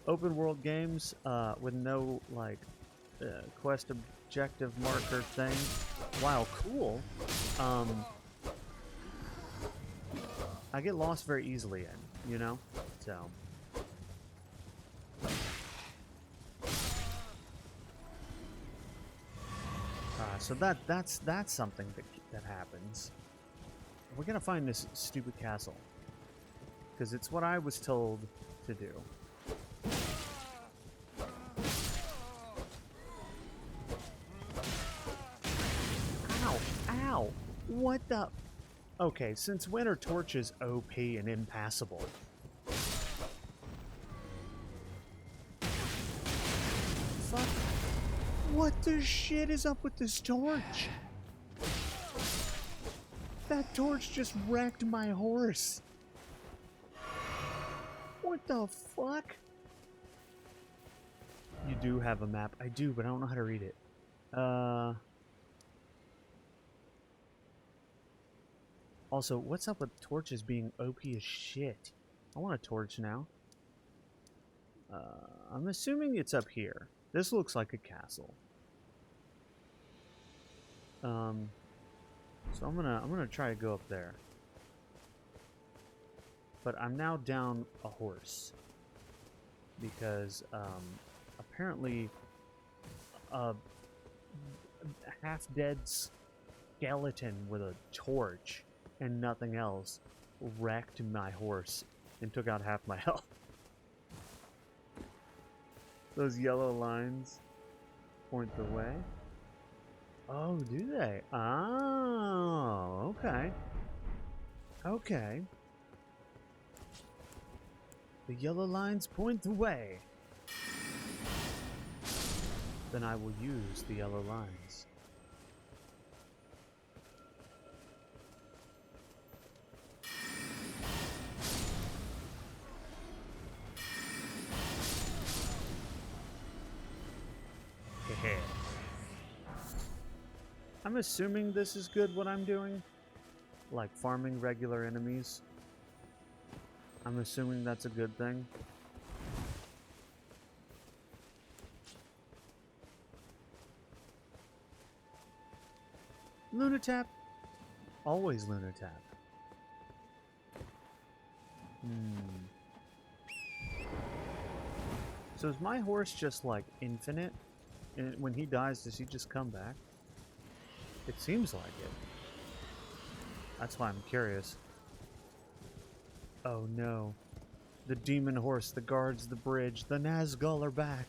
Open world games with no, like, quest objective marker thing. Wow, cool. I get lost very easily in, you know? So... so that's something that happens. We're gonna find this stupid castle. Because it's what I was told to do. Ow! Ow! What the... Okay, since when are torches OP and impassable? Fuck. What the shit is up with this torch? That torch just wrecked my horse. What the fuck? You do have a map. I do, but I don't know how to read it. Also, what's up with torches being OP as shit? I want a torch now. I'm assuming it's up here. This looks like a castle. So I'm gonna try to go up there. But I'm now down a horse. Because, apparently a half-dead skeleton with a torch and nothing else wrecked my horse and took out half my health. Those yellow lines point the way. Oh, do they? Oh, okay. Okay. The yellow lines point the way. Then I will use the yellow lines. I'm assuming this is good what I'm doing. Like farming regular enemies. I'm assuming that's a good thing. Lunatap. Always Lunatap. So is my horse just like infinite? And when he dies, does he just come back? It seems like it. That's why I'm curious. Oh no. The demon horse that guards the bridge. The Nazgul are back.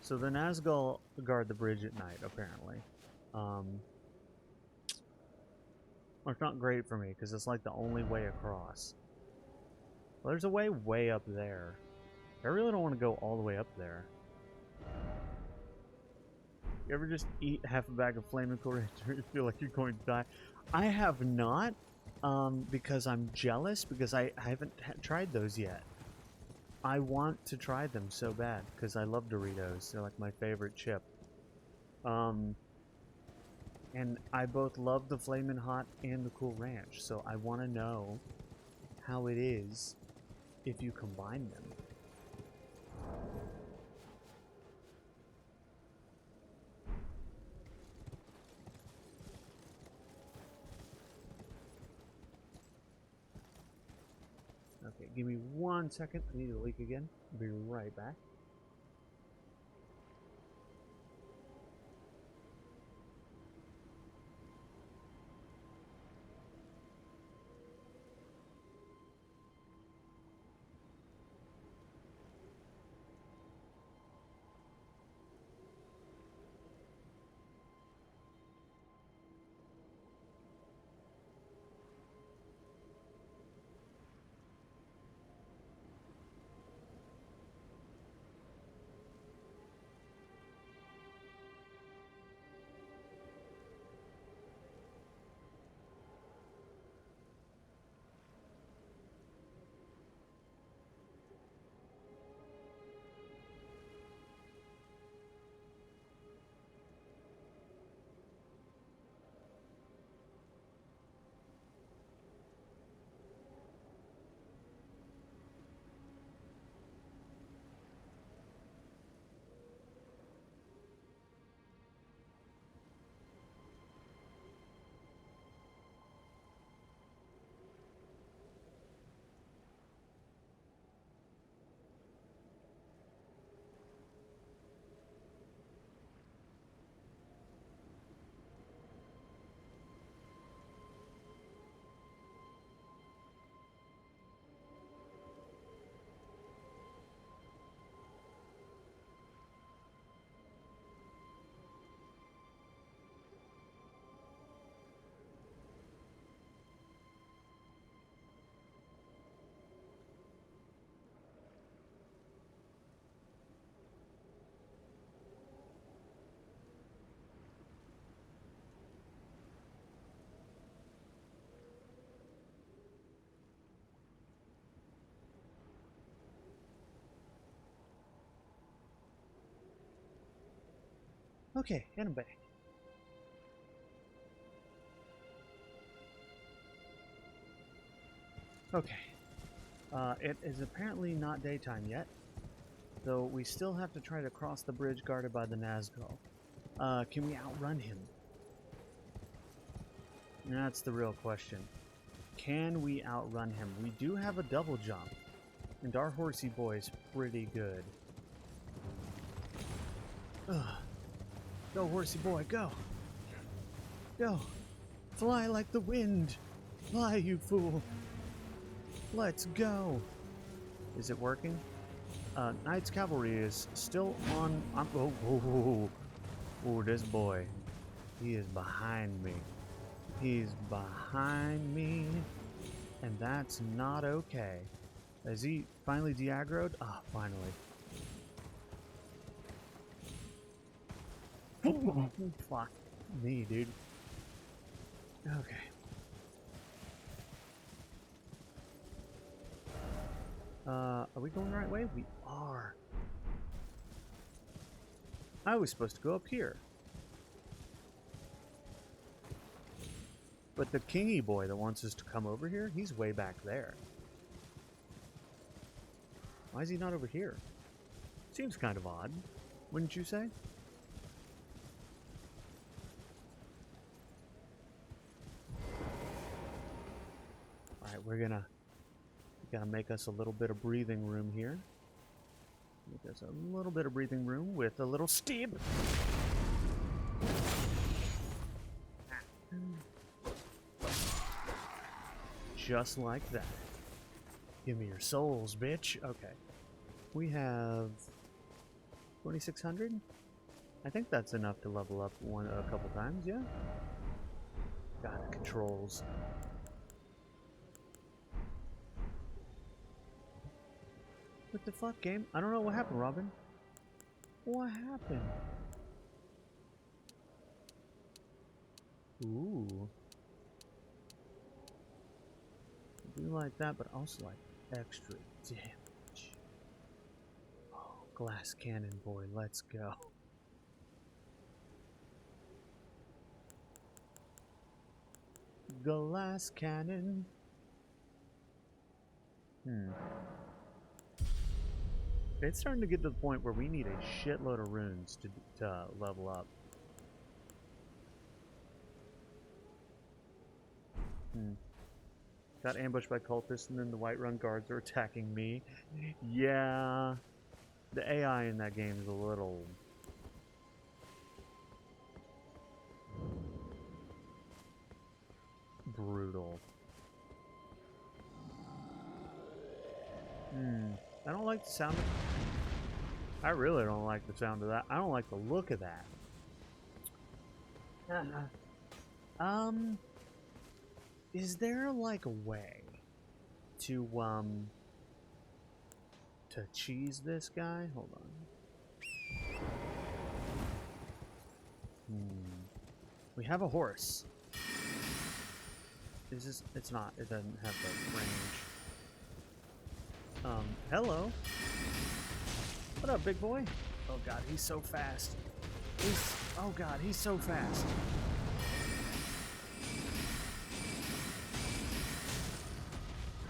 So the Nazgul guard the bridge at night, apparently. Well, it's not great for me, because it's like the only way across. Well, there's a way way up there. I really don't want to go all the way up there. You ever just eat half a bag of flaming coriander and you feel like you're going to die? I have not, because I'm jealous, because I haven't tried those yet. I want to try them so bad, because I love Doritos. They're like my favorite chip. And I both love the Flamin' Hot and the Cool Ranch, so I want to know how it is if you combine them. Okay, give me 1 second. I need to leak again. I'll be right back. Okay, and I'm back. Okay. It is apparently not daytime yet, though we still have to try to cross the bridge guarded by the Nazgul. Can we outrun him? That's the real question. Can we outrun him? We do have a double jump, and our horsey boy's pretty good. Ugh. Go, horsey boy, go! Go! Fly like the wind! Fly, you fool! Let's go! Is it working? Knight's Cavalry is still on... Oh, this boy. He is behind me. He's behind me. And that's not okay. Is he finally de-aggroed? Ah, finally. Fuck me, dude. Okay. Are we going the right way? We are. I was supposed to go up here. But the kingy boy that wants us to come over here, he's way back there. Why is he not over here? Seems kind of odd, wouldn't you say? Alright, we gotta make us a little bit of breathing room here. Make us a little bit of breathing room with a little steam. Just like that. Give me your souls, bitch. Okay. We have 2,600? I think that's enough to level up a couple times, yeah? God, controls. What the fuck, game? I don't know what happened, Robin. What happened? Ooh. I do like that, but also like extra damage. Oh, glass cannon boy, let's go. glass cannon. It's starting to get to the point where we need a shitload of runes to level up. Got ambushed by cultists and then the Whiterun guards are attacking me. Yeah. The AI in that game is a little... brutal. I don't like the sound of... I really don't like the sound of that. I don't like the look of that. Is there like a way to cheese this guy? Hold on. We have a horse. Is this... It's not. It doesn't have the range. Hello. What up, big boy? Oh god, he's so fast. Oh god, he's so fast.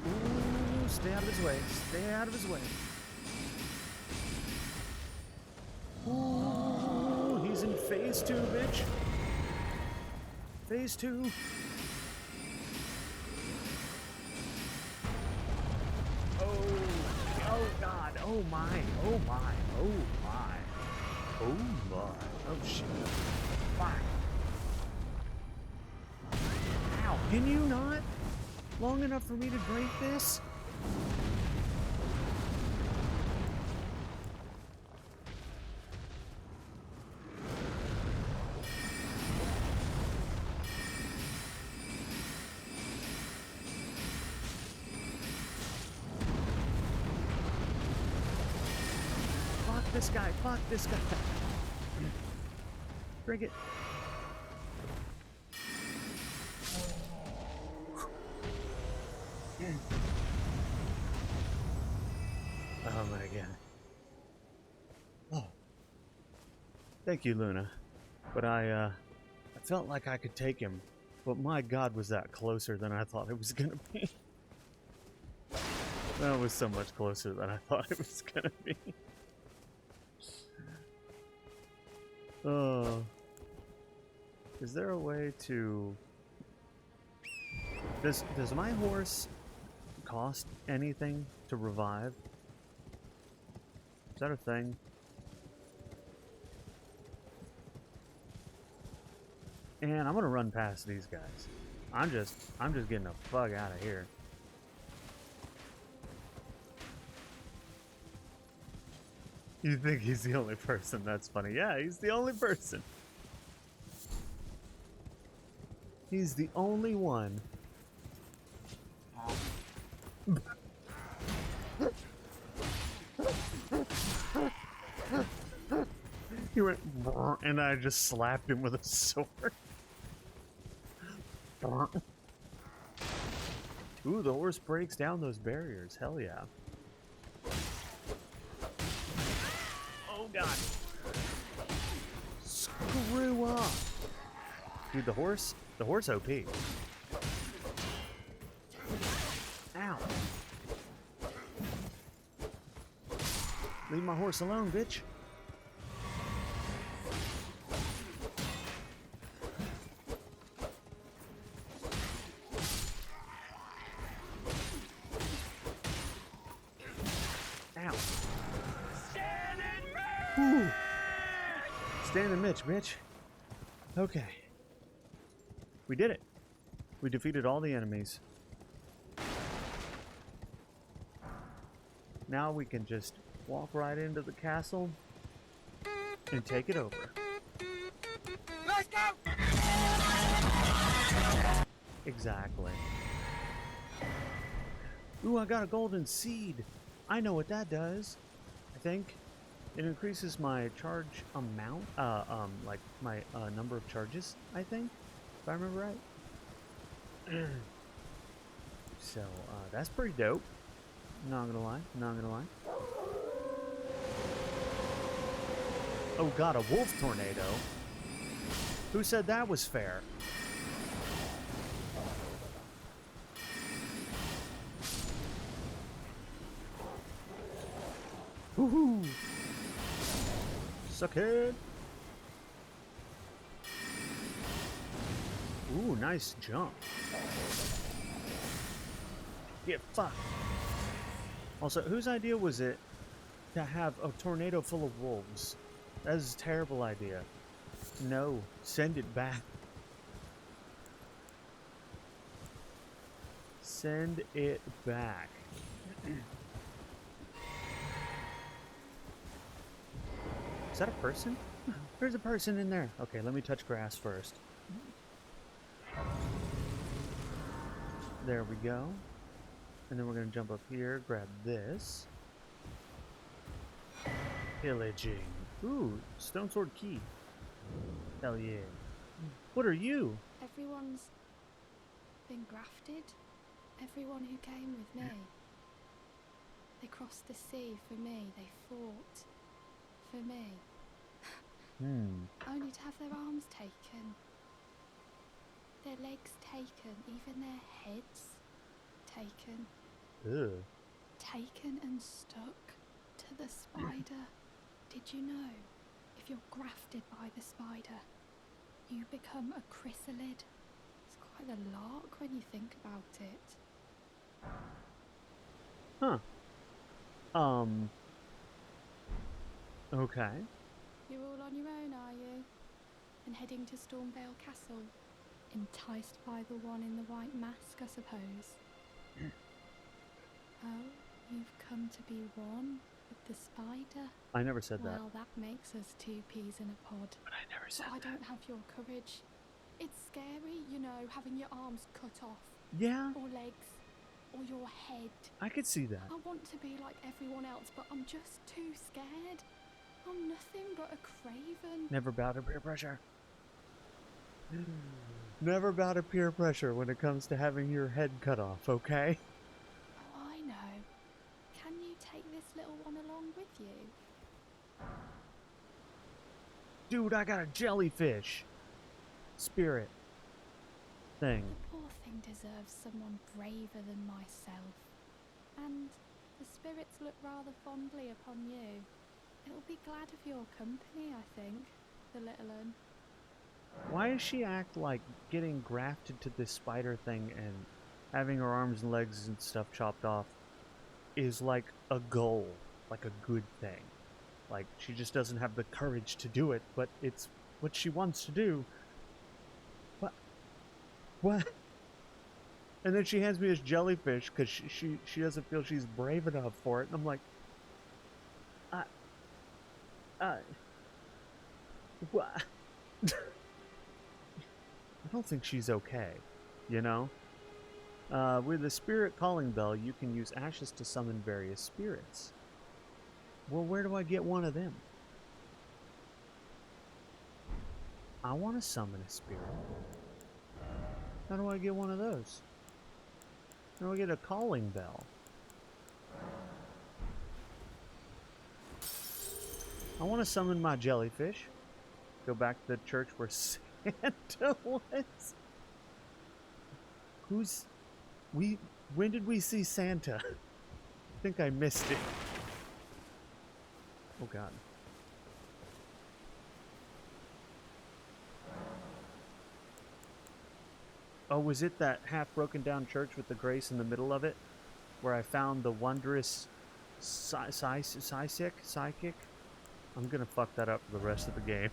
Ooh, stay out of his way. Stay out of his way. Ooh, he's in phase 2, bitch. Phase 2. Oh god, oh my, oh my, oh my, oh my, oh shit, fuck. Ow, can you not? Long enough for me to drink this? Fuck this guy. Drink it. Oh my god. Oh. Thank you, Luna. But I felt like I could take him. But my god, was that closer than I thought it was gonna be. That was so much closer than I thought it was gonna be. Is there a way to... Does my horse cost anything to revive? Is that a thing? And I'm gonna run past these guys. I'm just getting the fuck out of here. You think he's the only person? That's funny. Yeah, he's the only person. He's the only one. He went, and I just slapped him with a sword. Ooh, the horse breaks down those barriers. Hell yeah. Oh god. Screw up. Dude, the horse OP. Ow. Leave my horse alone, bitch. Ow. Whew. Stand and Mitch, bitch. Okay. We did it. We defeated all the enemies. Now we can just walk right into the castle and take it over. Let's go! Exactly. Ooh, I got a golden seed. I know what that does. I think it increases my charge amount, like my number of charges, I think, if I remember right. So, that's pretty dope. Not gonna lie, not gonna lie. Oh god, a wolf tornado? Who said that was fair? Woohoo! Suck it! Ooh, nice jump. Get fucked. Also, whose idea was it to have a tornado full of wolves? That is a terrible idea. No, send it back. Send it back. Is that a person? There's a person in there. Okay, let me touch grass first. There we go. And then we're going to jump up here, grab this. Pillaging. Ooh, stone sword key. Hell yeah. What are you? Everyone's been grafted. Everyone who came with me. They crossed the sea for me. They fought for me. Only to have their arms taken. Their legs taken. Even their heads taken. Ugh. Taken and stuck to the spider. Did you know? If you're grafted by the spider, you become a chrysalid. It's quite a lark when you think about it. Huh. Okay. You're all on your own, are you? And heading to Stormvale Castle? Enticed by the one in the white mask, I suppose. Oh, you've come to be one with the spider? I never said that. Well, that makes us two peas in a pod. But I never said But I that. don't have your courage. It's scary, you know, having your arms cut off. Yeah, Or legs. Or your head. I could see that. I want to be like everyone else, but I'm just too scared. I'm nothing but a craven. Never bow to peer pressure. Never bow to peer pressure when it comes to having your head cut off, okay? Oh, I know. Can you take this little one along with you? Dude, I got a jellyfish spirit thing. The poor thing deserves someone braver than myself. And the spirits look rather fondly upon you. It'll be glad of your company, I think, the little un. Why does she act like getting grafted to this spider thing and having her arms and legs and stuff chopped off is like a goal, like a good thing? Like, she just doesn't have the courage to do it, but it's what she wants to do. What? And then she hands me this jellyfish because she doesn't feel she's brave enough for it. And I'm like, what? I don't think she's okay, you know? With the spirit calling bell, you can use ashes to summon various spirits. Well, where do I get one of them? I want to summon a spirit. How do I get one of those? How do I get a calling bell? I want to summon my jellyfish. Go back to the church where Santa was. When did we see Santa? I think I missed it. Oh god. Oh, was it that half broken down church with the grace in the middle of it? Where I found the wondrous psychic? I'm gonna fuck that up for the rest of the game.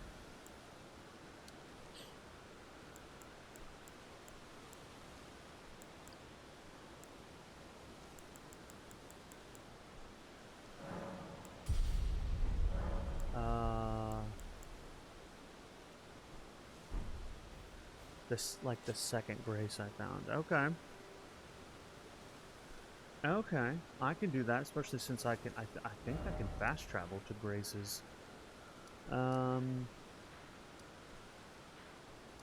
This, like the second grace I found. Okay. Okay, I can do that, especially since I can. I think I can fast travel to graces. Where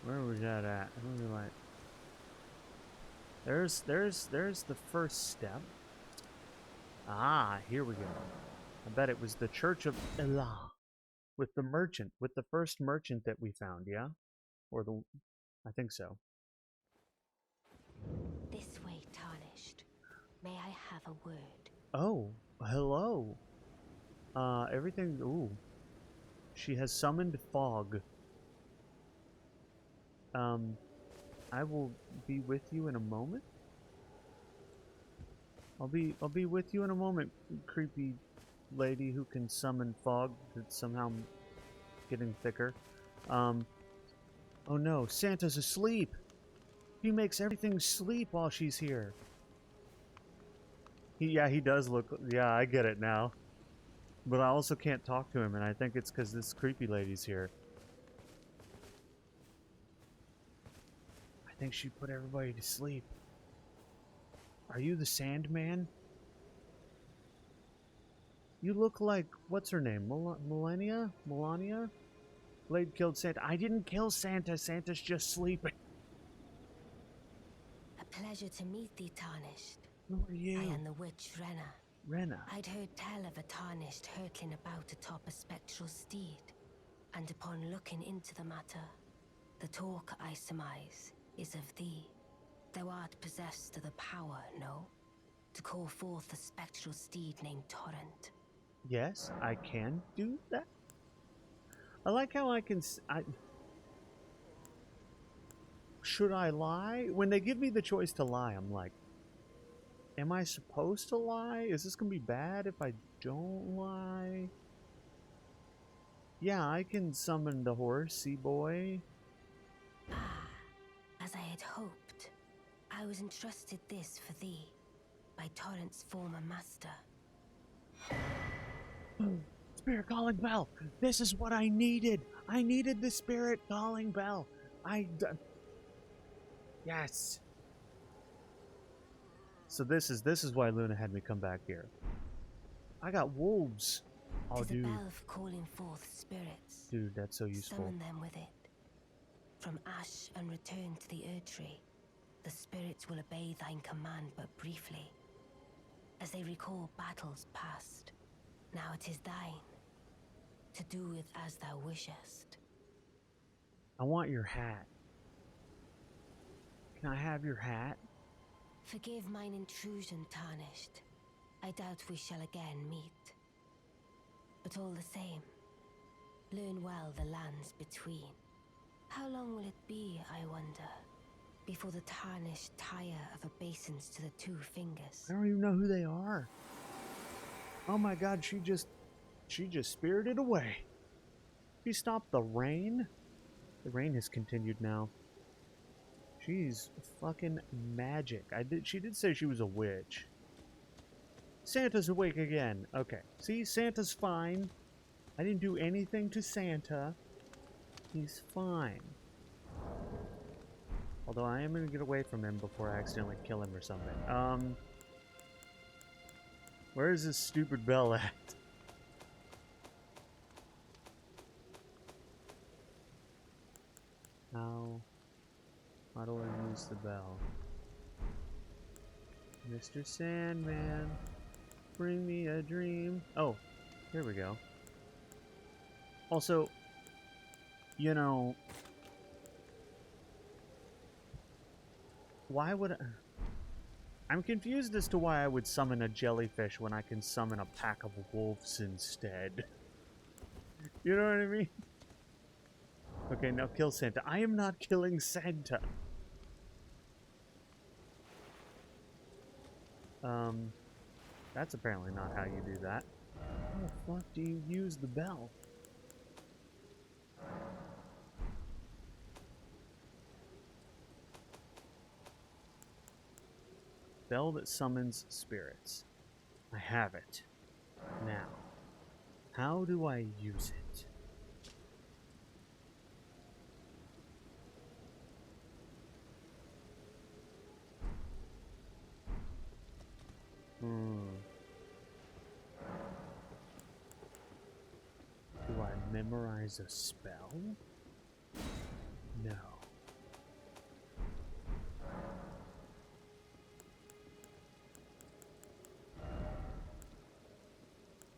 was that at? I don't know, like. There's the first step. Ah, here we go. I bet it was the Church of Elah, with the merchant, with the first merchant that we found. Yeah, or the. I think so. This way, Tarnished. May I have a word? Oh, hello. Everything. Ooh. She has summoned fog. I will be with you in a moment. I'll be with you in a moment, creepy lady who can summon fog that's somehow getting thicker. Oh no, Santa's asleep. He makes everything sleep while she's here. He does look. Yeah, I get it now. But I also can't talk to him, and I think it's because this creepy lady's here. I think she put everybody to sleep. Are you the Sandman? You look like, what's her name? Melania? Blade killed Santa. I didn't kill Santa. Santa's just sleeping. A pleasure to meet thee, Tarnished. Who are you? I am the witch Renna. Renna. I'd heard tell of a Tarnished hurtling about atop a spectral steed, and upon looking into the matter, the talk, I surmise, is of thee. Thou art possessed of the power, no? To call forth a spectral steed named Torrent. Yes, I can do that. I like how I can... Should I lie? When they give me the choice to lie, I'm like, am I supposed to lie? Is this going to be bad if I don't lie? Yeah, I can summon the horsey boy. Ah, as I had hoped. I was entrusted this for thee, by Torrent's former master. Spirit calling bell! This is what I needed! I needed the spirit calling bell! Yes! So this is why Luna had me come back here. I got wolves! Oh, Tis a dude. bell of calling forth spirits. Dude, that's so useful. Summon them with it. From ash and return to the Erdtree, the spirits will obey thine command but briefly, as they recall battles past. Now it is thine, to do with as thou wishest. I want your hat. Can I have your hat? Forgive mine intrusion, Tarnished. I doubt we shall again meet. But all the same, learn well the lands between. How long will it be, I wonder, before the Tarnished tire of obeisance to the two fingers? I don't even know who they are. Oh my god, she just spirited away. She stopped the rain? The rain has continued now. She's fucking magic. She did say she was a witch. Santa's awake again. Okay. See, Santa's fine. I didn't do anything to Santa. He's fine. Although I am gonna get away from him before I accidentally kill him or something. Where is this stupid bell at? How do I use the bell? Mr. Sandman, bring me a dream. Oh, here we go. Also, you know, why would I'm confused as to why I would summon a jellyfish when I can summon a pack of wolves instead. You know what I mean? Okay, now kill Santa. I am not killing Santa. That's apparently not how you do that. How the fuck do you use the bell? Bell that summons spirits. I have it. Now, how do I use it? Do I memorize a spell? No.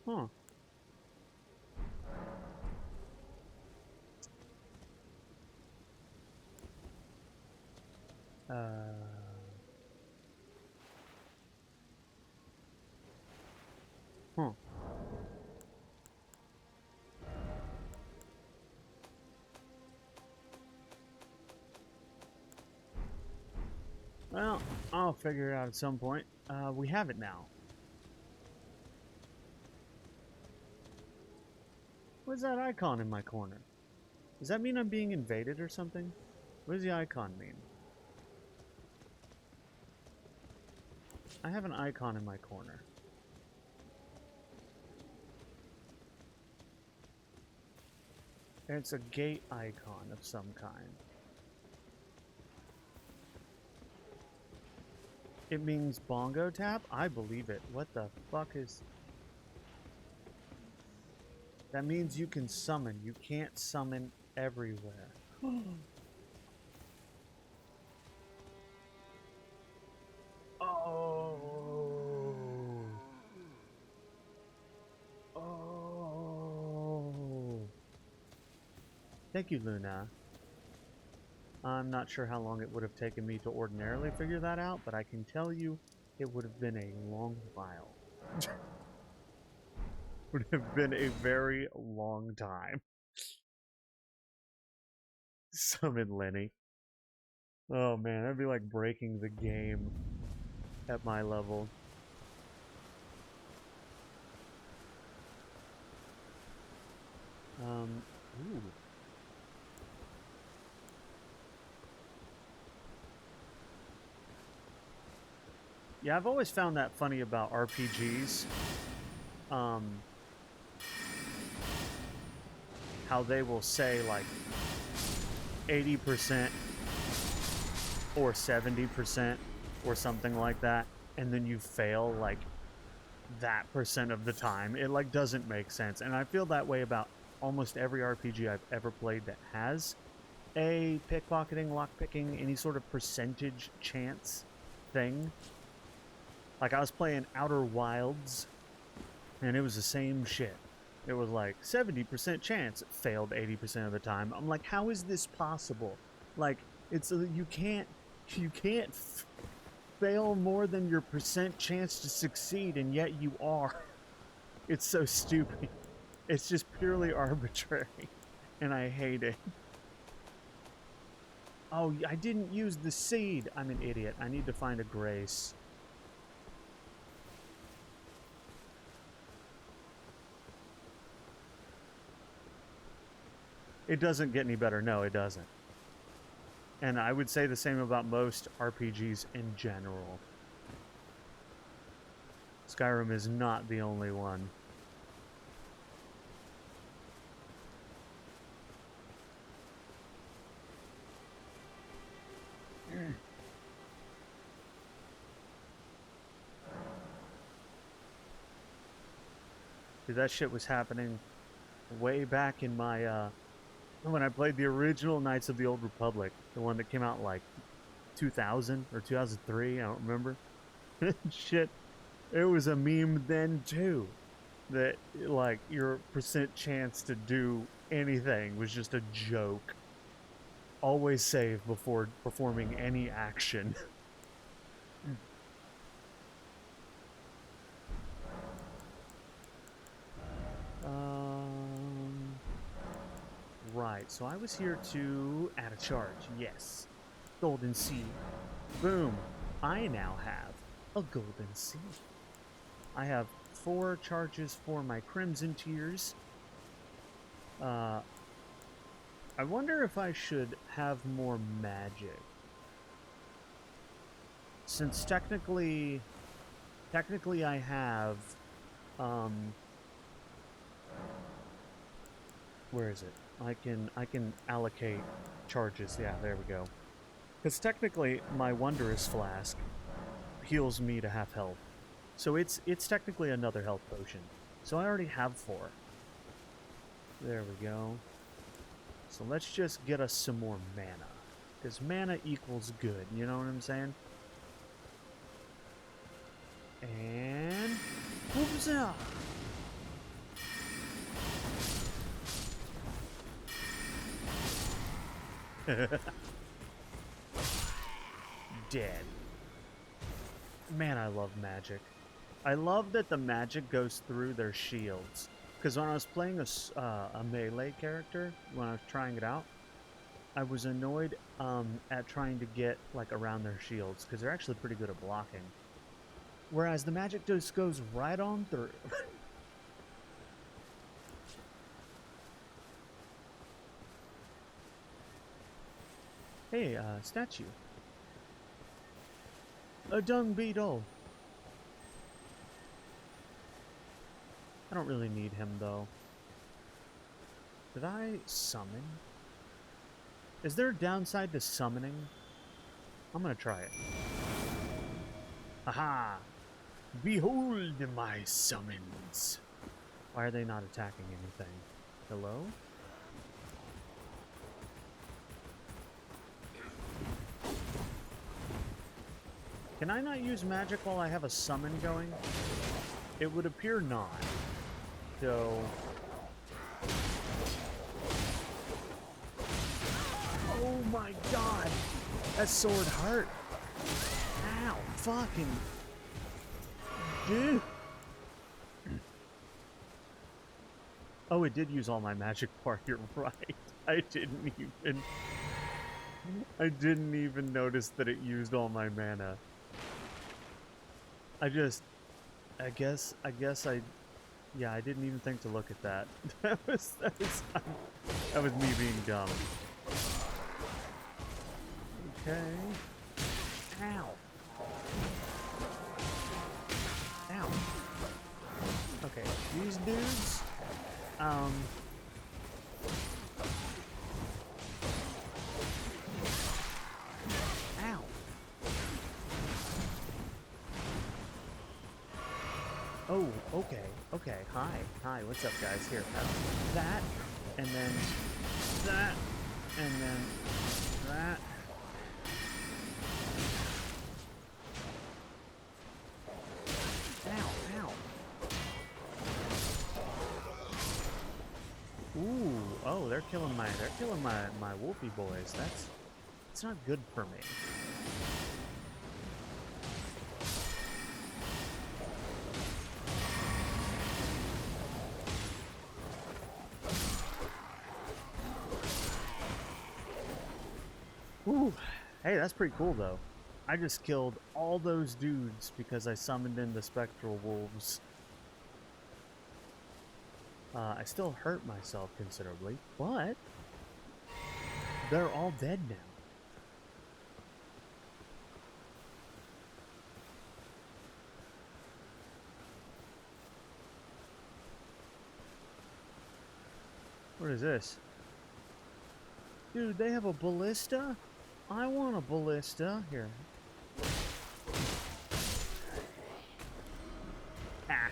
Huh. Huh. figure it out at some point. We have it now. What's that icon in my corner? Does that mean I'm being invaded or something? What does the icon mean? I have an icon in my corner. And it's a gate icon of some kind. It means bongo tap? I believe it. What the fuck is... That means you can summon. You can't summon everywhere. Oh. Oh. Thank you, Luna. I'm not sure how long it would have taken me to ordinarily figure that out, but I can tell you it would have been a long while. Would have been a very long time. Summon Lenny. Oh man, that'd be like breaking the game at my level. Ooh. Yeah, I've always found that funny about RPGs. How they will say like 80% or 70% or something like that, and then you fail like that percent of the time. It like doesn't make sense, and I feel that way about almost every RPG I've ever played that has a pickpocketing, lockpicking, any sort of percentage chance thing. Like I was playing Outer Wilds, and it was the same shit. It was like 70% chance, it failed 80% of the time. I'm like, how is this possible? Like, it's you can't fail more than your percent chance to succeed, and yet you are. It's so stupid. It's just purely arbitrary, and I hate it. Oh, I didn't use the seed. I'm an idiot. I need to find a grace. It doesn't get any better. No, it doesn't. And I would say the same about most RPGs in general. Skyrim is not the only one. Dude, that shit was happening way back in my, when I played the original Knights of the Old Republic, the one that came out like 2000 or 2003, I don't remember. Shit, it was a meme then too, that like your percent chance to do anything was just a joke. Always save before performing any action. Right, so I was here to add a charge, yes. Golden Seed. Boom. I now have a Golden Seed. I have 4 charges for my Crimson Tears. I wonder if I should have more magic. Since technically I have, where is it? I can allocate charges. Yeah, there we go. Because technically, my Wondrous Flask heals me to half health. So it's technically another health potion. So I already have 4. There we go. So let's just get us some more mana. Because mana equals good, you know what I'm saying? And... Whoopsa! Dead. Man, I love magic. I love that the magic goes through their shields. Because when I was playing a melee character, when I was trying it out, I was annoyed at trying to get like around their shields because they're actually pretty good at blocking. Whereas the magic just goes right on through. Hey, statue. A dung beetle. I don't really need him though. Did I summon? Is there a downside to summoning? I'm gonna try it. Aha! Behold my summons! Why are they not attacking anything? Hello? Can I not use magic while I have a summon going? It would appear not. So... Oh my god! That sword hurt! Ow! Fucking... Dude! Oh, it did use all my magic part, you're right. I didn't even notice that it used all my mana. I guess I didn't even think to look at that. that was me being dumb. Okay. Ow. Ow. Okay, these dudes, Ow. Oh, okay, okay. Hi, what's up, guys? Here, that, and then that, and then that. Ow. Ooh, oh, they're killing my wolfie boys. That's not good for me. Ooh, hey, that's pretty cool though. I just killed all those dudes because I summoned in the spectral wolves. I still hurt myself considerably, but they're all dead now. What is this? Dude, they have a ballista? I want a ballista. Here. Ah.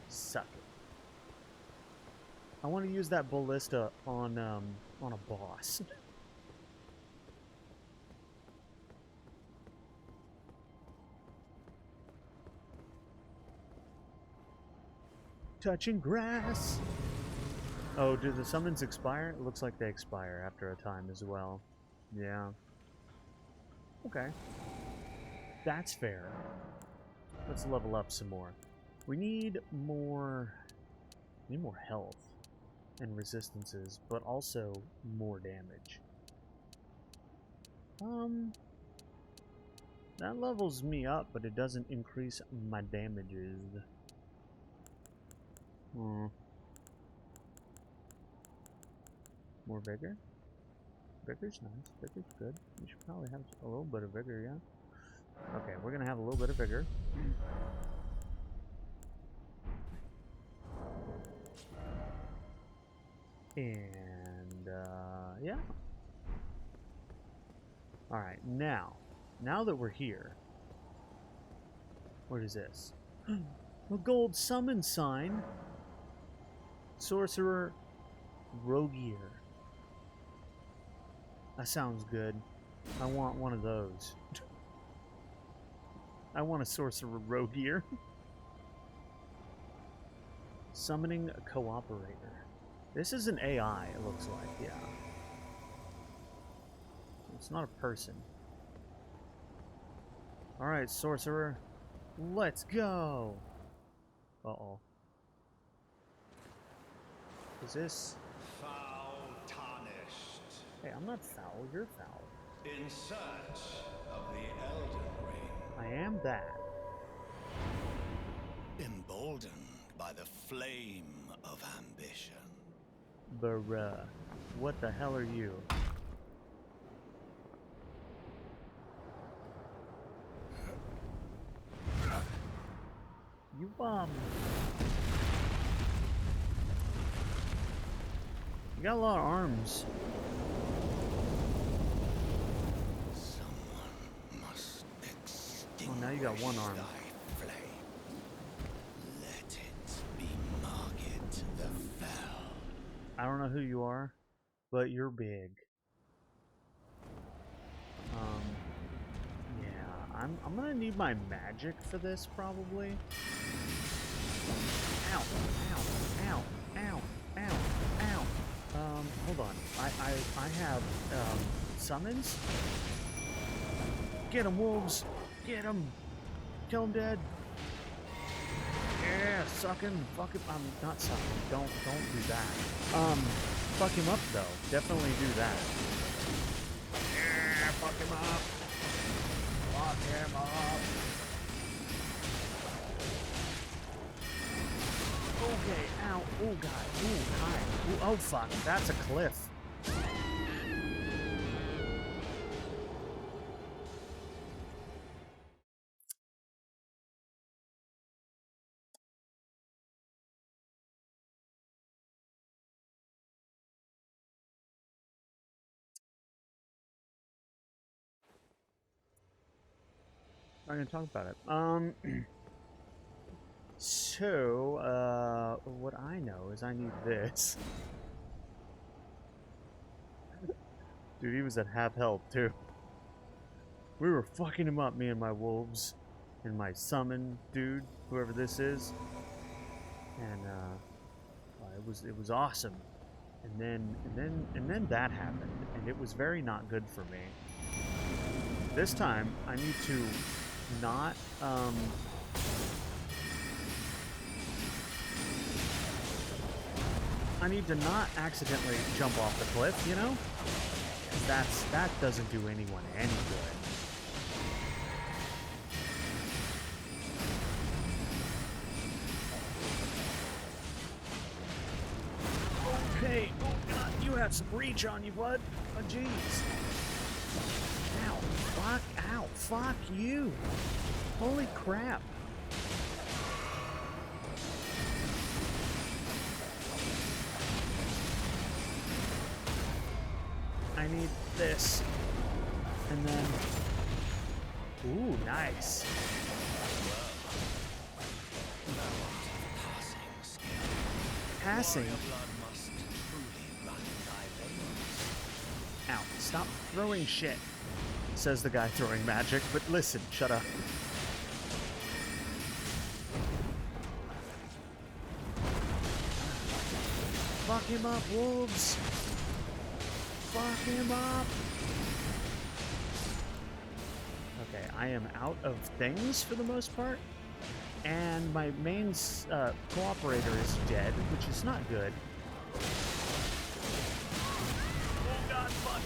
Suck it. I want to use that ballista on a boss. Touching grass. Oh, do the summons expire? It looks like they expire after a time as well. Yeah. Okay. That's fair. Let's level up some more. We need more health and resistances, but also more damage. That levels me up, but it doesn't increase my damages. More vigor? Vigor's nice. Vigor's good. We should probably have a little bit of vigor, yeah? Okay, we're gonna have a little bit of vigor. And, yeah. Alright, now that we're here, what is this? A gold summon sign! Sorcerer Rogier. That sounds good. I want one of those. I want a Sorcerer Rogier. Summoning a Cooperator. This is an AI, it looks like, yeah. It's not a person. Alright, Sorcerer. Let's go! Uh-oh. Is this... Foul tarnished. Hey, I'm not foul. You're foul. In search of the Elden Ring. I am that. Emboldened by the flame of ambition. Bruh. What the hell are you? You, you got a lot of arms. Someone must extinguish Oh, now you got one arm. thy flame. Let it be Margit the Fell. I don't know who you are, but you're big. Yeah, I'm gonna need my magic for this probably. Ow, ow, ow, ow, ow, ow. Hold on. I have summons. Get 'em, wolves. Get 'em. Kill 'em dead. Yeah, suck him. Fuck him. I'm not sucking. Don't do that. Fuck him up though. Definitely do that. Yeah, fuck him up. Fuck him up. Okay, ow. Oh god. Oh hi. Ooh, oh fuck. That's a cliff. I'm gonna talk about it. So, what I know is I need this. Dude, he was at half health, too. We were fucking him up, me and my wolves. And my summon dude, whoever this is. And, it was awesome. And then that happened. And it was very not good for me. This time, I need to not, I need to not accidentally jump off the cliff, you know? That doesn't do anyone any good. Okay, oh god, you have some reach on you, bud. Oh jeez. Ow, fuck you. Holy crap. I need this. And then... Ooh, nice. Passing? Ow, stop throwing shit, says the guy throwing magic, but listen, shut up. Fuck him up, wolves! Fuck him up! Okay, I am out of things for the most part, and my main cooperator is dead, which is not good. Oh god, fuck!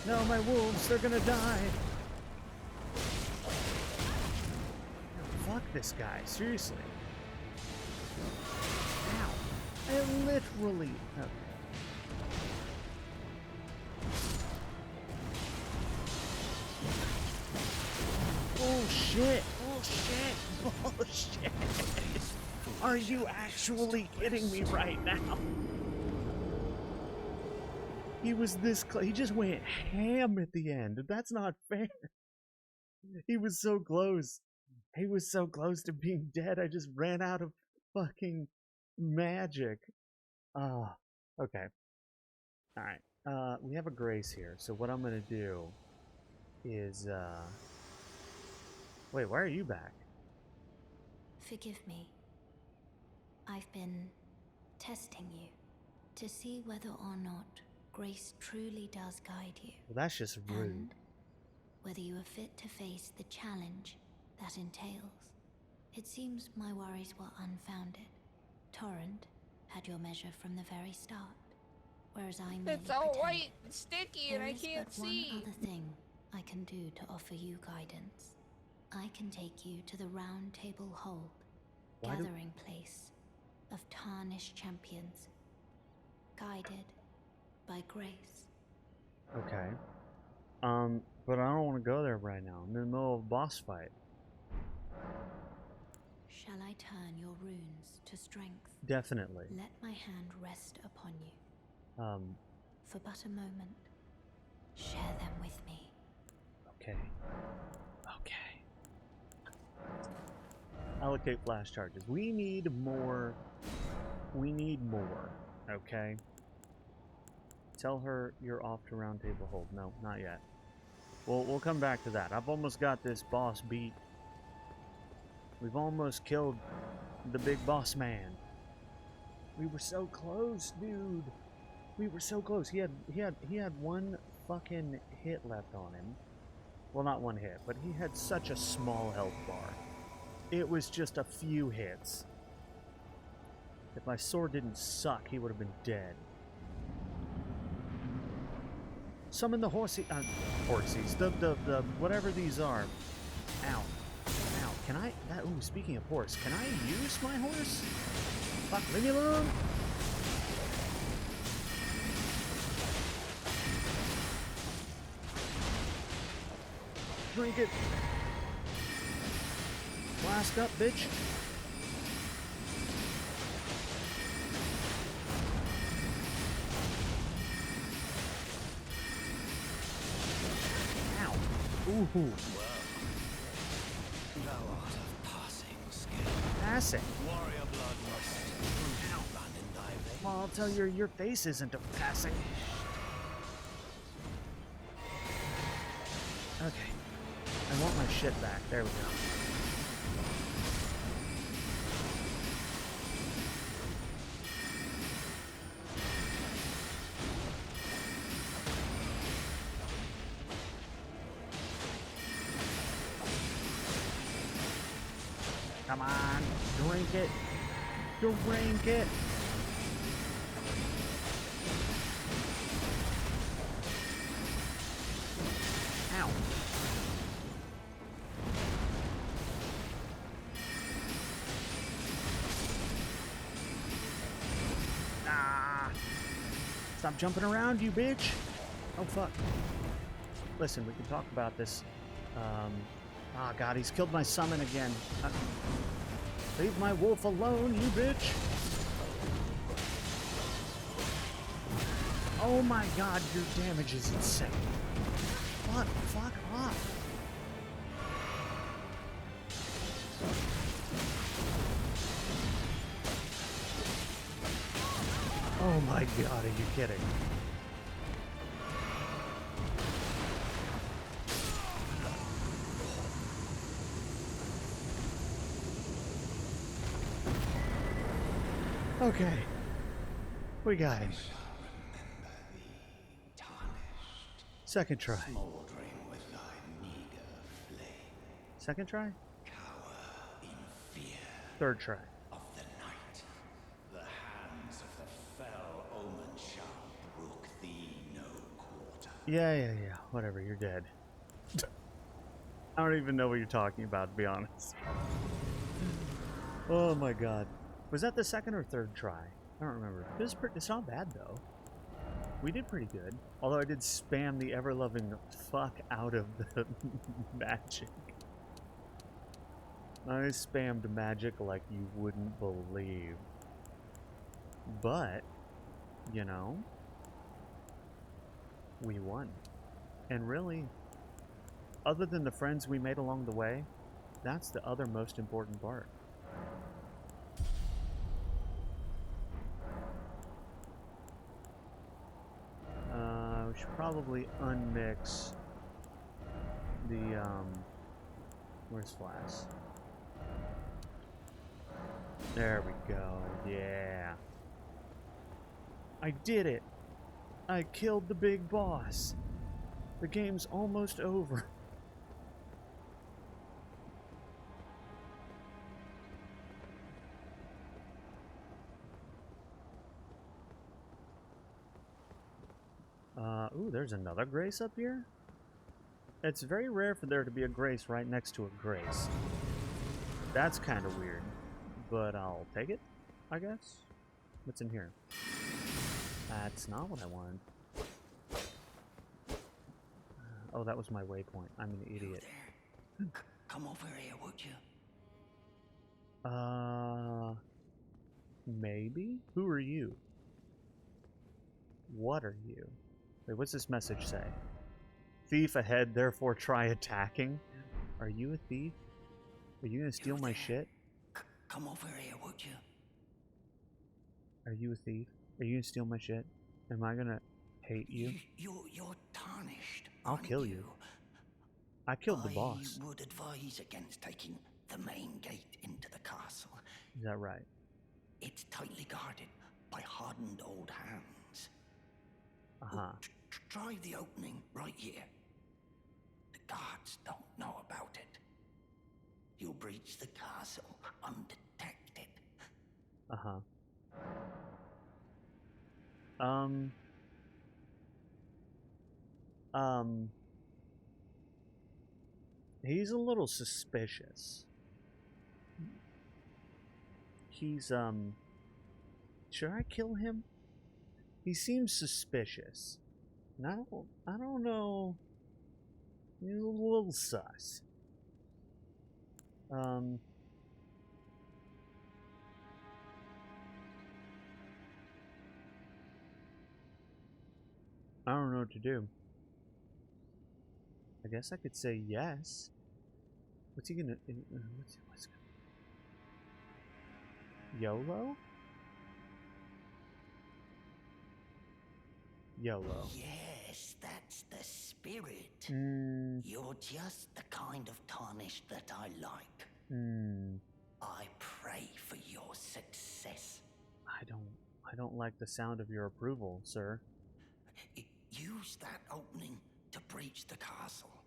No, my wolves, they're gonna die! Fuck this guy, seriously. Ow. I literally... Okay. Bullshit! Bullshit! Bullshit! Are you actually kidding me right now? He was this close. He just went ham at the end. That's not fair. He was so close. He was so close to being dead. I just ran out of fucking magic. Okay. Alright. We have a grace here. So what I'm gonna do is, wait, why are you back? Forgive me. I've been testing you to see whether or not grace truly does guide you. Well, that's just rude. And whether you are fit to face the challenge that entails. It seems my worries were unfounded. Torrent, had your measure from the very start, whereas I merely It's all pretend. white and sticky and There I is can't but see. one other thing I can do to offer you guidance. I can take you to the Round Table Hold, Why do- gathering place of tarnished champions, guided by grace. Okay. But I don't want to go there right now. I'm in the middle of a boss fight. Shall I turn your runes to strength? Definitely. Let my hand rest upon you. Um, For but a moment, share them with me. okay. Okay. Allocate flash charges. We need more. We need more. Okay? Tell her you're off to Round Table Hold. No, not yet. We'll come back to that. I've almost got this boss beat. We've almost killed the big boss man. We were so close, dude. We were so close. He had one fucking hit left on him. Well, not one hit, but he had such a small health bar. It was just a few hits. If my sword didn't suck, he would have been dead. Summon the horsies, the whatever these are. Ow. Ow. Can I, ooh, speaking of horse, can I use my horse? Fuck, leave me alone. Drink it. Flask up, bitch. Ooh. Thou art of passing skill. Passing. Warrior blood must run in thy veins. Well, I'll tell you, your face isn't a passing. Okay. I want my shit back. There we go. Come on, drink it. Drink it. Ow. Ah. Stop jumping around, you bitch. Oh, fuck. Listen, we can talk about this. Oh god, he's killed my summon again. Leave my wolf alone, you bitch! Oh my god, your damage is insane. Fuck off. Oh my god, are you kidding? Okay. We got him. Second try. Smoldering with thy meager flame. Second try? Cower in fear Third try. of the night. The hands of the fell omen shall brook thee no quarter. Yeah. Whatever, you're dead. I don't even know what you're talking about, to be honest. Oh my god. Was that the second or third try? I don't remember. It's not bad, though. We did pretty good. Although I did spam the ever-loving fuck out of the magic. I spammed magic like you wouldn't believe. But, you know, we won. And really, other than the friends we made along the way, that's the other most important part. We should probably unmix the, where's Flask? There we go, yeah. I did it! I killed the big boss! The game's almost over. Ooh, there's another Grace up here? It's very rare for there to be a Grace right next to a Grace. That's kind of weird, but I'll take it, I guess. What's in here? That's not what I wanted. Oh, that was my waypoint. I'm an idiot. Come over here, would you? Maybe? Who are you? What are you? Wait, what's this message say? Thief ahead, therefore try attacking? Are you a thief? Are you gonna steal my shit? Come over here, would you? Are you a thief? Are you gonna steal my shit? Am I gonna hate you? You're tarnished. I'll kill you. I killed the boss. I would advise against taking the main gate into the castle. Is that right? It's tightly guarded by hardened old hands. Uh-huh. Try the opening right here. The guards don't know about it. You'll breach the castle undetected. Uh-huh. He's a little suspicious. He's, should I kill him? He seems suspicious. And I don't know. He's a little sus. I don't know what to do. I guess I could say yes. What's he gonna... What's YOLO? YOLO. Yes, that's the spirit. You're just the kind of tarnished that I like. I pray for your success. I don't like the sound of your approval, sir. Use that opening to breach the castle.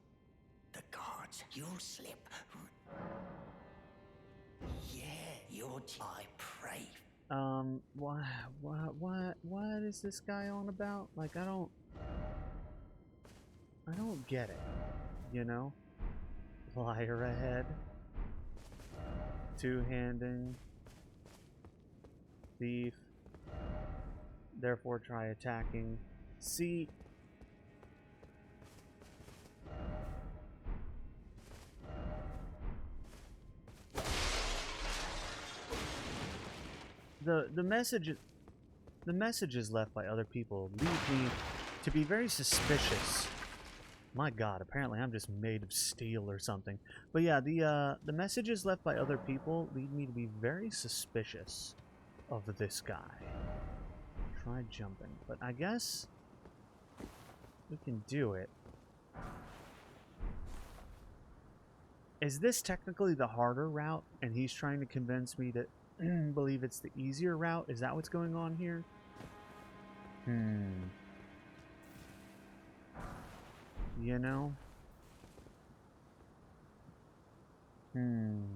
The guards, you'll slip. Yeah, I pray. What is this guy on about? Like, I don't get it, you know? Liar ahead. Two-handing. Thief. Therefore try attacking. See... The messages left by other people lead me to be very suspicious. My god, apparently I'm just made of steel or something. But yeah, the messages left by other people lead me to be very suspicious of this guy. Try jumping, but I guess we can do it. Is this technically the harder route, and he's trying to convince me to believe it's the easier route? Is that what's going on here? You know? I'm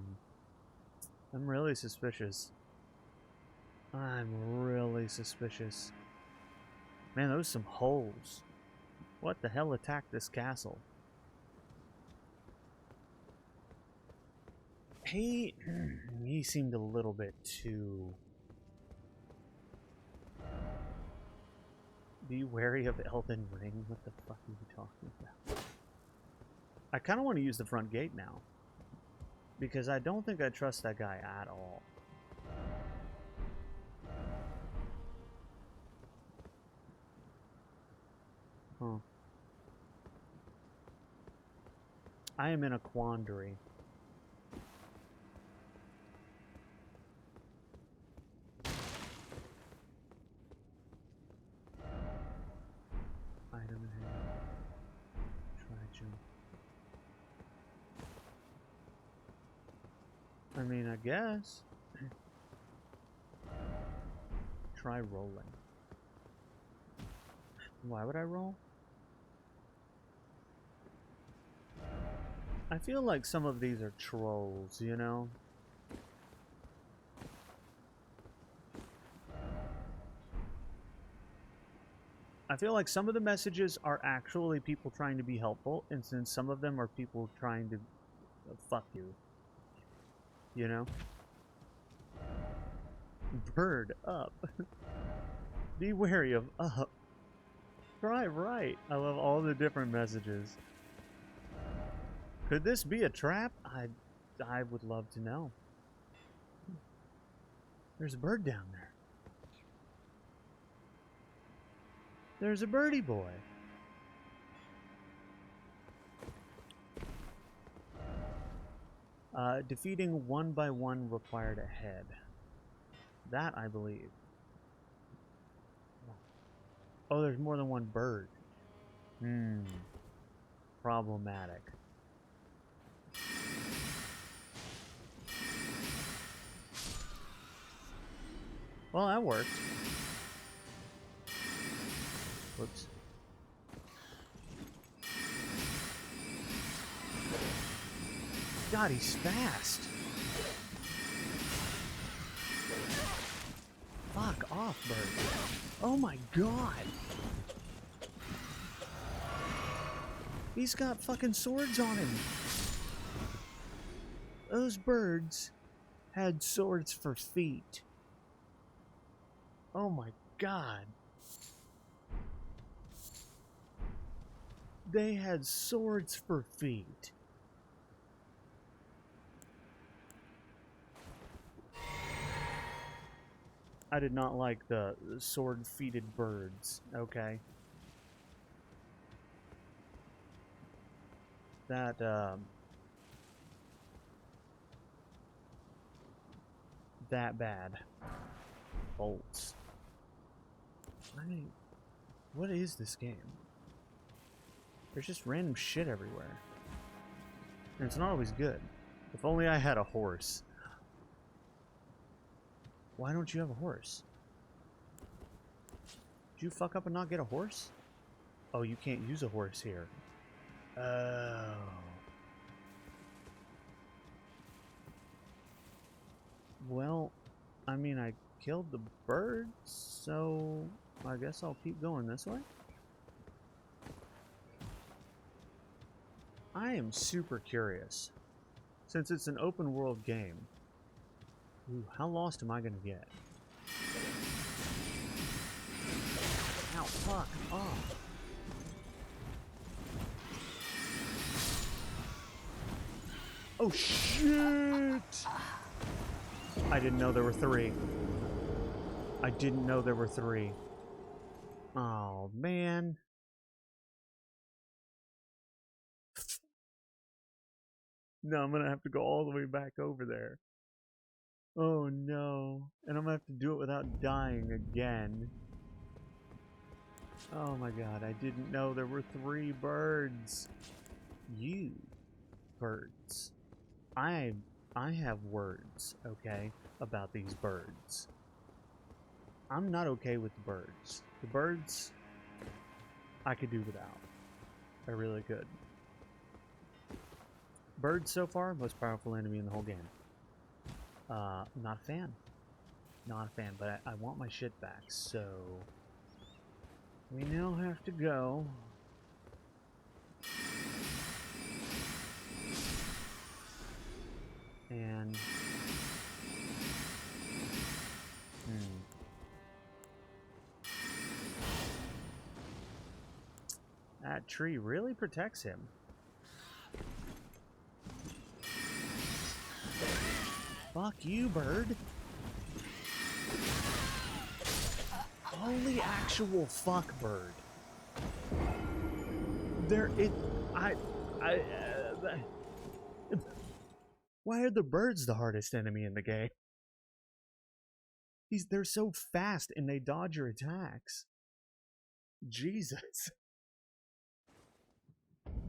really suspicious. I'm really suspicious. Man, those are some holes. What the hell attacked this castle? He seemed a little bit too... Be wary of Elden Ring. What the fuck are you talking about? I kind of want to use the front gate now. Because I don't think I trust that guy at all. Huh. I am in a quandary. Item in hand. Try jump. I mean, I guess. Try rolling. Why would I roll? I feel like some of these are trolls, you know? I feel like some of the messages are actually people trying to be helpful, and since some of them are people trying to fuck you. You know? Bird up. Be wary of up. Drive right. I love all the different messages. Could this be a trap? I would love to know. There's a bird down there. There's a birdie boy. Defeating one by one required a head. That I believe. Oh, there's more than one bird. Problematic. Well, that worked. Whoops. God, he's fast. Fuck off, bird. Oh my god. He's got fucking swords on him. Those birds had swords for feet. Oh my god. They had swords for feet. I did not like the sword-feeted birds, okay? That bad. Bolts. What is this game? There's just random shit everywhere. And it's not always good. If only I had a horse. Why don't you have a horse? Did you fuck up and not get a horse? Oh, you can't use a horse here. Oh. Well, I mean, I killed the birds, so I guess I'll keep going this way. I am super curious. Since it's an open world game, ooh, how lost am I gonna get? Ow, fuck off. Oh shit! I didn't know there were 3. I didn't know there were 3. Oh man. No, I'm gonna have to go all the way back over there. Oh no. And I'm gonna have to do it without dying again. Oh my god, I didn't know there were 3 birds. You birds. I have words, okay, about these birds. I'm not okay with the birds. The birds, I could do without. I really could. Birds so far, most powerful enemy in the whole game. Not a fan. Not a fan, but I want my shit back, so we now have to go. And that tree really protects him. Fuck you, bird. Holy actual fuck, bird. Why are the birds the hardest enemy in the game? They're so fast and they dodge your attacks. Jesus.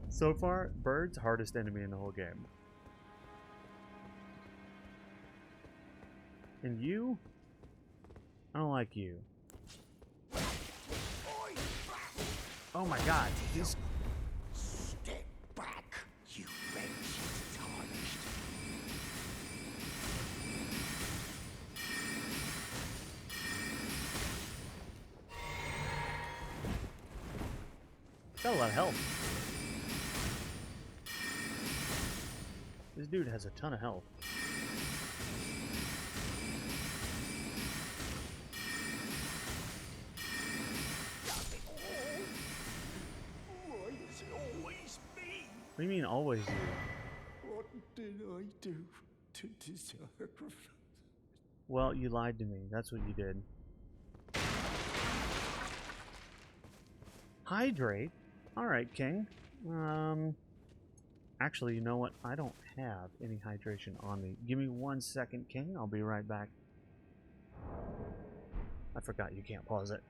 So far, birds, hardest enemy in the whole game. And you? I don't like you. Oh my god, he's... Step back, you wretched tarnished. Got a lot of health. This dude has a ton of health. Why is it always me? What do you mean always you? What did I do to deserve? Well, you lied to me. That's what you did. Hydrate? Alright, King. Actually, you know what? I don't have any hydration on me. Give me 1 second, King. I'll be right back. I forgot you can't pause it.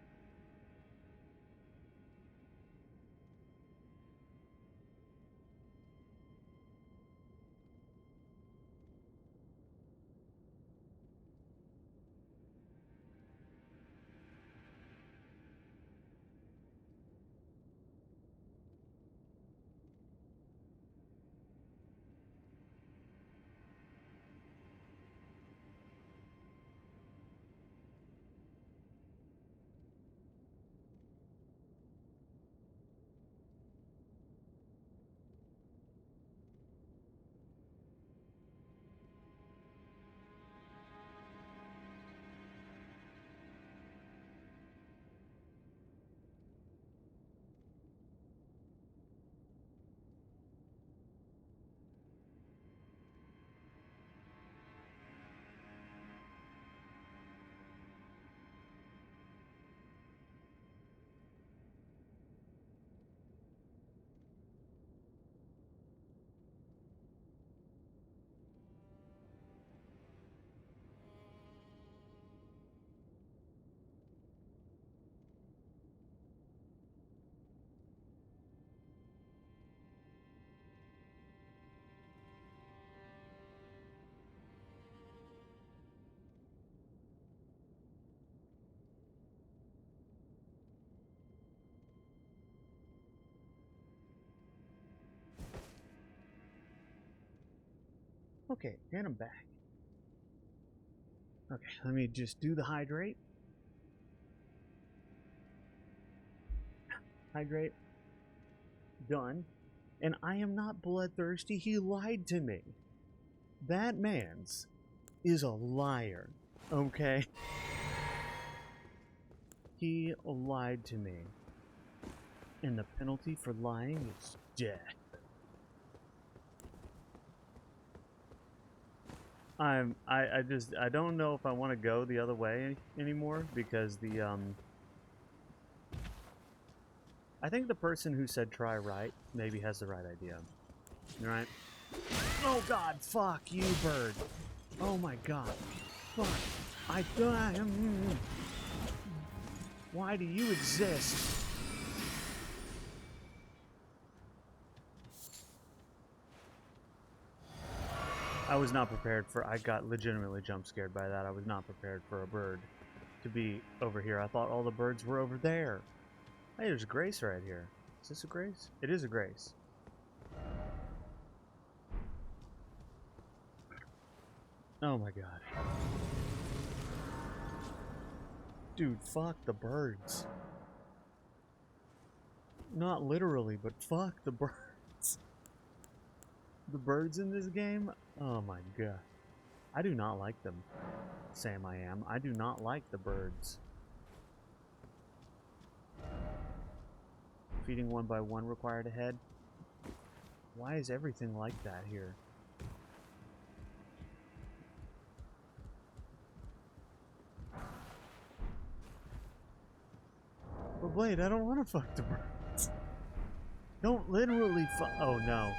Okay, and I'm back. Okay, let me just do the hydrate. Hydrate. Done. And I am not bloodthirsty. He lied to me. That man's is a liar. Okay? He lied to me. And the penalty for lying is death. I don't know if I want to go the other way anymore because I think the person who said try right maybe has the right idea. Right? Oh god, fuck you, bird. Oh my god. Fuck. Why do you exist? I was not prepared for... I got legitimately jump scared by that. I was not prepared for a bird to be over here. I thought all the birds were over there. Hey, there's a Grace right here. Is this a Grace? It is a Grace. Oh my god. Dude, fuck the birds. Not literally, but fuck the birds. The birds in this game? Oh my god. I do not like them. Sam, I am. I do not like the birds. Feeding one by one required ahead. Why is everything like that here? But Blade, I don't want to fuck the birds. Don't literally fuck. Oh no.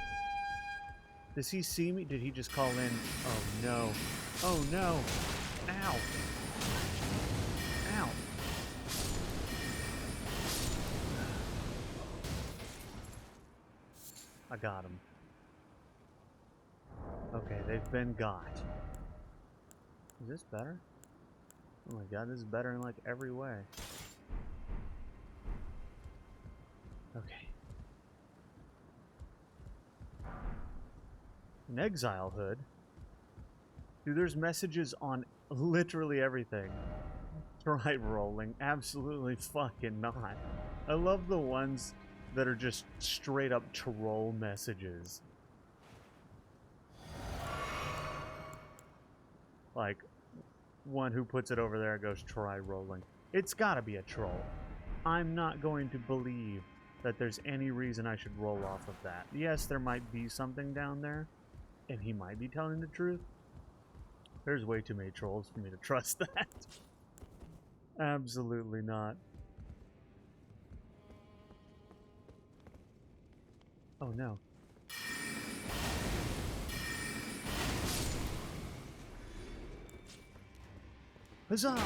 Does he see me? Did he just call in? Oh no. Oh no. Ow. Ow. I got him. Okay, they've been got. Is this better? Oh my god, this is better in like every way. Okay. An exile hood? Dude, there's messages on literally everything. Try rolling. Absolutely fucking not. I love the ones that are just straight up troll messages. Like, one who puts it over there and goes, try rolling. It's gotta be a troll. I'm not going to believe that there's any reason I should roll off of that. Yes, there might be something down there, and he might be telling the truth. There's way too many trolls for me to trust that. Absolutely not. Oh no. Huzzah!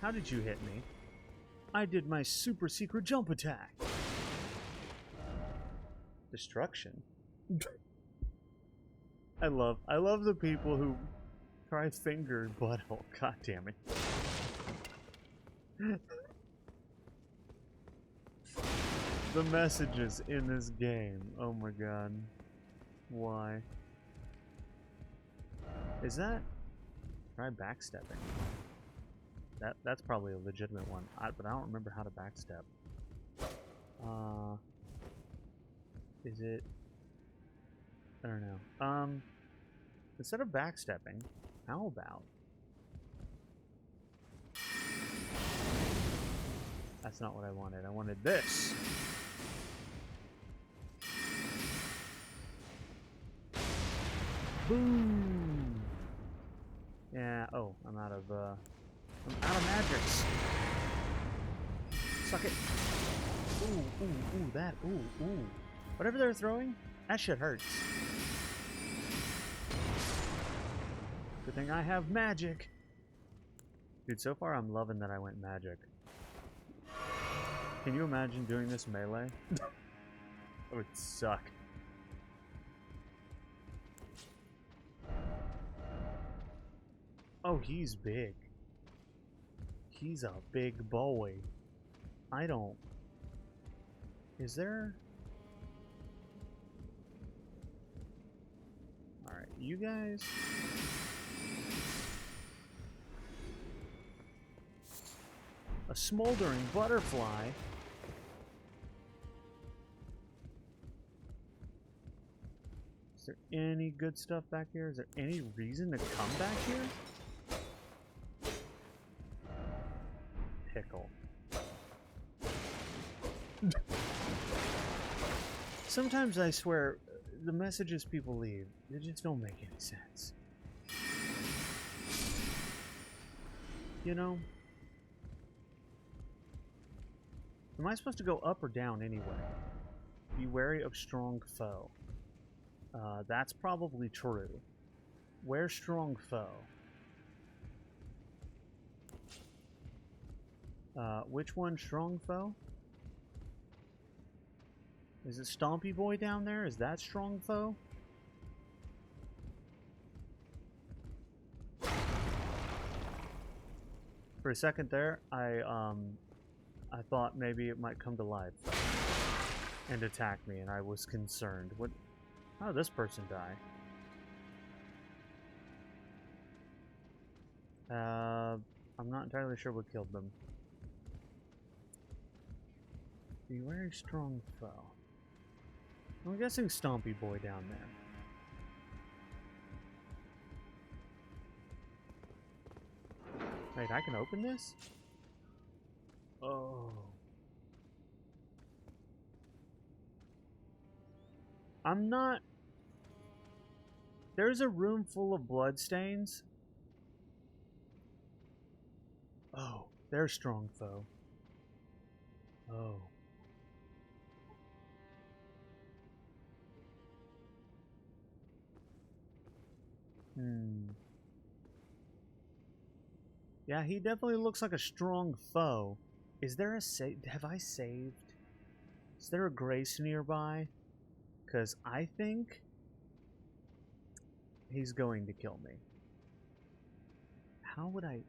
How did you hit me? I did my super secret jump attack. Destruction. I love the people who try finger butthole. God damn it. The messages in this game. Oh my god. Why? Is that? Try backstepping. That's probably a legitimate one. But I don't remember how to backstep. Is it? I don't know. Instead of backstepping, how about? That's not what I wanted. I wanted this. Boom! Yeah, oh, I'm out of magics. Suck it. Ooh, ooh, ooh, that, ooh, ooh. Whatever they're throwing, that shit hurts. Good thing I have magic. Dude, so far I'm loving that I went magic. Can you imagine doing this melee? That would suck. Oh, he's big. He's a big boy. I don't... Is there... Alright, you guys... A smoldering butterfly? Is there any good stuff back here? Is there any reason to come back here? Pickle. Sometimes I swear, the messages people leave, they just don't make any sense. You know? Am I supposed to go up or down anyway? Be wary of strong foe. That's probably true. Where's strong foe? Which one strong foe? Is it Stompy Boy down there? Is that strong foe? For a second there, I thought maybe it might come to life and attack me, and I was concerned. What? How did this person die? I'm not entirely sure what killed them. Be very strong foe. I'm guessing Stompy Boy down there. Wait, I can open this? Oh. I'm not... There's a room full of bloodstains. Oh, there's strong foe. Oh. Yeah, he definitely looks like a strong foe. Is there a save? Have I saved? Is there a grace nearby? Because I think he's going to kill me. How would I...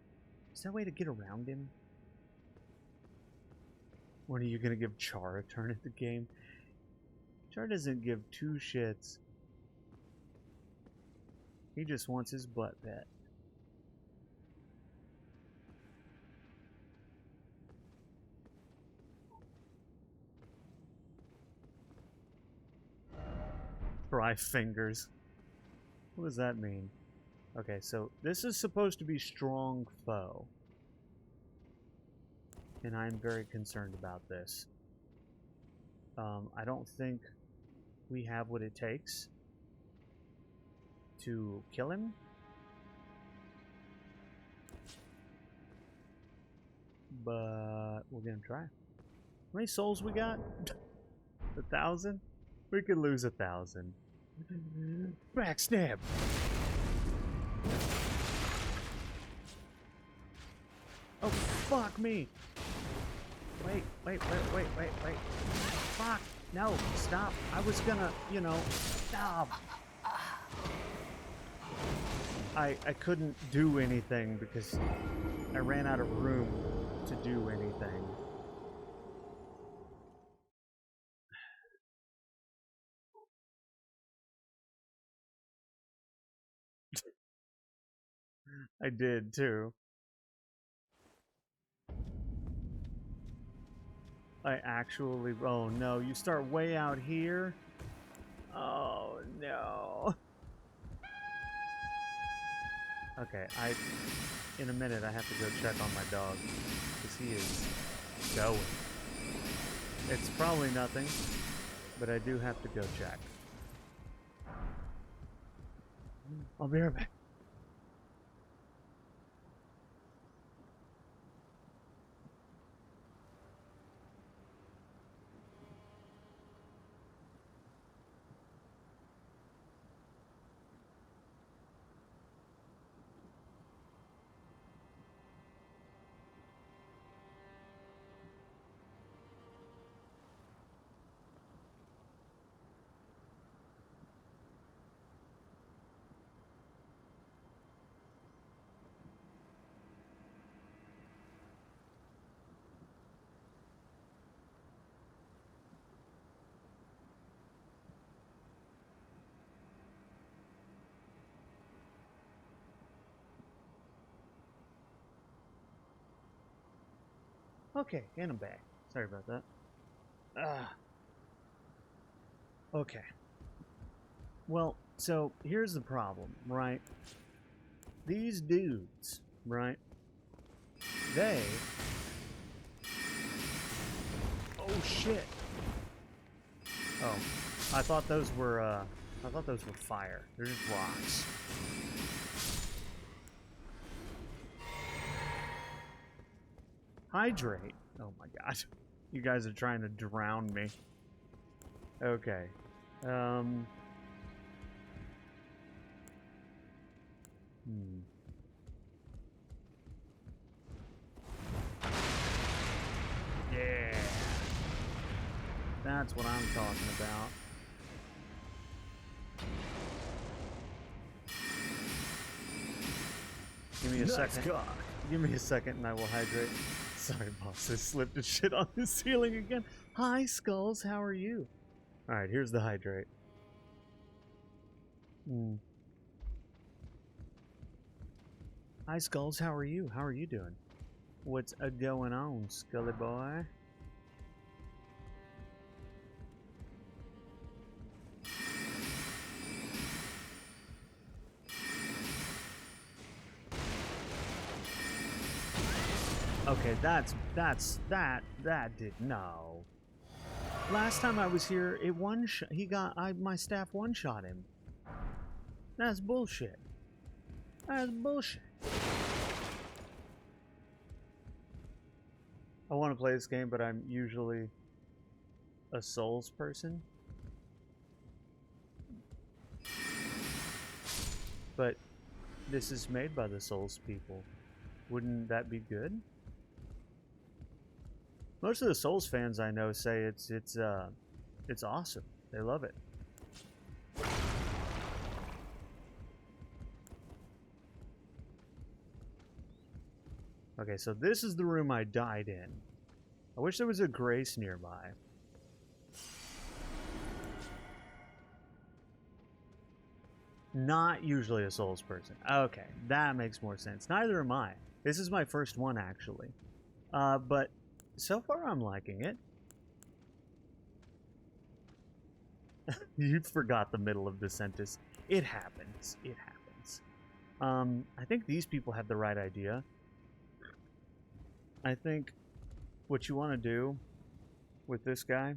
Is there a way to get around him? When are you going to give Char a turn at the game? Char doesn't give two shits. He just wants his butt pet. Dry fingers. What does that mean? Okay, so this is supposed to be strong foe. And I'm very concerned about this. I don't think we have what it takes to kill him. But we're gonna try. How many souls we got? 1,000? We could lose 1,000. Backstab! Oh, fuck me! Wait. Fuck! No, stop! I was gonna, you know, stop! I couldn't do anything because I ran out of room to do anything. I did too. I actually... Oh no, you start way out here? Oh no. Okay, in a minute I have to go check on my dog, because he is going. It's probably nothing, but I do have to go check. I'll be right back. Okay, and I'm back. Sorry about that. Okay. Well, so here's the problem, right? These dudes, right? They... Oh shit! Oh, I thought those were fire. They're just rocks. Hydrate? Oh my god. You guys are trying to drown me. Okay. Yeah. That's what I'm talking about. Give me a second. Give me a second and I will hydrate. Sorry, boss. I slipped and shit on the ceiling again. Hi, Skulls. How are you? Alright, here's the hydrate. Hi, Skulls. How are you? How are you doing? What's going on, Scully boy? Okay, that did no. Last time I was here, it one-shot. My staff one-shot him. That's bullshit. That's bullshit. I want to play this game, but I'm usually a Souls person. But this is made by the Souls people. Wouldn't that be good? Most of the Souls fans I know say it's awesome. They love it. Okay, so this is the room I died in. I wish there was a Grace nearby. Not usually a Souls person. Okay, that makes more sense. Neither am I. This is my first one, actually. But so far I'm liking it. You forgot the middle of the sentence. It happens. It happens. I think these people have the right idea. I think what you want to do with this guy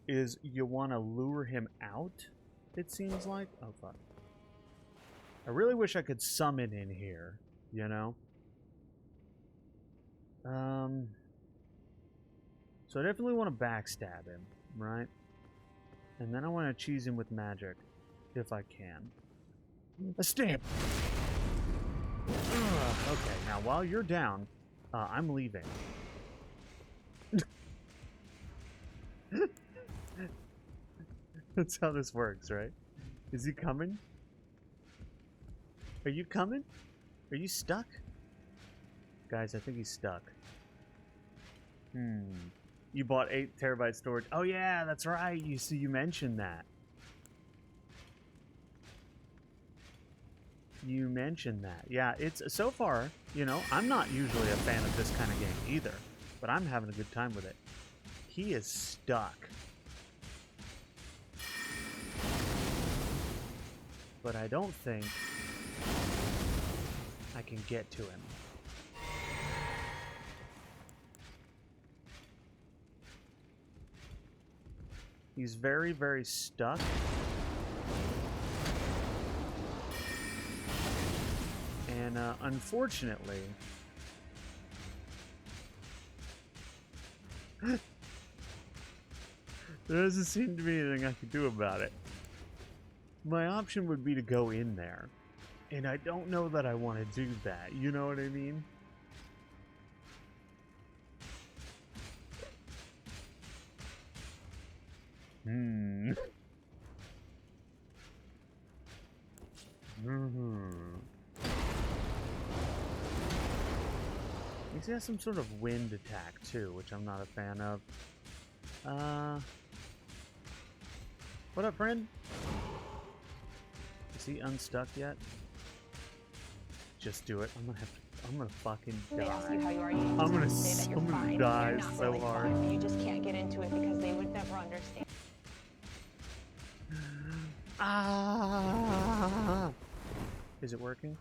is you want to lure him out, it seems like. Oh, fuck. I really wish I could summon in here, you know? So I definitely want to backstab him, right? And then I want to cheese him with magic, if I can. A stamp! Okay, now while you're down, I'm leaving. That's how this works, right? Is he coming? Are you coming? Are you stuck? Guys, I think he's stuck. You bought 8 terabyte storage. Oh yeah, that's right. You mentioned that. You mentioned that. Yeah, it's so far, you know, I'm not usually a fan of this kind of game either, but I'm having a good time with it. He is stuck. But I don't think I can get to him. He's very, very stuck. And unfortunately, there doesn't seem to be anything I can do about it. My option would be to go in there. And I don't know that I want to do that. You know what I mean? He's got some sort of wind attack too, which I'm not a fan of. What up, friend? Is he unstuck yet? Just do it. I'm gonna fucking die. They ask you how you are, you I'm gonna say that you're fine. die You're not so really hard. fine. You just can't get into it because they would never understand. Ah! Is it working?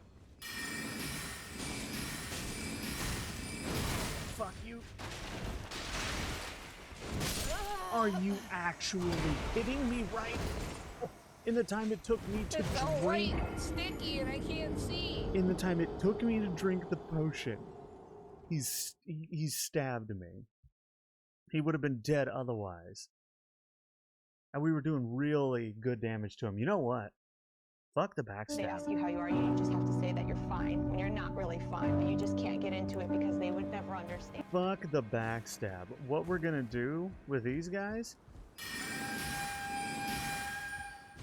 Fuck you. Are you actually kidding me right? In the time it took me to It's so drink... white and sticky and I can't see. In the time it took me to drink the potion, he's stabbed me. He would have been dead otherwise. And we were doing really good damage to him. You know what? Fuck the backstab. They ask you how you are, you just have to say that you're fine when you're not really fine, but you just can't get into it because they would never understand. Fuck the backstab. What we're gonna do with these guys?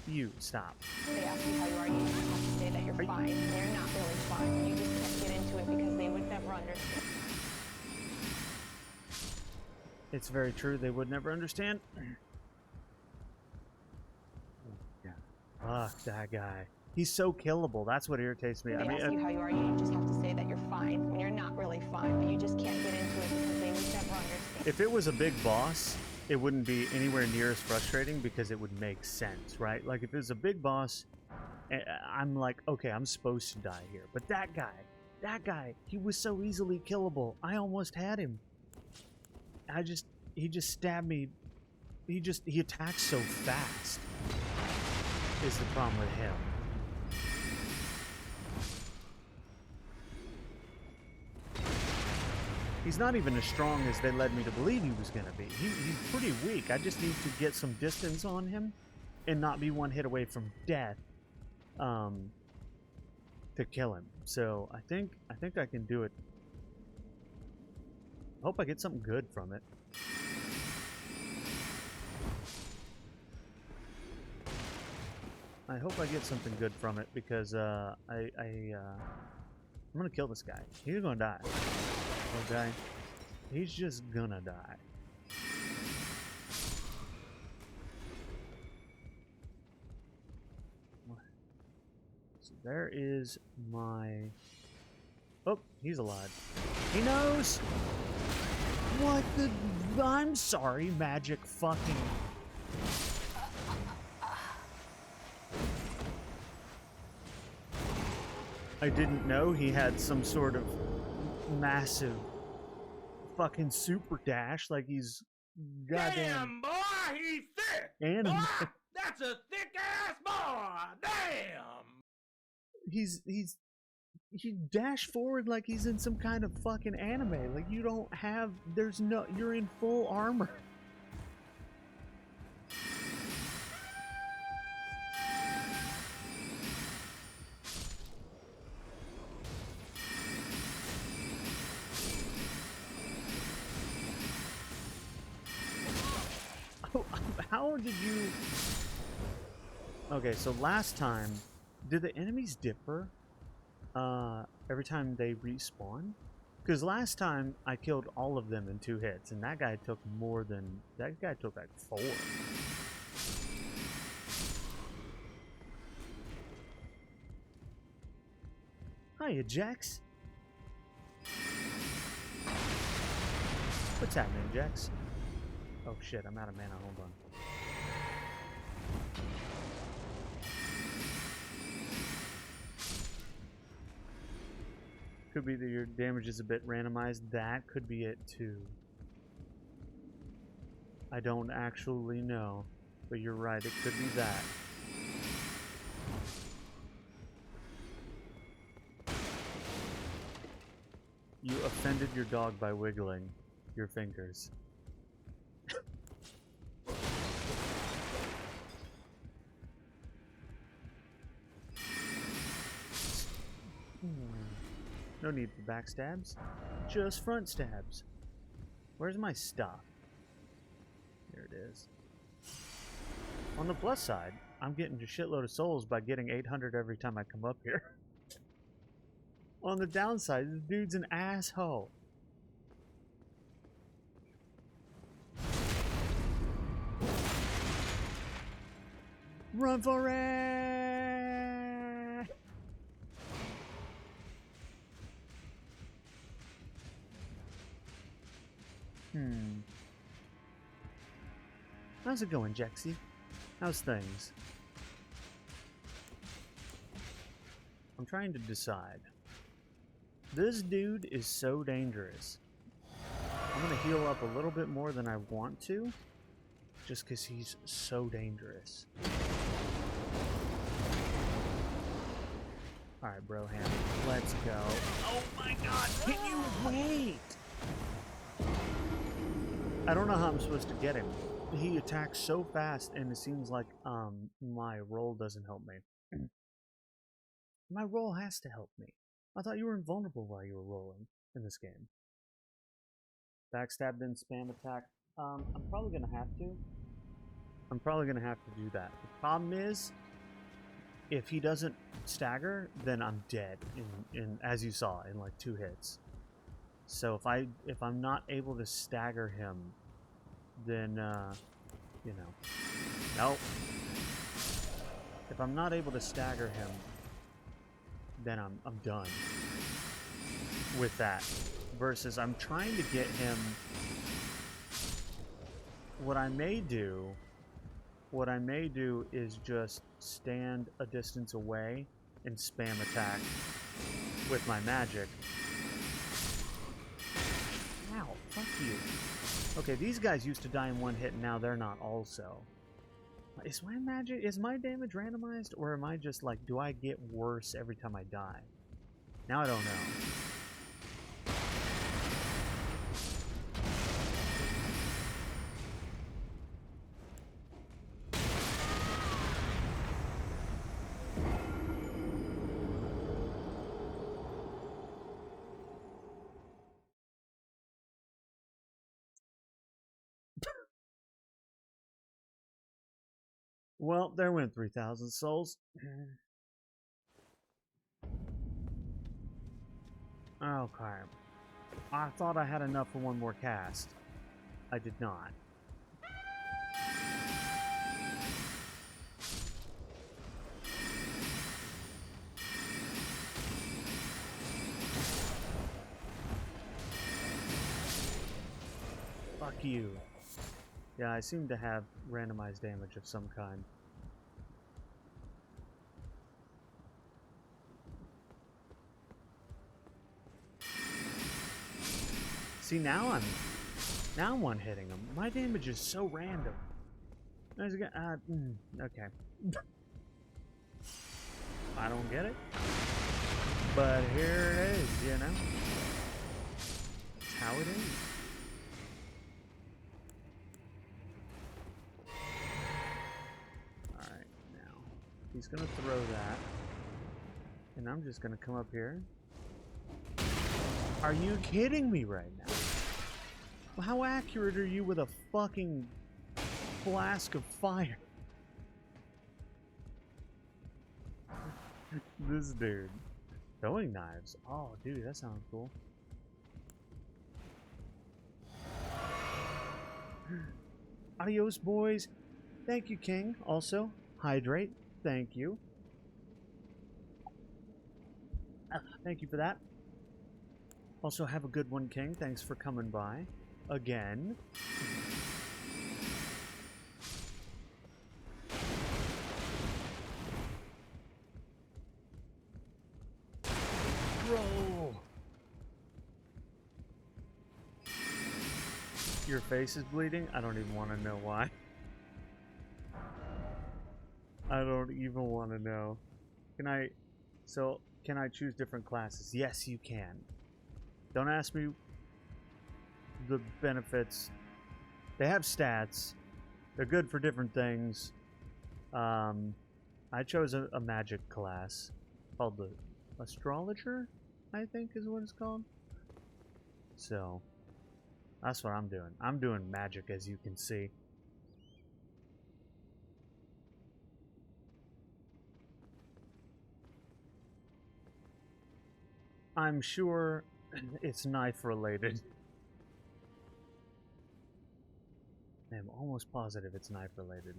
You stop. They ask you how you are, you just have to say that you're fine when you're not really fine, but you just can't get into it because they would never understand. It's very true. They would never understand. Fuck that guy. He's so killable. That's what irritates me. They ask you how you are, you just have to say that you're fine when you're not really fine, but you just can't get into it because they would never understand. If it was a big boss, it wouldn't be anywhere near as frustrating because it would make sense, right? Like if it was a big boss, I'm like, okay, I'm supposed to die here. But that guy, he was so easily killable. I almost had him. He just stabbed me. He attacks so fast. Is the problem with him. He's not even as strong as they led me to believe he was going to be. He's pretty weak. I just need to get some distance on him and not be one hit away from death to kill him. So I think I can do it. I hope I get something good from it. I hope I get something good from it because I'm gonna kill this guy. He's gonna die. Okay? He's just gonna die. So there is my... Oh, he's alive. He knows! What the... I'm sorry, magic fucking... I didn't know he had some sort of massive fucking super dash, like he's goddamn. Damn, boy, he's thick. And Boy, that's a thick ass boy. Damn. he dash forward like he's in some kind of fucking anime. Like you don't have. There's no. You're in full armor. How did you... Okay, so last time, did the enemies differ every time they respawn? Because last time I killed all of them in 2 hits, and that guy took more than... That guy took like 4. Hiya, Jax. What's happening, Jax? Oh shit, I'm out of mana, hold on. Could be that your damage is a bit randomized. That could be it too. I don't actually know, but you're right, it could be that. You offended your dog by wiggling your fingers. No need for backstabs, just front stabs. Where's my stuff? Here it is. On the plus side, I'm getting a shitload of souls by getting 800 every time I come up here. On the downside, this dude's an asshole. Run for it! How's it going, Jaxie? How's things? I'm trying to decide. This dude is so dangerous. I'm gonna heal up a little bit more than I want to, just because he's so dangerous. Alright, Broham, let's go. Oh my god, can you wait? I don't know how I'm supposed to get him. He attacks so fast, and it seems like my roll doesn't help me. My roll has to help me. I thought you were invulnerable while you were rolling in this game. Backstab, then spam attack. I'm probably gonna have to. I'm probably gonna have to do that. The problem is, if he doesn't stagger, then I'm dead. In as you saw, in like 2 hits. So if I'm not able to stagger him, then you know, nope. If I'm not able to stagger him, then I'm done with that. Versus I'm trying to get him. What I may do is just stand a distance away and spam attack with my magic. Ow, fuck you. Okay, these guys used to die in 1 hit, and now they're not also. Is my damage randomized, or am I just like, do I get worse every time I die? Now I don't know. Well, there went 3,000 souls. Okay. I thought I had enough for 1 more cast. I did not. Fuck you. Yeah, I seem to have randomized damage of some kind. See, now I'm one-hitting him. My damage is so random. There's a guy, okay. I don't get it. But here it is, you know? It's how it is. Alright, now. He's gonna throw that. And I'm just gonna come up here. Are you kidding me right now? How accurate are you with a fucking flask of fire? This dude. Throwing knives. Oh, dude, that sounds cool. Adios, boys. Thank you, King. Also, hydrate. Thank you. Thank you for that. Also, have a good one, King. Thanks for coming by. Again. Bro! Your face is bleeding? I don't even want to know why. I don't even want to know. Can I choose different classes? Yes, you can. Don't ask me the benefits. They have stats. They're good for different things. I chose a magic class called the Astrologer, I think is what it's called. So, that's what I'm doing. I'm doing magic, as you can see. I'm sure it's knife related. I'm almost positive it's knife related.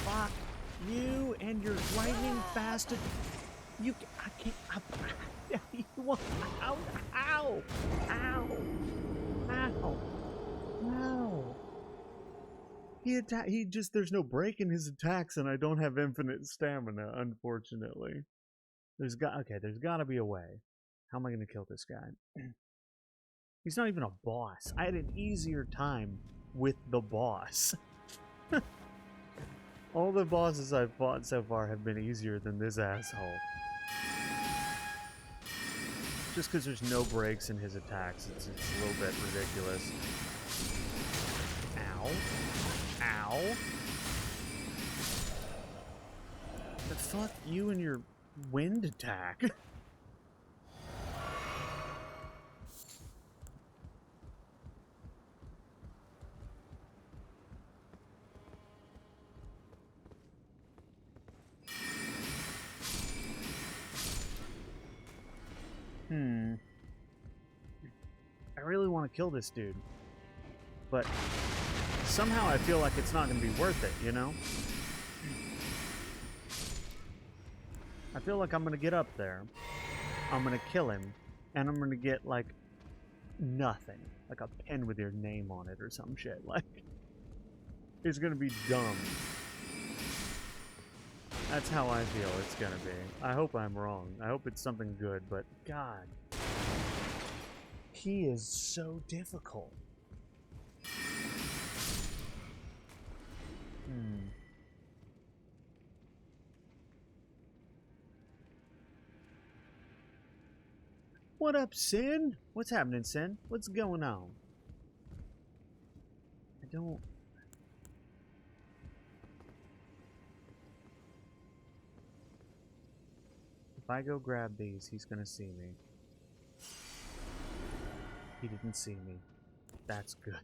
Fuck you and your lightning bastard. You, I can't. Ow! Ow! Ow! Ow! Ow! He just, there's no break in his attacks, and I don't have infinite stamina, unfortunately. There's gotta be a way. How am I gonna kill this guy? He's not even a boss. I had an easier time with the boss. All the bosses I've fought so far have been easier than this asshole. Just because there's no breaks in his attacks, it's a little bit ridiculous. Ow. Ow. The fuck you and your wind attack? I really want to kill this dude, but somehow I feel like it's not going to be worth it, you know? I feel like I'm going to get up there, I'm going to kill him, and I'm going to get, like, nothing. Like a pen with your name on it or some shit. Like, it's going to be dumb. That's how I feel it's going to be. I hope I'm wrong. I hope it's something good, but God. He is so difficult. What up, Sin? What's happening, Sin? What's going on? I don't... If I go grab these, he's gonna see me. He didn't see me. That's good.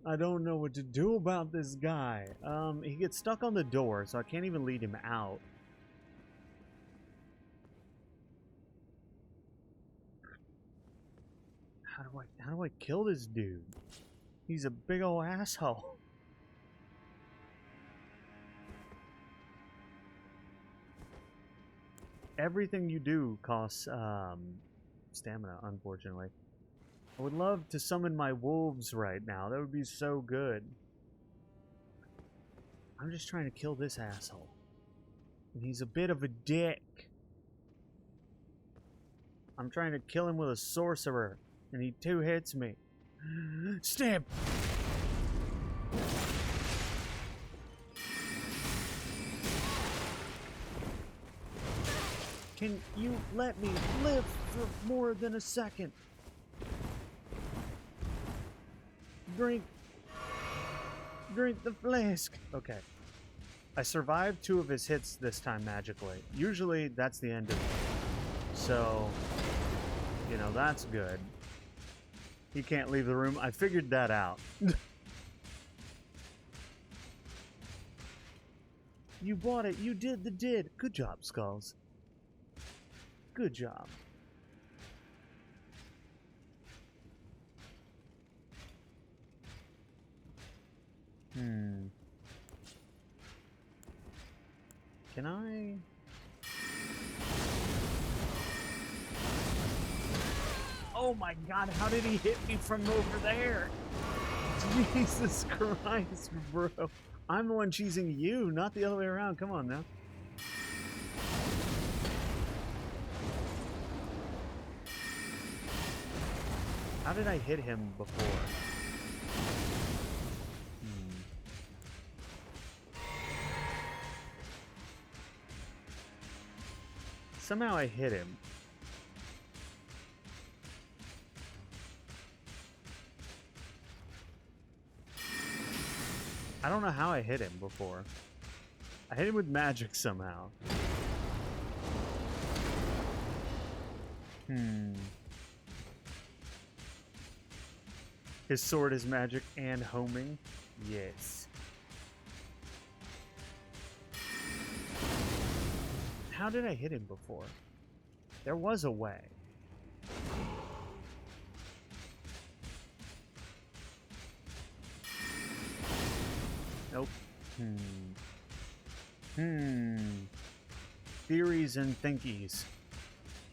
I don't know what to do about this guy. He gets stuck on the door, so I can't even lead him out. How do I kill this dude? He's a big ol' asshole. Everything you do costs stamina, unfortunately. I would love to summon my wolves right now. That would be so good. I'm just trying to kill this asshole. And he's a bit of a dick. I'm trying to kill him with a sorcerer, and he 2 hits me. Stamp! Can you let me live for more than a second? Drink the flask. Okay. I survived 2 of his hits this time magically. Usually that's the end of it. So, you know, that's good. He can't leave the room. I figured that out. You bought it. You did the did. Good job, Skulls. Good job. Can I? Oh my god, how did he hit me from over there? Jesus Christ, bro. I'm the one cheesing you, not the other way around. Come on now. How did I hit him before? Somehow I hit him. I don't know how I hit him before. I hit him with magic somehow. His sword is magic and homing? Yes. How did I hit him before? There was a way. Nope. Theories and thinkies.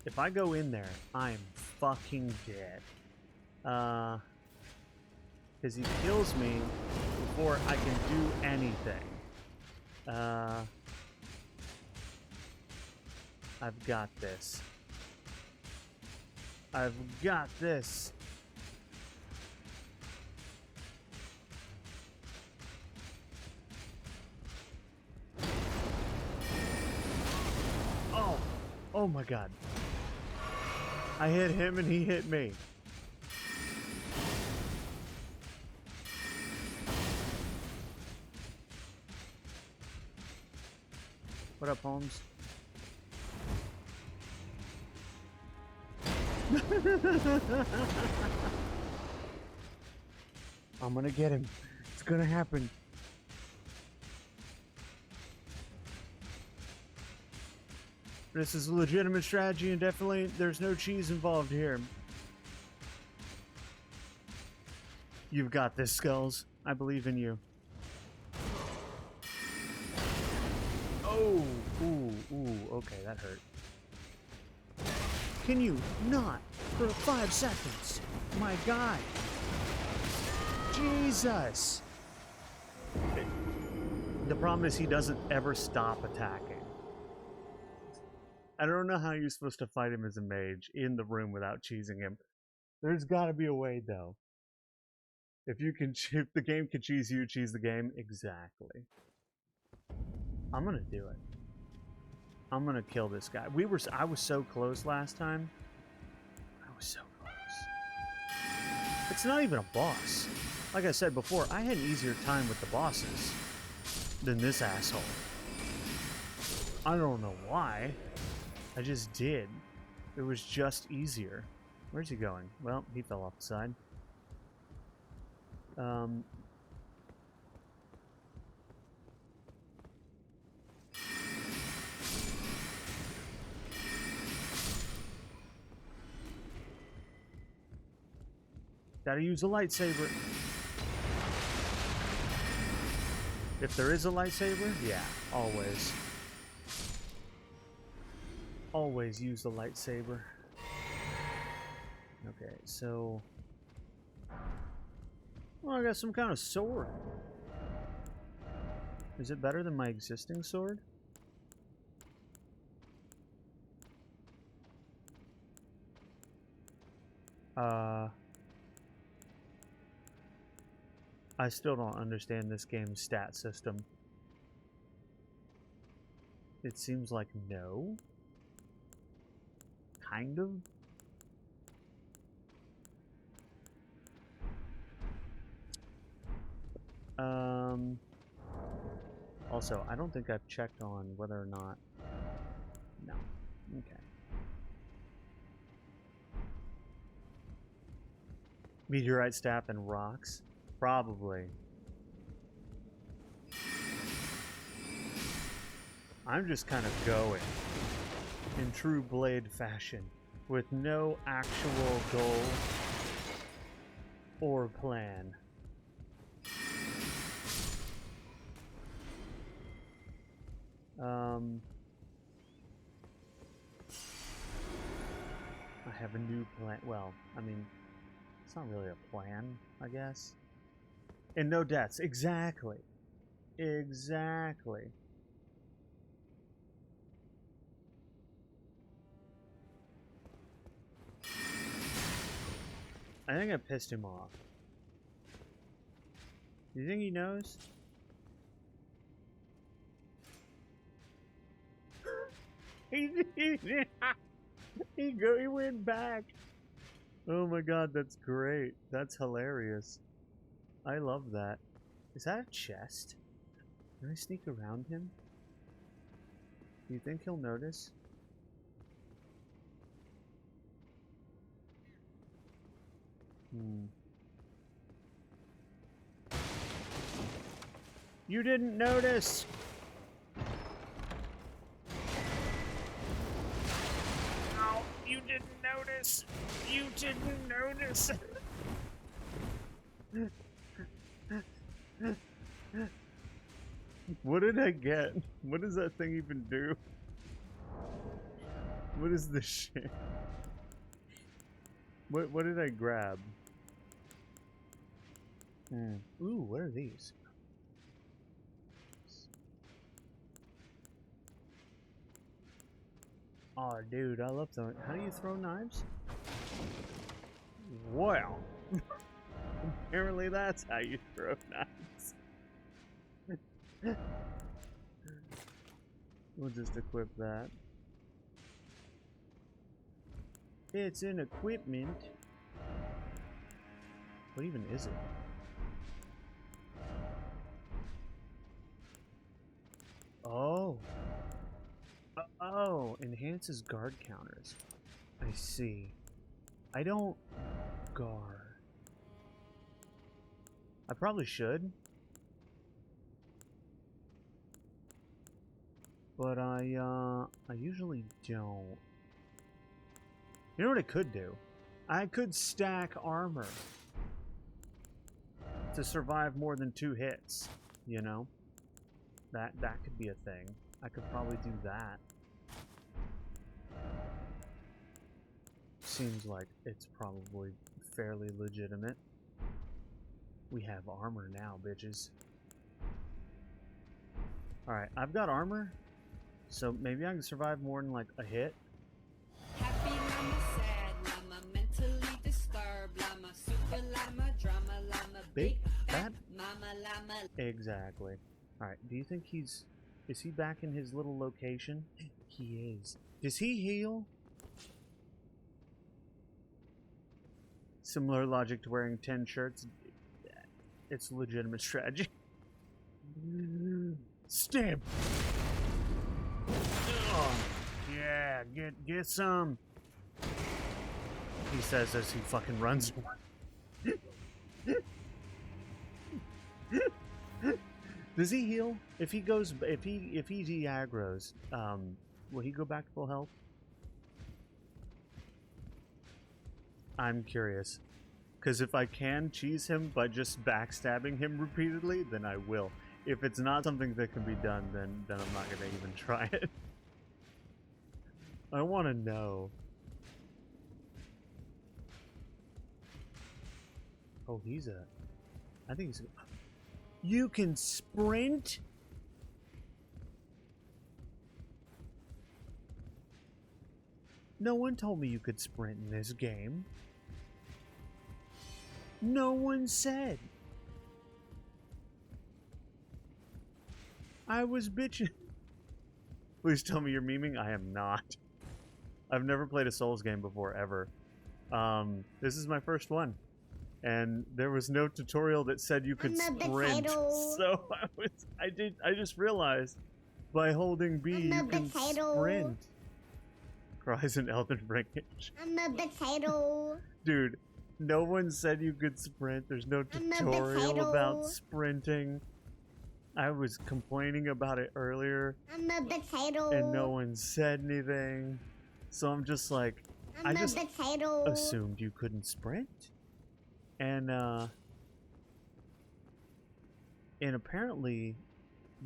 If I go in there, I'm fucking dead. Because he kills me before I can do anything. I've got this. I've got this. Oh! Oh my god. I hit him and he hit me. What up, Holmes? I'm gonna get him. It's gonna happen. This is a legitimate strategy and definitely there's no cheese involved here. You've got this, Skulls. I believe in you. Oh, ooh, okay, that hurt. Can you not for 5 seconds? My God. Jesus. The problem is he doesn't ever stop attacking. I don't know how you're supposed to fight him as a mage in the room without cheesing him. There's got to be a way, though. If the game can cheese you, cheese the game. Exactly. I'm gonna do it. I'm gonna kill this guy. I was so close last time. I was so close. It's not even a boss. Like I said before, I had an easier time with the bosses than this asshole. I don't know why. I just did. It was just easier. Where's he going? Well, he fell off the side. Gotta use a lightsaber. If there is a lightsaber, yeah, always. Always use the lightsaber. Okay, so... well, I got some kind of sword. Is it better than my existing sword? I still don't understand this game's stat system. It seems like no. Kind of. Also, I don't think I've checked on whether or not... No. Okay. Meteorite staff and rocks? Probably. I'm just kind of going in true Blade fashion with no actual goal or plan. I have a new plan. Well, I mean, it's not really a plan, I guess. And no deaths. Exactly. Exactly. I think I pissed him off. Do you think he knows? He went back. Oh my god, that's great. That's hilarious. I love that. Is that a chest? Can I sneak around him? Do you think he'll notice? You didn't notice! No, you didn't notice! You didn't notice! What did I get? What does that thing even do? What is this shit? What did I grab? Ooh, what are these? Oh, dude, I love throwing. How do you throw knives? Well, apparently that's how you throw knives. We'll just equip that. It's an equipment. What even is it? Oh. Oh, enhances guard counters. I see. I don't guard. I probably should. But I usually don't. You know what I could do? I could stack armor to survive more than 2 hits, you know? That could be a thing. I could probably do that. Seems like it's probably fairly legitimate. We have armor now, bitches. Alright, I've got armor, so maybe I can survive more than like a hit. Happy llama, sad llama, mentally disturbed llama, super llama, drama llama, Big fat fat mama llama. Exactly. Alright, do you think is he back in his little location? He is. Does he heal? Similar logic to wearing 10 shirts. It's a legitimate strategy. Stamp! Oh, yeah, get some. He says as he fucking runs. Does he heal? If he de-aggroes, will he go back to full health? I'm curious. Because if I can cheese him by just backstabbing him repeatedly, then I will. If it's not something that can be done, then I'm not going to even try it. I want to know. Oh, I think he's You can sprint? No one told me you could sprint in this game. No one said. I was bitching. Please tell me you're memeing. I am not. I've never played a Souls game before, ever. This is my first one. And there was no tutorial that said you could sprint. So I just realized by holding B you can sprint. Cries an Elden Ring. I'm a potato. Dude, no one said you could sprint. There's no tutorial about sprinting. I was complaining about it earlier. I'm a potato. And no one said anything. So I'm just like, I just assumed you couldn't sprint. And apparently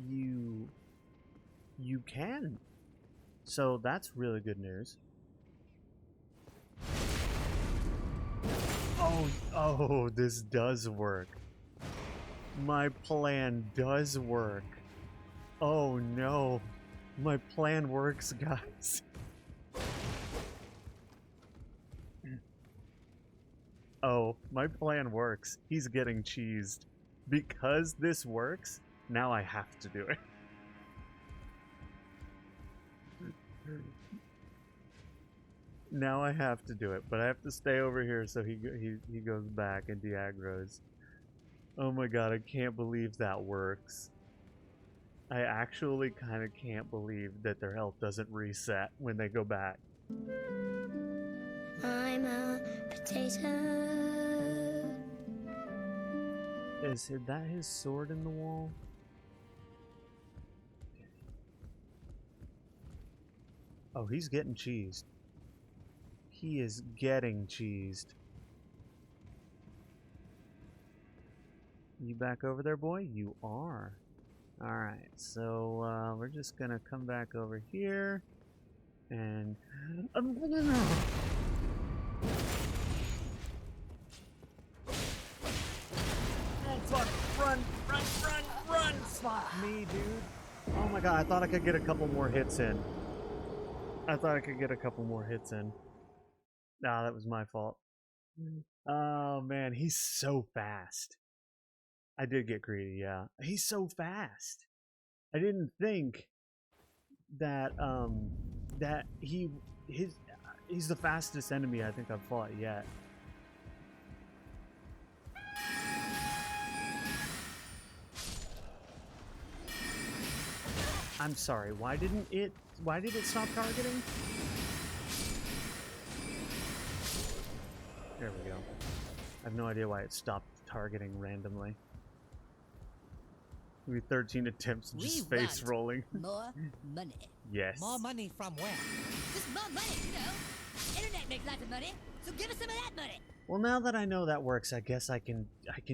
you can. So that's really good news. Oh, this does work. My plan does work. Oh no. My plan works, guys. Oh, my plan works. He's getting cheesed. Because this works, now I have to do it. Now I have to do it, but I have to stay over here so he goes back and de-aggroes. Oh my god, I can't believe that works. I actually kind of can't believe that their health doesn't reset when they go back. I'm a potato. Is that his sword in the wall? Oh, he's getting cheesed. He is getting cheesed. You back over there, boy? You are. Alright, so we're just gonna come back over here. And... Run! Fuck me, dude. Oh my god, I thought I could get a couple more hits in. Nah, that was my fault. Oh man, he's so fast. I did get greedy, yeah. He's so fast. I didn't think that that he's the fastest enemy I think I've fought yet. I'm sorry, why did it stop targeting? There we go. I have no idea why it stopped targeting randomly. Maybe 13 attempts and just face rolling. More money. Yes. More money from where? Just more money, you know. Internet makes lots of money, so give us some of that money. Well, now that I know that works, I guess I can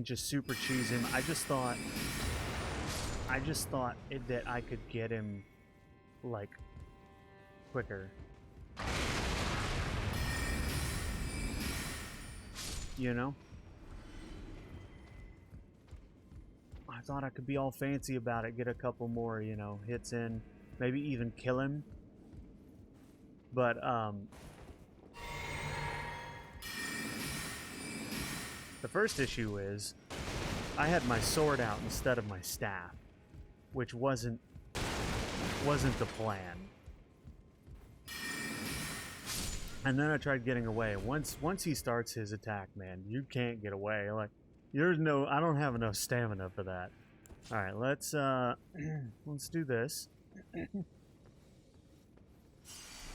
just super cheese him. I just thought that I could get him like quicker. You know? I thought I could be all fancy about it, get a couple more, you know, hits in, maybe even kill him. But the first issue is I had my sword out instead of my staff, which wasn't the plan. And then I tried getting away. Once he starts his attack, man, you can't get away. Like, I don't have enough stamina for that. All right, let's do this.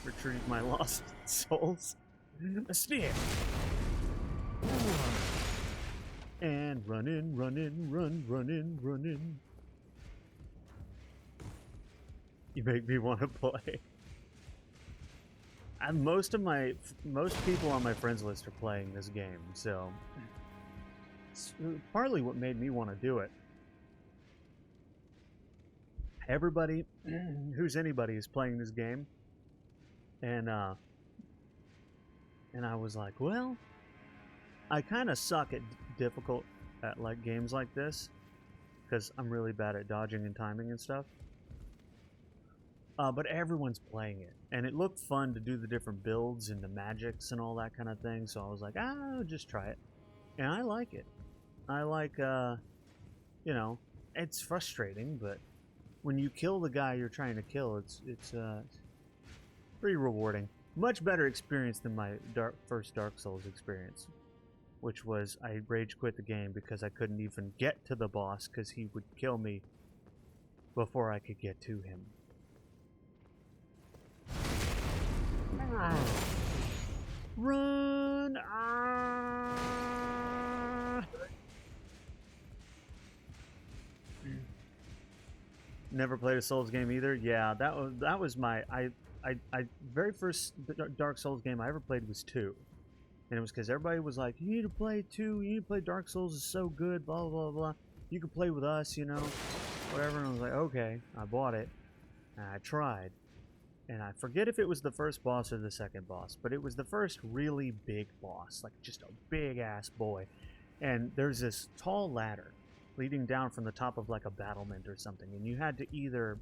Retrieve my lost souls. A spear. And run in. You make me want to play. Most people on my friends list are playing this game, so it's partly what made me want to do it. Everybody who's anybody is playing this game, and I was like, well, I kind of suck at difficult at like games like this because I'm really bad at dodging and timing and stuff. But everyone's playing it, and it looked fun to do the different builds and the magics and all that kind of thing, so I was like, I'll just try it. And I like it. I like, you know, it's frustrating, but when you kill the guy you're trying to kill, it's pretty rewarding. Much better experience than my first Dark Souls experience, which was I rage quit the game because I couldn't even get to the boss because he would kill me before I could get to him. Run! Never played a Souls game either. Yeah, that was my very first Dark Souls game I ever played was 2. And it was because everybody was like, you need to play 2, you need to play Dark Souls, is so good, blah, blah, blah. You can play with us, you know, whatever. And I was like, okay. I bought it, and I tried. And I forget if it was the first boss or the second boss, but it was the first really big boss, like just a big-ass boy. And there's this tall ladder leading down from the top of like a battlement or something, and you had to either...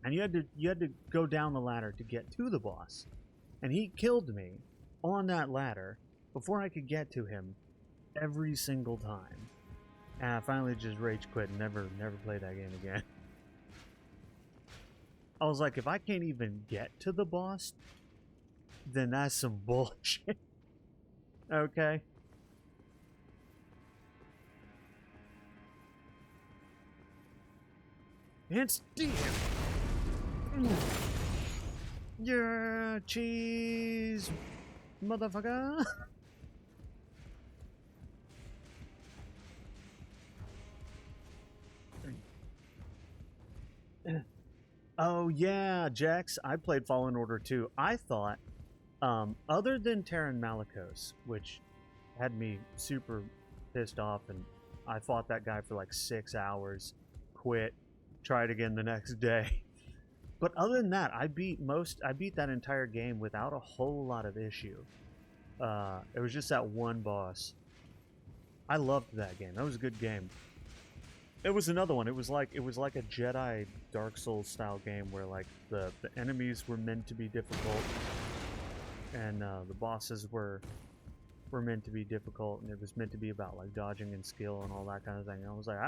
And you had to go down the ladder to get to the boss. And he killed me on that ladder before I could get to him every single time. And I finally just rage quit and never played that game again. I was like, if I can't even get to the boss, then that's some bullshit. Okay. It's deep. Yeah, cheese, motherfucker. Oh yeah, Jax, I played Fallen Order 2. I thought, other than Terran Malicos, which had me super pissed off, and I fought that guy for like 6 hours, quit, tried again the next day. But other than that, I beat that entire game without a whole lot of issue. It was just that one boss. I loved that game. That was a good game. It was another one. It was like a Jedi Dark Souls style game where like the enemies were meant to be difficult, and the bosses were meant to be difficult, and it was meant to be about like dodging and skill and all that kind of thing. And I was like,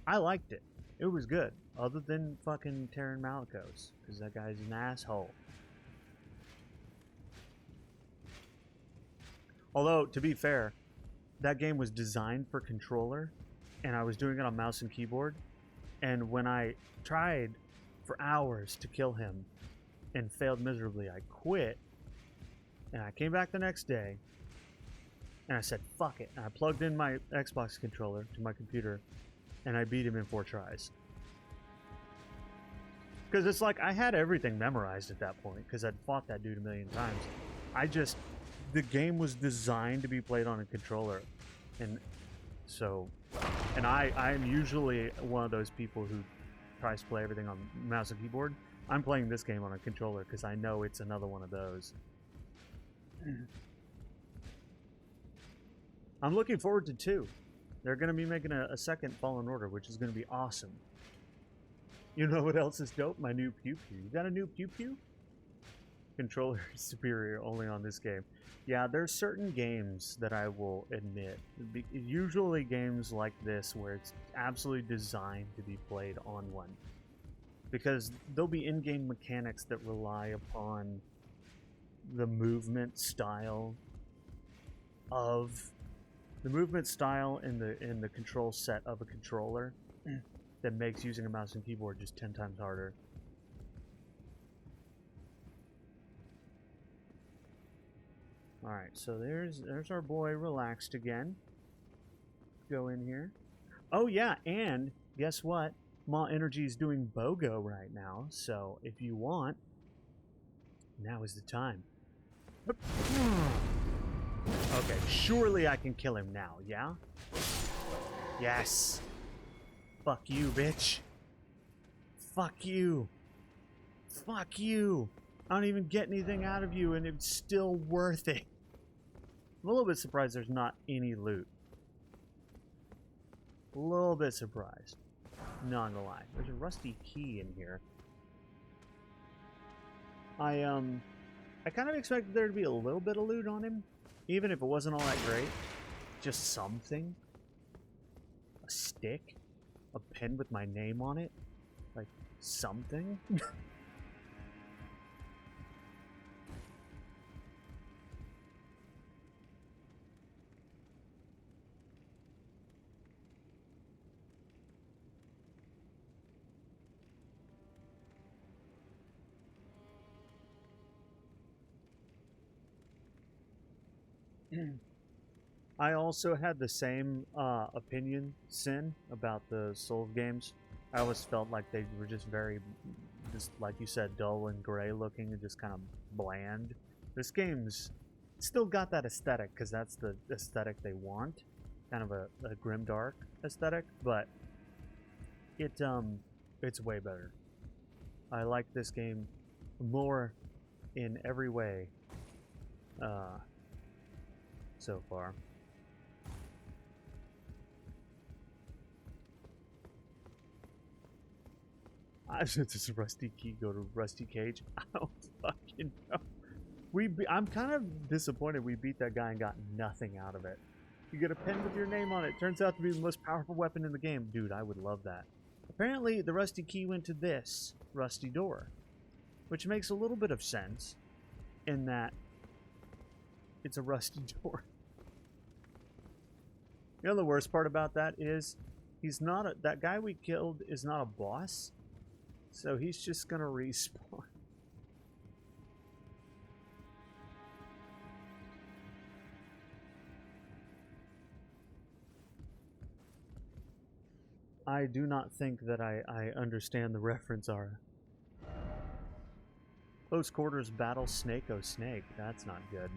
I liked it. It was good, other than fucking Terran Malicos, because that guy's an asshole. Although, to be fair, that game was designed for controller, and I was doing it on mouse and keyboard, and when I tried for hours to kill him and failed miserably, I quit, and I came back the next day, and I said, fuck it, and I plugged in my Xbox controller to my computer, and I beat him in 4 tries. Because it's like, I had everything memorized at that point, because I'd fought that dude a million times. The game was designed to be played on a controller. And so, and I'm usually one of those people who tries to play everything on mouse and keyboard. I'm playing this game on a controller, because I know it's another one of those. I'm looking forward to 2. They're going to be making a second Fallen Order, which is going to be awesome. You know what else is dope? My new Pew Pew. You got a new Pew Pew? Controller is superior only on this game. Yeah, there's certain games that I will admit. Usually games like this where it's absolutely designed to be played on one. Because there'll be in-game mechanics that rely upon the movement style in the control set of a controller that makes using a mouse and keyboard just 10 times harder. Alright, so there's our boy relaxed again. Go in here. Oh yeah, and guess what? Maw Energy is doing BOGO right now, so if you want, now is the time. Okay, surely I can kill him now, yeah? Yes! Fuck you, bitch! Fuck you! Fuck you! I don't even get anything out of you, and it's still worth it. I'm a little bit surprised there's not any loot. A little bit surprised. Not gonna lie. There's a rusty key in here. I kind of expected there to be a little bit of loot on him, even if it wasn't all that great. Just something? A stick? A pen with my name on it? Like, something? I also had the same opinion, Sin, about the Souls games. I always felt like they were just very, just like you said, dull and gray looking and just kind of bland. This game's still got that aesthetic because that's the aesthetic they want, kind of a grimdark aesthetic, but it's way better. I like this game more in every way so far. Does Rusty Key go to Rusty Cage? I don't fucking know. I'm kind of disappointed we beat that guy and got nothing out of it. You get a pen with your name on it. Turns out to be the most powerful weapon in the game. Dude, I would love that. Apparently, the Rusty Key went to this Rusty Door, which makes a little bit of sense in that it's a Rusty Door. You know the worst part about that is he's not that guy we killed is not a boss. So he's just gonna respawn. I do not think that I understand the reference, Ara. Close quarters battle Snake O Snake. That's not good.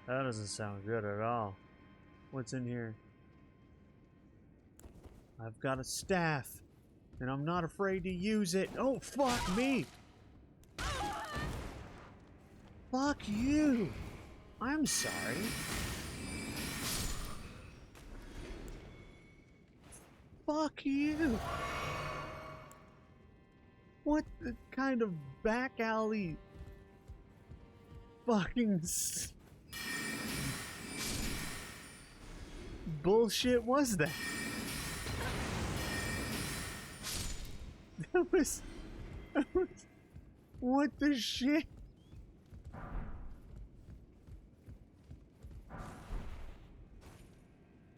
That doesn't sound good at all. What's in here? I've got a staff. And I'm not afraid to use it. Oh, fuck me! Fuck you! I'm sorry. Fuck you! What the kind of back alley fucking bullshit was that? That was what the shit?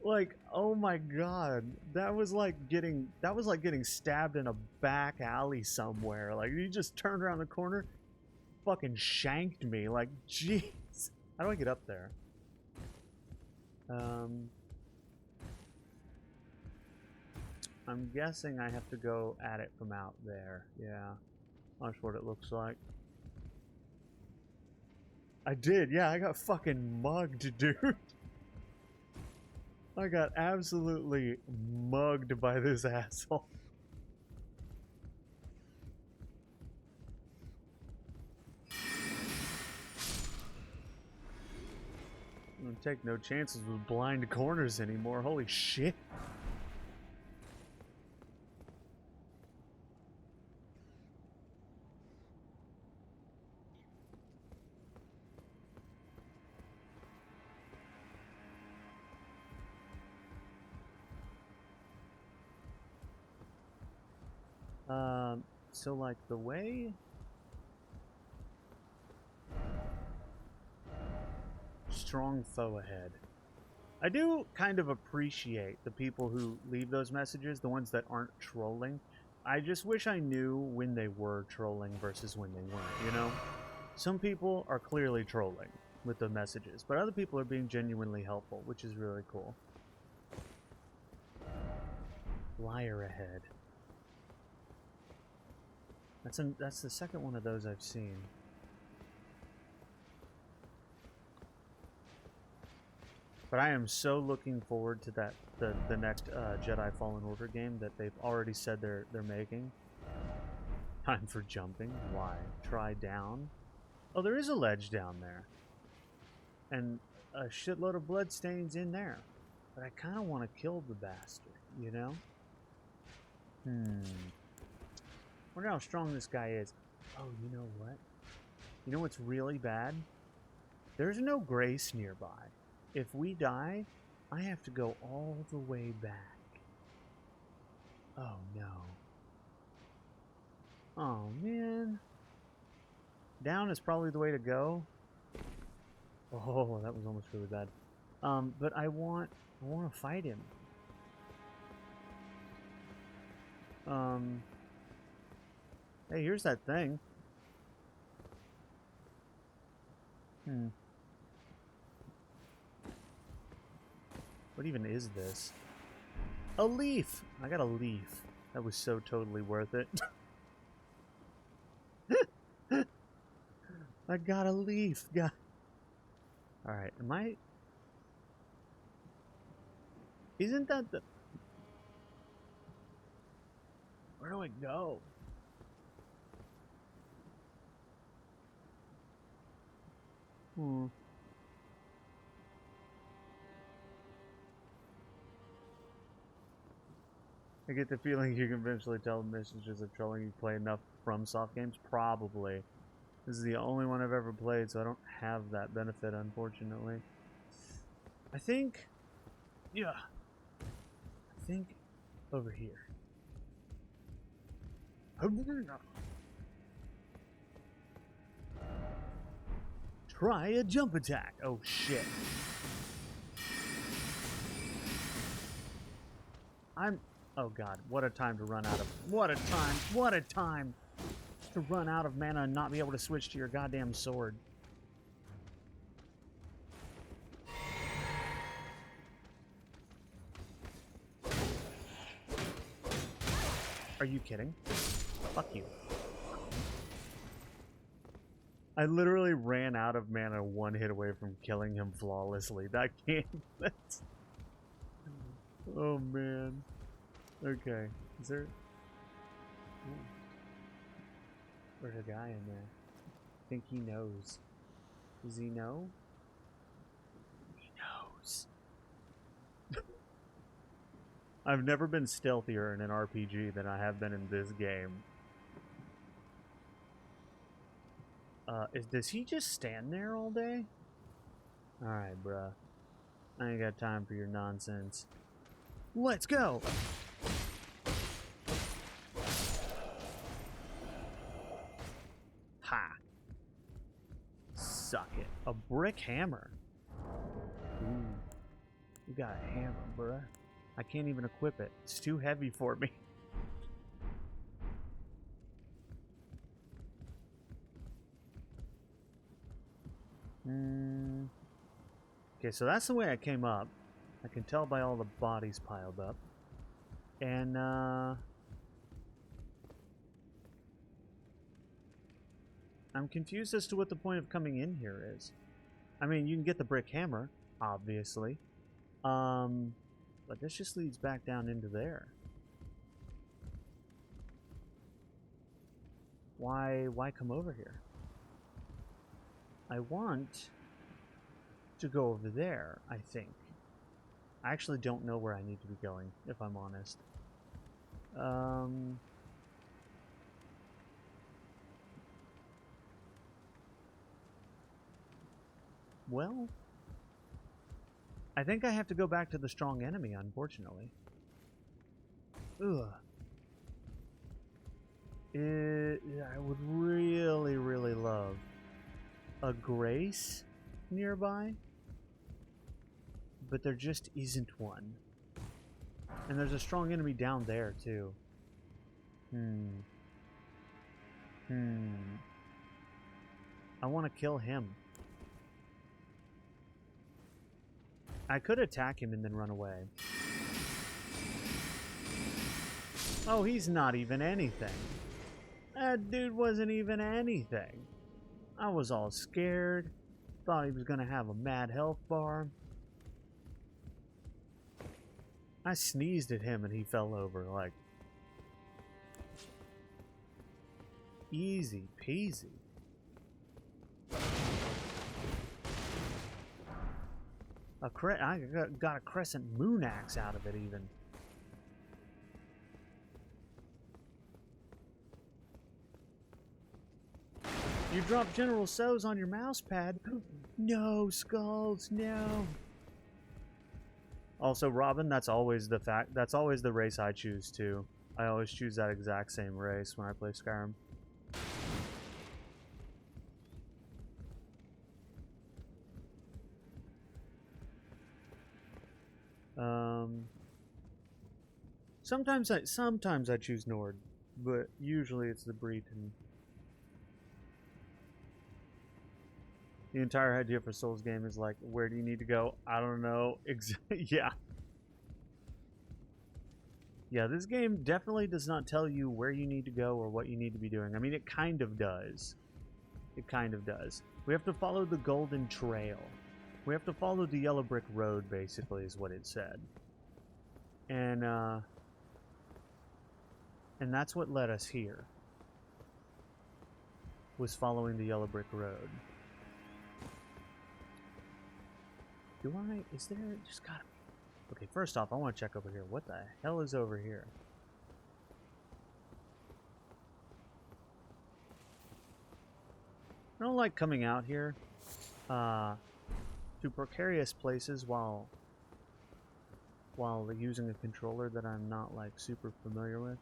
Like, oh my god, that was like getting stabbed in a back alley somewhere. Like, you just turned around the corner, fucking shanked me. Like, jeez, how do I get up there? I'm guessing I have to go at it from out there. Yeah, that's what it looks like. I did, yeah, I got fucking mugged, dude. I got absolutely mugged by this asshole. I don't take no chances with blind corners anymore. Holy shit. So like the way strong foe ahead. I do kind of appreciate the people who leave those messages, the ones that aren't trolling. I just wish I knew when they were trolling versus when they weren't, you know? Some people are clearly trolling with the messages, but other people are being genuinely helpful, which is really cool. Liar ahead. That's the second one of those I've seen. But I am so looking forward to that the next Jedi Fallen Order game that they've already said they're making. Time for jumping. Why? Try down. Oh, there is a ledge down there. And a shitload of bloodstains in there. But I kind of want to kill the bastard, you know? Wonder how strong this guy is. Oh, you know what? You know what's really bad? There's no grace nearby. If we die, I have to go all the way back. Oh no. Oh man. Down is probably the way to go. Oh, that was almost really bad. But I want to fight him. Hey, here's that thing. What even is this? A leaf! I got a leaf. That was so totally worth it. I got a leaf. God. Alright, am I... Isn't that the... Where do I go? I get the feeling you can eventually tell messages of trolling you play enough FromSoft games. Probably. This is the only one I've ever played, so I don't have that benefit, unfortunately. I think... Yeah. I think over here. Try a jump attack. Oh, shit. Oh, God. What a time to run out of... What a time. What a time to run out of mana and not be able to switch to your goddamn sword. Are you kidding? Fuck you. I literally ran out of mana one hit away from killing him flawlessly. That can't... That's... Oh, man. Okay. Is there... Ooh. There's a guy in there. I think he knows. Does he know? He knows. I've never been stealthier in an RPG than I have been in this game. Does he just stand there all day? Alright, bruh. I ain't got time for your nonsense. Let's go! Ha! Suck it. A brick hammer. Ooh. You got a hammer, bruh. I can't even equip it. It's too heavy for me. Okay, so that's the way I came up. I can tell by all the bodies piled up. And, I'm confused as to what the point of coming in here is. I mean, you can get the brick hammer, obviously. But this just leads back down into there. Why come over here? I want to go over there, I think. I actually don't know where I need to be going, if I'm honest. Well, I think I have to go back to the strong enemy, unfortunately. Ugh. I would really, really love a Grace nearby, but there just isn't one. And there's a strong enemy down there, too. I want to kill him. I could attack him and then run away. Oh, he's not even anything. That dude wasn't even anything. I was all scared. Thought he was gonna have a mad health bar. I sneezed at him and he fell over, like... Easy peasy. I got a crescent moon axe out of it, even. You dropped General So's on your mouse pad. No, Skulls, no. Also, Robin, that's always the fact. That's always the race I choose too. I always choose that exact same race when I play Skyrim. Sometimes I choose Nord, but usually it's the Breton. The entire idea for Souls game is like, where do you need to go? I don't know. Yeah. Yeah, this game definitely does not tell you where you need to go or what you need to be doing. I mean, it kind of does. It kind of does. We have to follow the Golden Trail. We have to follow the Yellow Brick Road, basically, is what it said. And that's what led us here. Was following the Yellow Brick Road. Is there, just gotta be. Okay, first off, I want to check over here. What the hell is over here? I don't like coming out here to precarious places while using a controller that I'm not like super familiar with.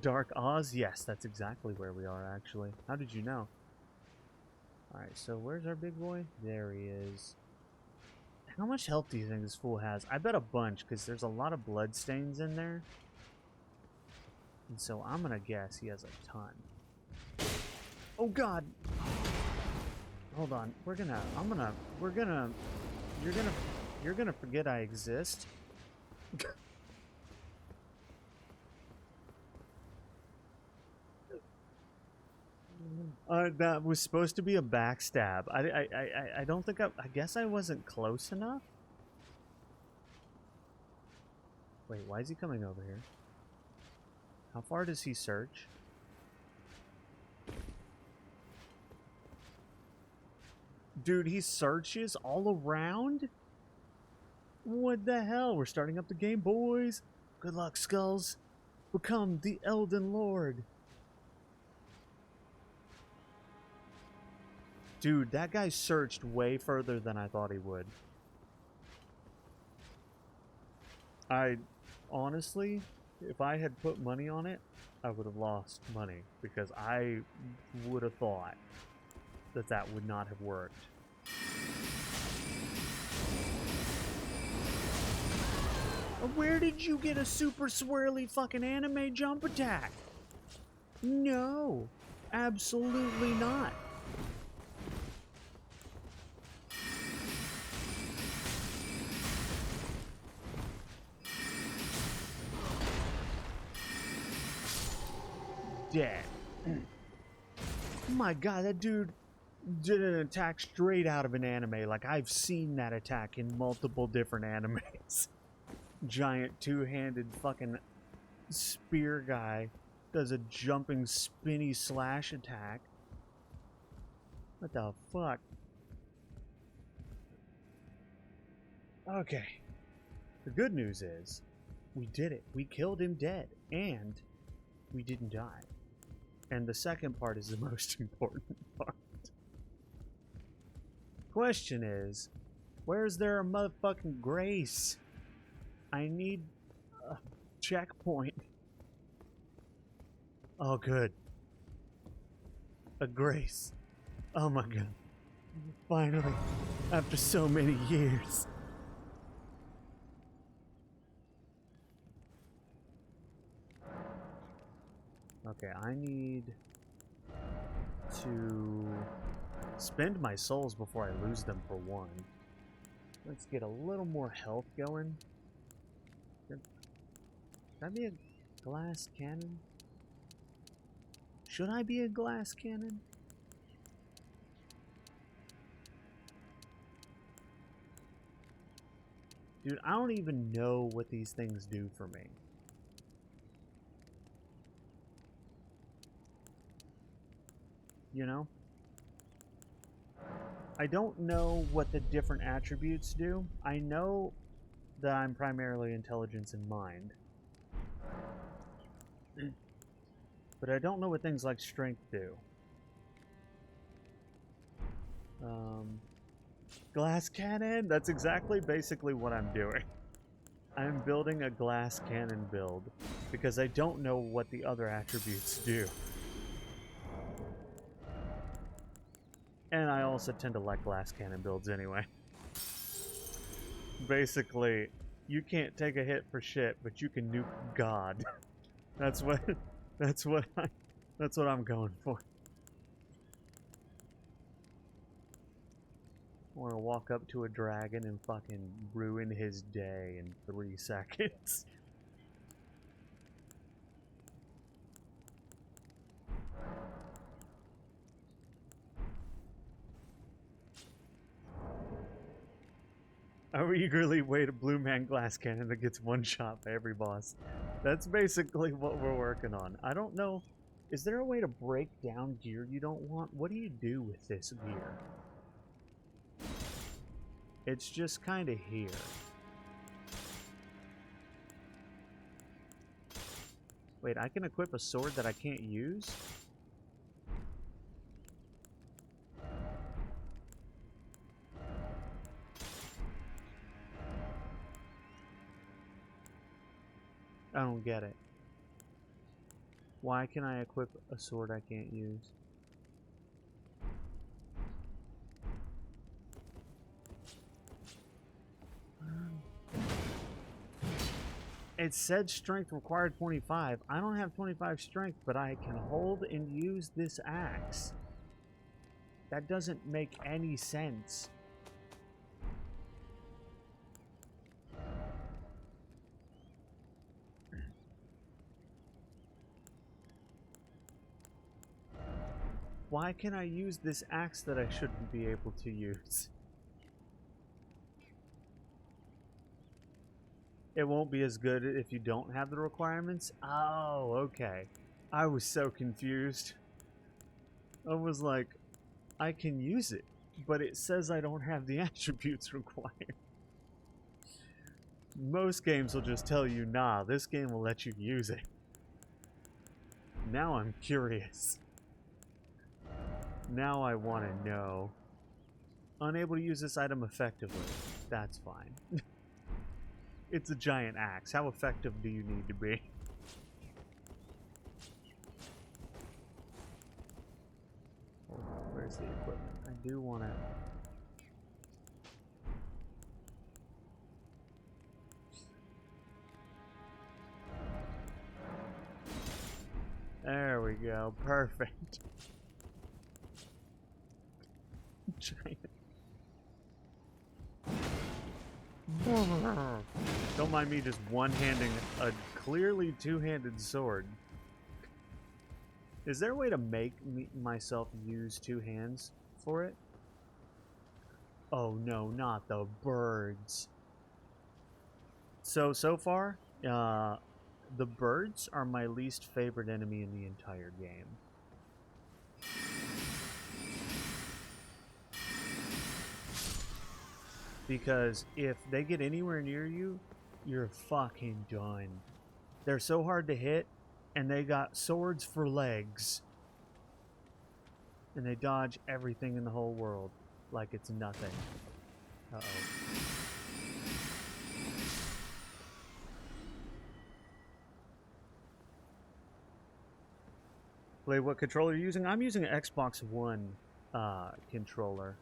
Dark Oz? Yes, that's exactly where we are, actually. How did you know? Alright, so where's our big boy? There he is. How much health do you think this fool has? I bet a bunch, because there's a lot of blood stains in there. And so I'm gonna guess he has a ton. Oh god! Hold on. You're gonna forget I exist. That was supposed to be a backstab. I don't think I guess I wasn't close enough. Wait, why is he coming over here? How far does he search? Dude, he searches all around? What the hell? We're starting up the game, boys. Good luck, Skulls. Become the Elden Lord. Dude, that guy searched way further than I thought he would. Honestly, if I had put money on it, I would have lost money because I would have thought that that would not have worked. Where did you get a super swirly fucking anime jump attack? No, absolutely not. Dead. Oh my god, that dude did an attack straight out of an anime. Like, I've seen that attack in multiple different animes. Giant two-handed fucking spear guy does a jumping spinny slash attack. What the fuck? Okay. The good news is, we did it. We killed him dead. And we didn't die. And the second part is the most important part. Question is, where's there a motherfucking grace? I need a checkpoint. Oh, good. A grace. Oh my god. Finally, after so many years. Okay, I need to spend my souls before I lose them for one. Let's get a little more health going. Can I be a glass cannon? Should I be a glass cannon? Dude, I don't even know what these things do for me. You know? I don't know what the different attributes do. I know that I'm primarily intelligence and mind. But I don't know what things like strength do. Glass cannon! That's exactly basically what I'm doing. I'm building a glass cannon build because I don't know what the other attributes do. And I also tend to like glass cannon builds anyway. Basically, you can't take a hit for shit, but you can nuke God. That's what I'm going for. I want to walk up to a dragon and fucking ruin his day in 3 seconds. I eagerly wait a blue man glass cannon that gets one shot by every boss. That's basically what we're working on. I don't know. Is there a way to break down gear you don't want? What do you do with this gear? It's just kind of here. Wait, I can equip a sword that I can't use? I don't get it. Why can I equip a sword I can't use? It said strength required 25. I don't have 25 strength, but I can hold and use this axe. That doesn't make any sense. Why can I use this axe that I shouldn't be able to use? It won't be as good if you don't have the requirements? Oh, okay. I was so confused. I was like, I can use it, but it says I don't have the attributes required. Most games will just tell you, nah, this game will let you use it. Now I'm curious. Now I want to know. Unable to use this item effectively. That's fine. It's a giant axe. How effective do you need to be? Hold on, where's the equipment? I do want to... There we go. Perfect. Giant. Don't mind me just one-handing a clearly two-handed sword. Is there a way to make myself use 2 hands for it? Oh no, not the birds. So far, the birds are my least favorite enemy in the entire game. Because if they get anywhere near you, you're fucking done. They're so hard to hit, and they got swords for legs. And they dodge everything in the whole world like it's nothing. Uh-oh. Wait, what controller are you using? I'm using an Xbox One controller.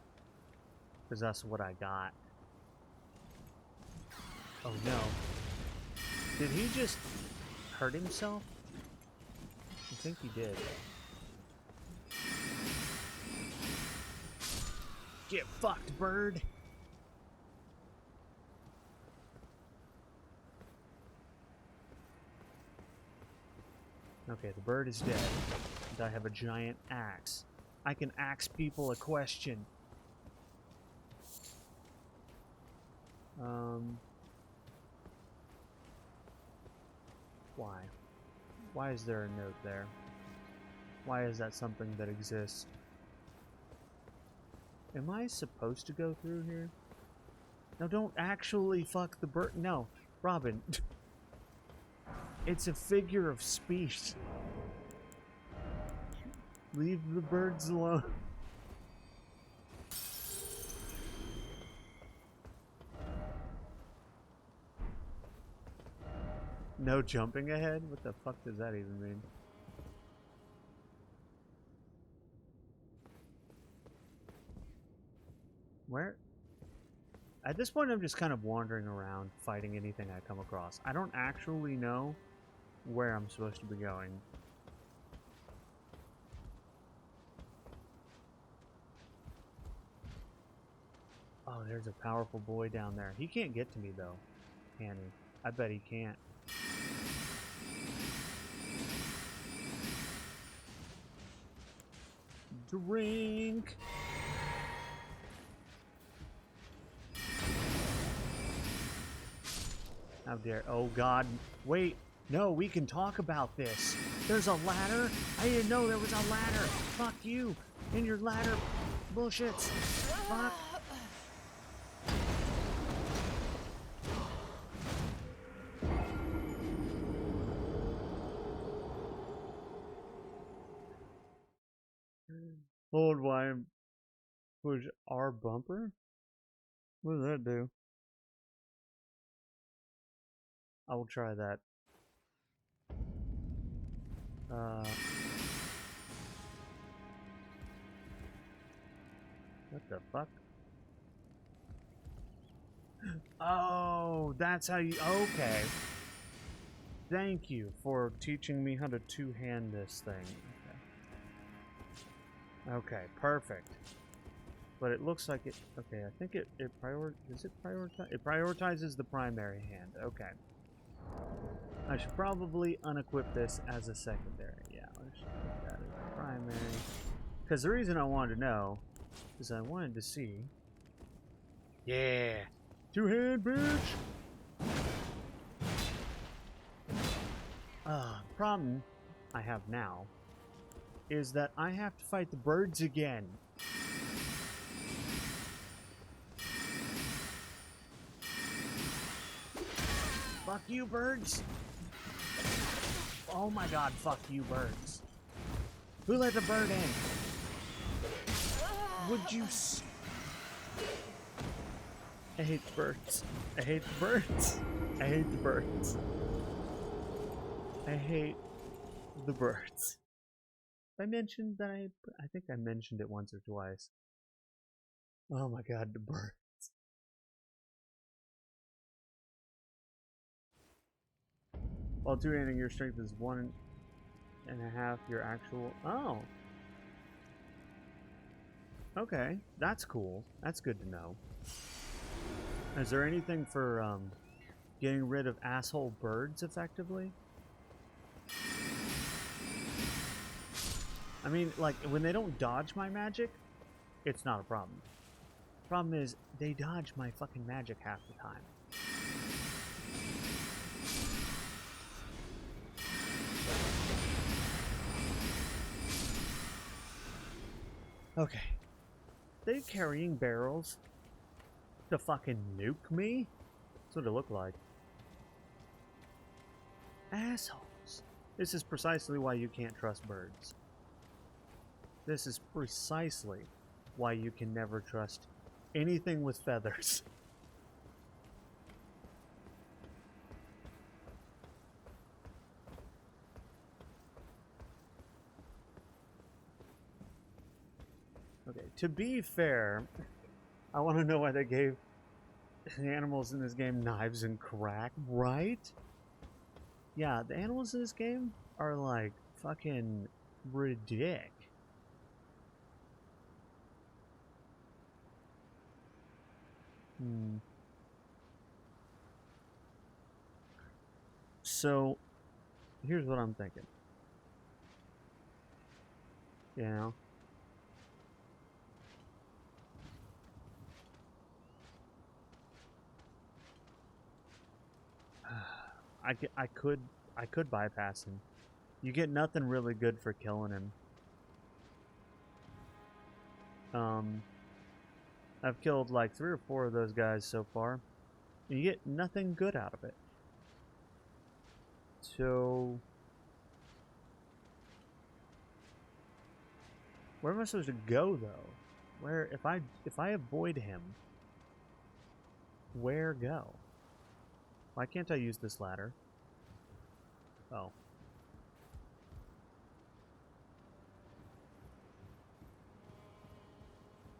Because that's what I got. Oh no. Did he just hurt himself? I think he did. Get fucked, bird! Okay, the bird is dead. And I have a giant axe. I can ask people a question. Why? Why is there a note there? Why is that something that exists? Am I supposed to go through here? No, don't actually fuck the bird. No, Robin. It's a figure of speech. Leave the birds alone. No jumping ahead? What the fuck does that even mean? Where? At this point, I'm just kind of wandering around, fighting anything I come across. I don't actually know where I'm supposed to be going. Oh, there's a powerful boy down there. He can't get to me, though, can he? I bet he can't. Drink! How dare... Oh, God. Wait. No, we can talk about this. There's a ladder? I didn't know there was a ladder. Fuck you. And your ladder bullshits. Fuck. Hold Y and push R bumper? What does that do? I will try that. What the fuck? Oh, that's how you... Okay. Thank you for teaching me how to two-hand this thing. Okay, perfect. But it looks like it... Okay, I think it prioritizes the primary hand. Okay. I should probably unequip this as a secondary. Yeah, let's put that as a primary. Because the reason I wanted to know is I wanted to see... Yeah! Two-hand, bitch! Problem I have now is that I have to fight the birds again. Fuck you, birds! Oh my god, fuck you, birds. Who let the bird in? Would you I hate the birds. I hate the birds. I hate the birds. I hate the birds. I mentioned that I think I mentioned it once or twice. Oh my god, the birds. While two-handing, your strength is 1.5 your actual... Oh! Okay, that's cool. That's good to know. Is there anything for getting rid of asshole birds effectively? I mean, like, when they don't dodge my magic, it's not a problem. Problem is, they dodge my fucking magic half the time. Okay. They carrying barrels to fucking nuke me? That's what it looked like. Assholes. This is precisely why you can't trust birds. This is precisely why you can never trust anything with feathers. Okay, to be fair, I want to know why they gave the animals in this game knives and crack, right? Yeah, the animals in this game are like fucking ridiculous. So, here's what I'm thinking. You know? I could bypass him. You get nothing really good for killing him. I've killed like 3 or 4 of those guys so far. You get nothing good out of it. So where am I supposed to go though? Where if I avoid him, where go? Why can't I use this ladder? Oh.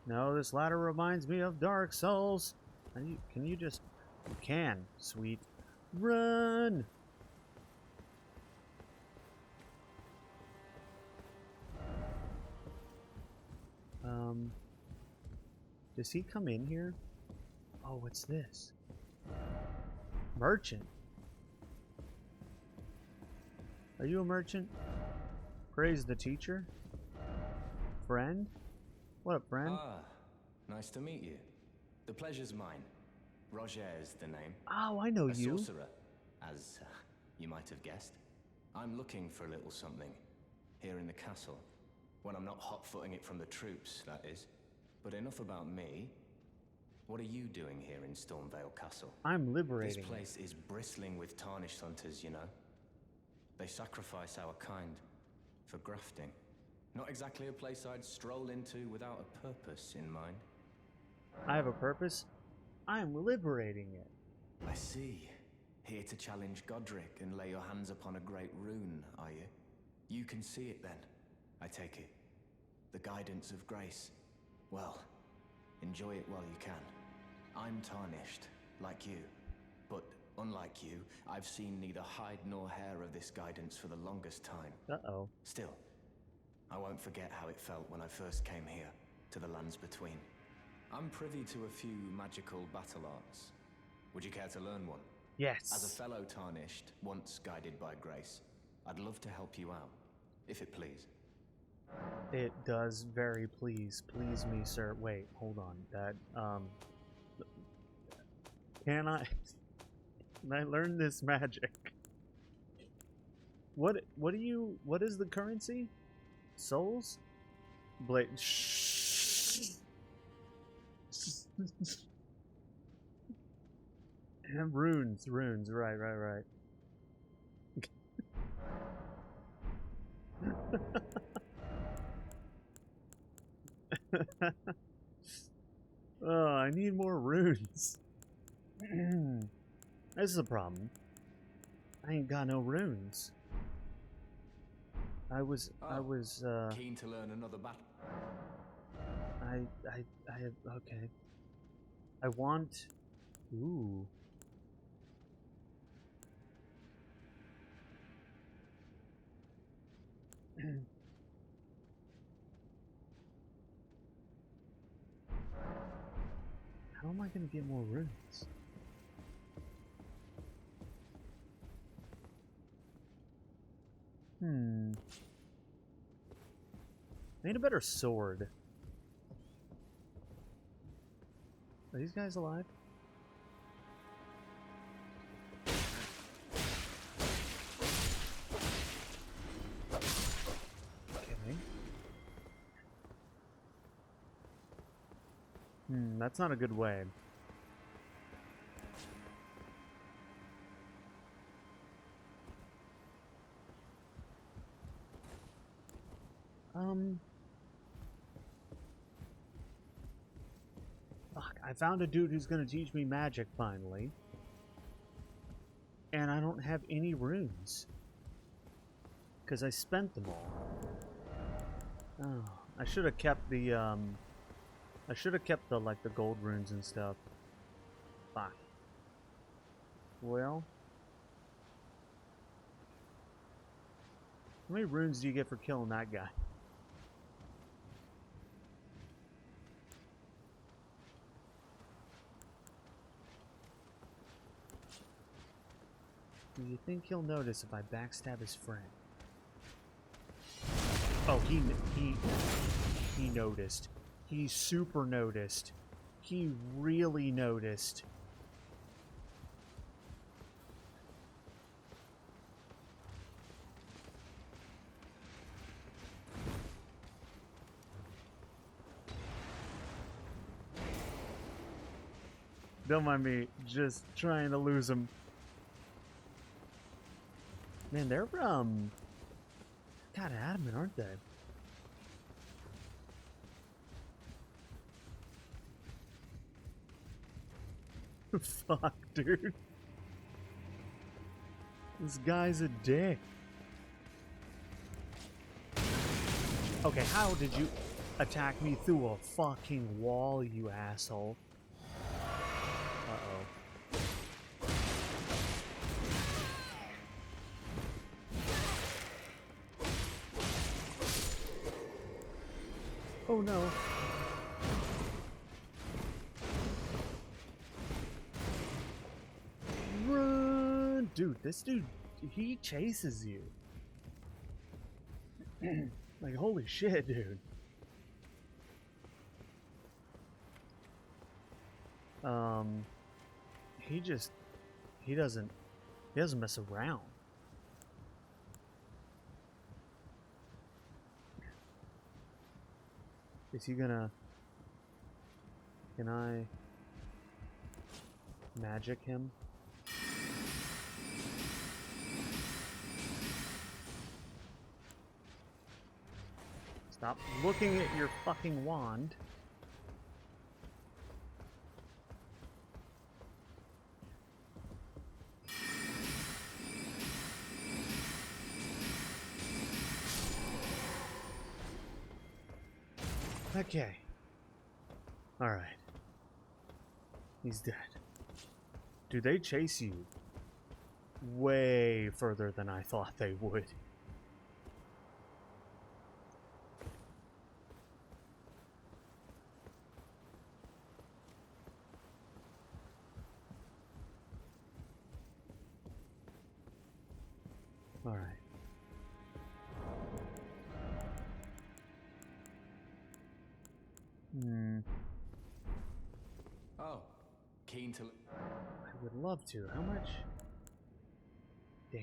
No, this ladder reminds me of Dark Souls. Can you just... You can. Sweet. Run! Does he come in here? Oh, what's this? Merchant. Are you a merchant? Praise the teacher? Friend? What up, friend? Ah, nice to meet you. The pleasure's mine. Roger is the name. Oh, I know a you. Sorcerer, as you might have guessed. I'm looking for a little something here in the castle. When I'm not hot-footing it from the troops, that is. But enough about me. What are you doing here in Stormvale Castle? I'm liberating. This place is bristling with tarnished hunters, you know. They sacrifice our kind for grafting. Not exactly a place I'd stroll into without a purpose in mind. I have a purpose. I'm liberating it. I see. Here to challenge Godric and lay your hands upon a great rune, are you? You can see it then, I take it. The guidance of grace. Well, enjoy it while you can. I'm tarnished, like you. But unlike you, I've seen neither hide nor hair of this guidance for the longest time. Uh-oh. Still, I won't forget how it felt when I first came here, to the lands between. I'm privy to a few magical battle arts. Would you care to learn one? Yes. As a fellow tarnished, once guided by grace, I'd love to help you out, if it please. It does very please me, sir. Wait, hold on. That, Can I learn this magic? What is the currency? Souls? Blade. Shh. And runes, right. Oh, I need more runes. This is a problem. I ain't got no runes. I was keen to learn another battle. I have, okay. I want, ooh. How am I gonna get more runes? I need a better sword. Are these guys alive? Okay. That's not a good way. Fuck, I found a dude who's gonna teach me magic finally. And I don't have any runes. Because I spent them all. Oh, I should have kept the, like, the gold runes and stuff. Fuck. Well. How many runes do you get for killing that guy? Do you think he'll notice if I backstab his friend? Oh, he noticed. He super noticed. He really noticed. Don't mind me, just trying to lose him. Man, they're, kind of adamant, aren't they? Fuck, dude. This guy's a dick. Okay, how did you attack me through a fucking wall, you asshole? Uh-oh. Oh no. Run! Dude, this dude, he chases you. Like, holy shit, dude. He doesn't mess around. Is he gonna... Can I magic him? Stop looking at your fucking wand. Okay. Alright. He's dead. Do they chase you way further than I thought they would? Alright. Oh, keen to... I would love to. How much? Damn.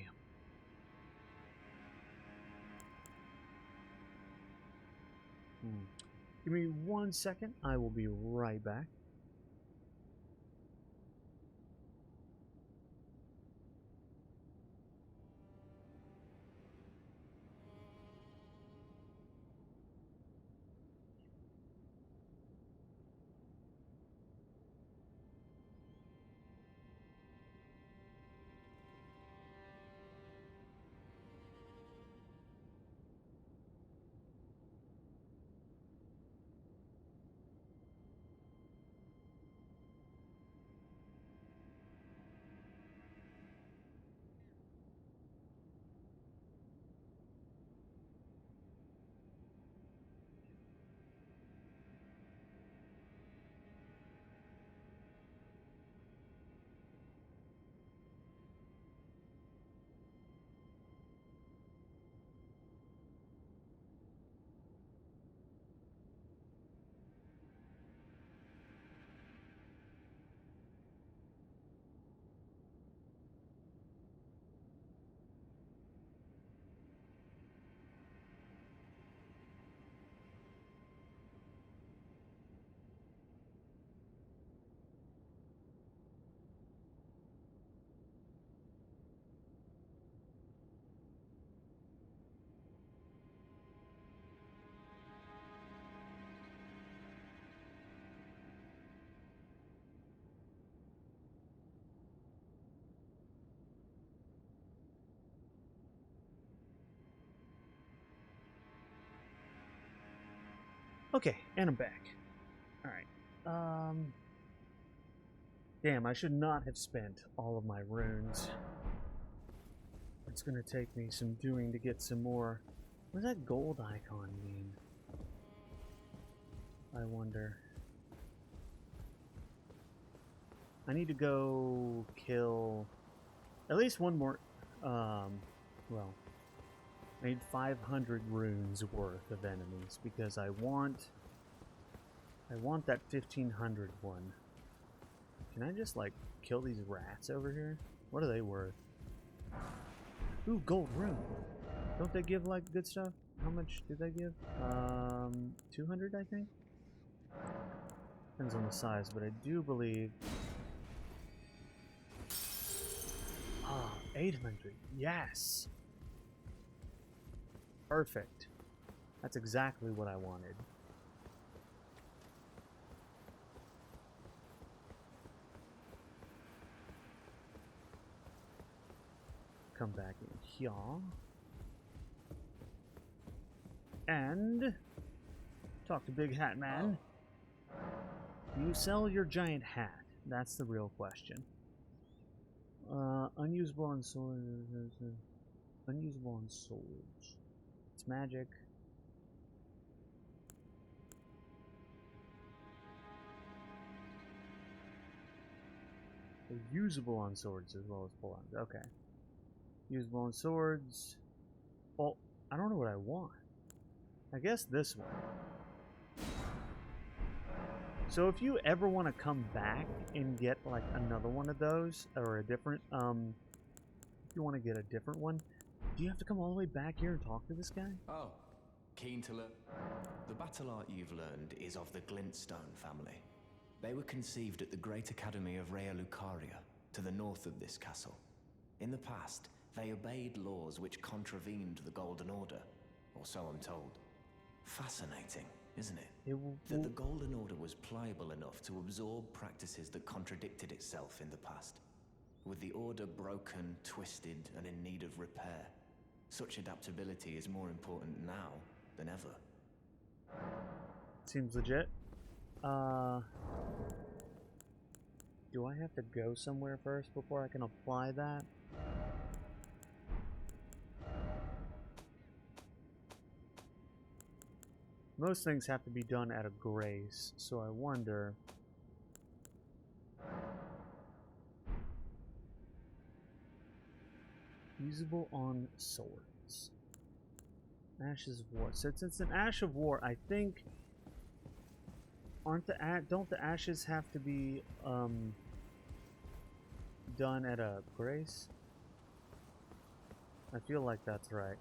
Give me 1 second. I will be right back. Okay, and I'm back. Alright. Damn, I should not have spent all of my runes. It's gonna take me some doing to get some more. What does that gold icon mean? I wonder. I need to go kill at least one more, well, I need 500 runes worth of enemies because I want that 1500 one. Can I just like kill these rats over here? What are they worth? Ooh, gold rune. Don't they give like good stuff? How much do they give? 200 I think? Depends on the size, but I do believe... Ah, 800. Yes! Perfect. That's exactly what I wanted. come back in here. And talk to Big Hat Man. Do you sell your giant hat? That's the real question. Unusable on swords. Unusable on swords. It's magic. They're usable on swords as well as pull-ons. Okay. Usable on swords. Well, I don't know what I want. I guess this one. So if you ever want to come back and get like another one of those, or a different, if you want to get a different one, do you have to come all the way back here and talk to this guy? Oh, keen to learn? The battle art you've learned is of the Glintstone family. They were conceived at the Great Academy of Rea Lucaria, to the north of this castle. In the past, they obeyed laws which contravened the Golden Order, or so I'm told. Fascinating, isn't it? That the Golden Order was pliable enough to absorb practices that contradicted itself in the past. With the Order broken, twisted, and in need of repair, such adaptability is more important now than ever. Seems legit. Do I have to go somewhere first before I can apply that? Most things have to be done at a grace, so I wonder... Usable on swords. Ashes of War. So since it's an Ash of War, I think... Don't the ashes have to be, done at a grace? I feel like that's right.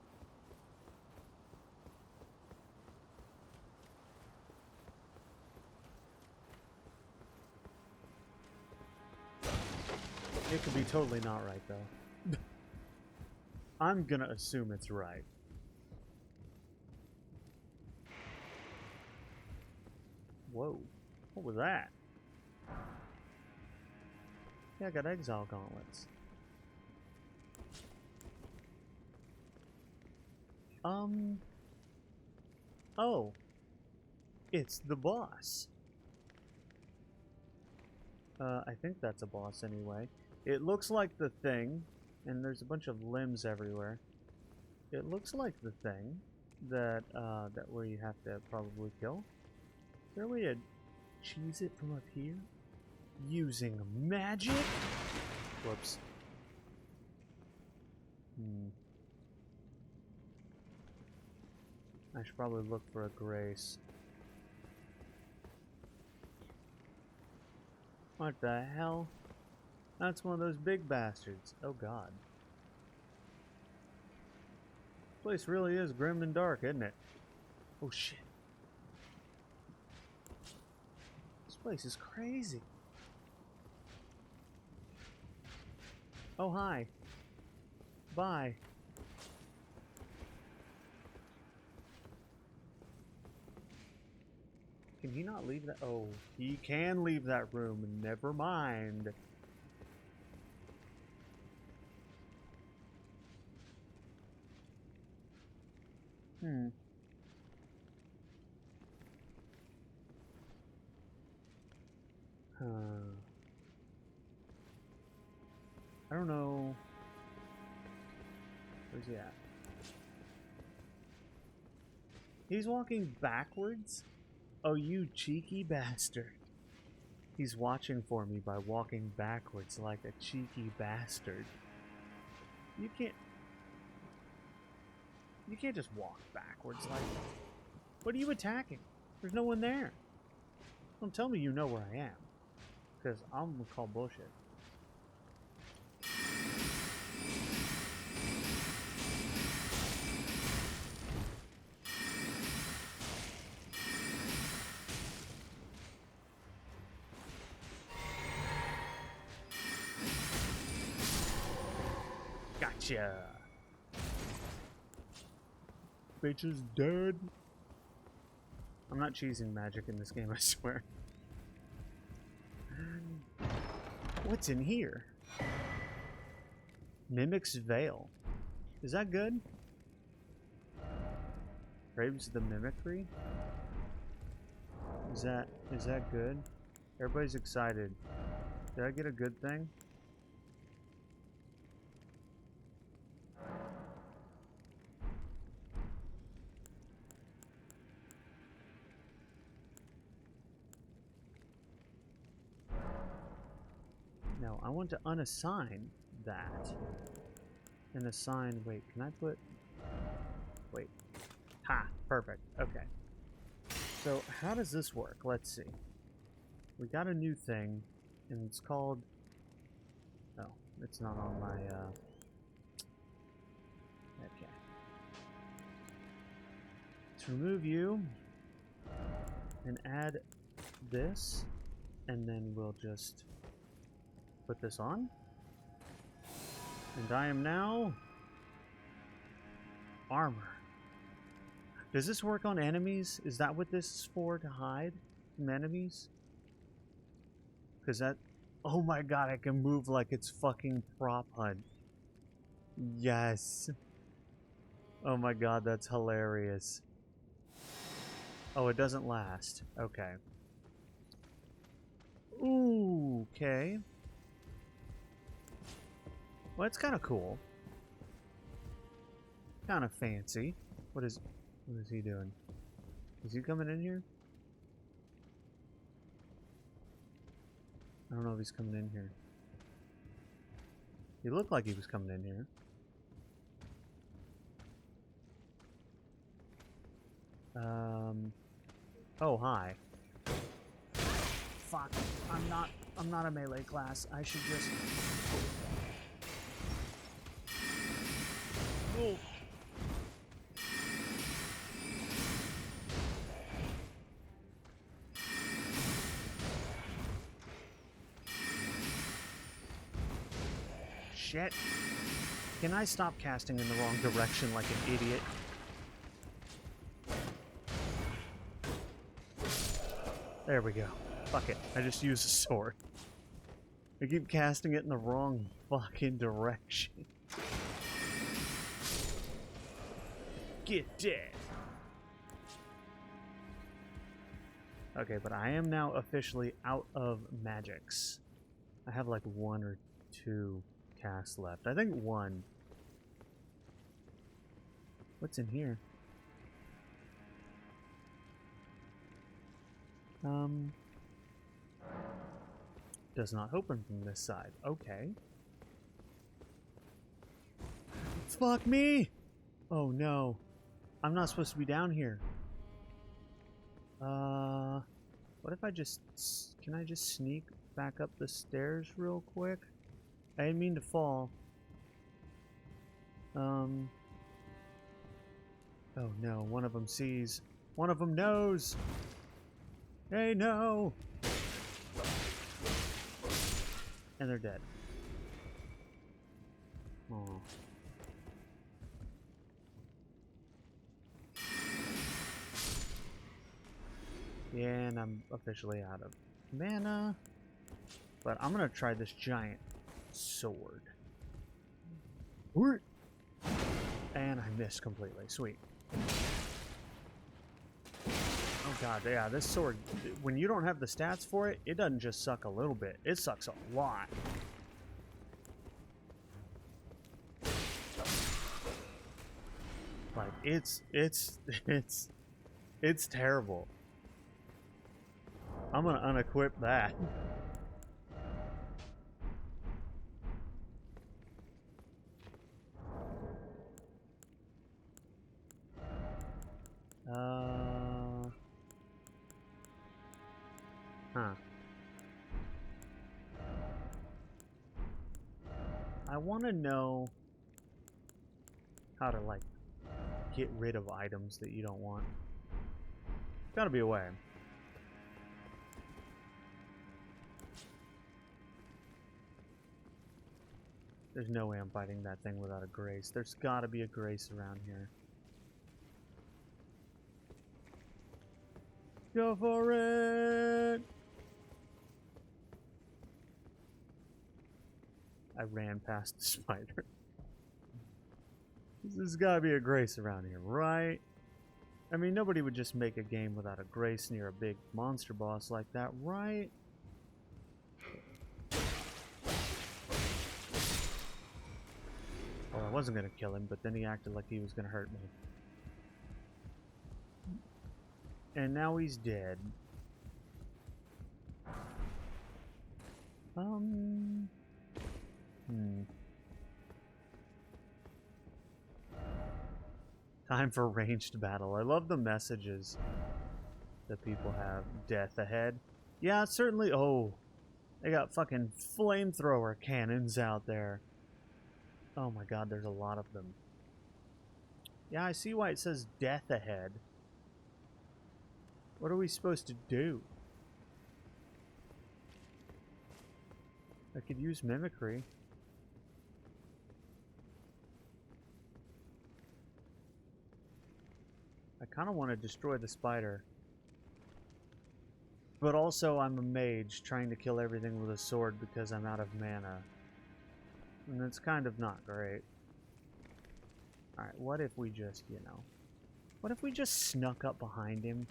It could be totally not right, though. I'm gonna assume it's right. Whoa. What was that? Yeah, I got exile gauntlets. Oh. It's the boss. I think that's a boss anyway. It looks like the thing, and there's a bunch of limbs everywhere. It looks like the thing that we have to probably kill. Is there a way to cheese it from up here? Using magic? Whoops. I should probably look for a grace. What the hell? That's one of those big bastards. Oh god. This place really is grim and dark, isn't it? Oh shit. This place is crazy. Oh hi. Bye. Can he not leave that? Oh, he can leave that room. Never mind. I don't know. Where's he at? He's walking backwards? Oh, you cheeky bastard. He's watching for me by walking backwards like a cheeky bastard. You can't just walk backwards like that. What are you attacking? There's no one there. Don't tell me you know where I am. Because I'm gonna call bullshit. Gotcha. Bitch is dead. I'm not cheesing magic in this game, I swear. What's in here? Mimic's Veil. Is that good? Craves the Mimicry? Is that good? Everybody's excited. Did I get a good thing? No, I want to unassign that. And assign, wait, can I put, wait. Ha, perfect, okay. So how does this work? Let's see. We got a new thing, and it's called, oh, it's not on my, okay. Let's remove you, and add this, and then we'll just put this on. And I am now armor. Does this work on enemies? Is that what this is for, to hide from enemies? Because that... Oh my god, I can move like it's fucking prop hunt. Yes. Oh my god, that's hilarious. Oh, it doesn't last. Okay. Ooh, okay. Well, it's kind of cool. Kind of fancy. What is he doing? Is he coming in here? I don't know if he's coming in here. He looked like he was coming in here. Oh, hi. Fuck. I'm not a melee class. I should just... Oh. Shit. Can I stop casting in the wrong direction like an idiot? There we go. Fuck it. I just used a sword. I keep casting it in the wrong fucking direction. Get dead. Okay, but I am now officially out of magics. I have like 1 or 2 casts left. I think 1. What's in here? Does not open from this side. Okay. Fuck me! Oh no. I'm not supposed to be down here. What if I just... Can I just sneak back up the stairs real quick? I didn't mean to fall. Oh no, one of them sees. One of them knows! Hey, no! And they're dead. Oh. Yeah, and I'm officially out of mana. But I'm gonna try this giant sword. And I missed completely. Sweet. Oh god, yeah, this sword, when you don't have the stats for it, it doesn't just suck a little bit. It sucks a lot. Like, it's terrible. I'm gonna unequip that. Huh. I want to know how to, like, get rid of items that you don't want. Gotta be a way. There's no way I'm fighting that thing without a grace. There's gotta be a grace around here. Go for it! I ran past the spider. There's gotta be a grace around here, right? I mean, nobody would just make a game without a grace near a big monster boss like that, right? Well, I wasn't gonna kill him, but then he acted like he was gonna hurt me. And now he's dead. Time for ranged battle. I love the messages that people have. Death ahead. Yeah, certainly. Oh, they got fucking flamethrower cannons out there. Oh my god, there's a lot of them. Yeah, I see why it says death ahead. What are we supposed to do? I could use mimicry. I kind of want to destroy the spider. But also I'm a mage trying to kill everything with a sword because I'm out of mana. And it's kind of not great. Alright, what if we just, you know... What if we just snuck up behind him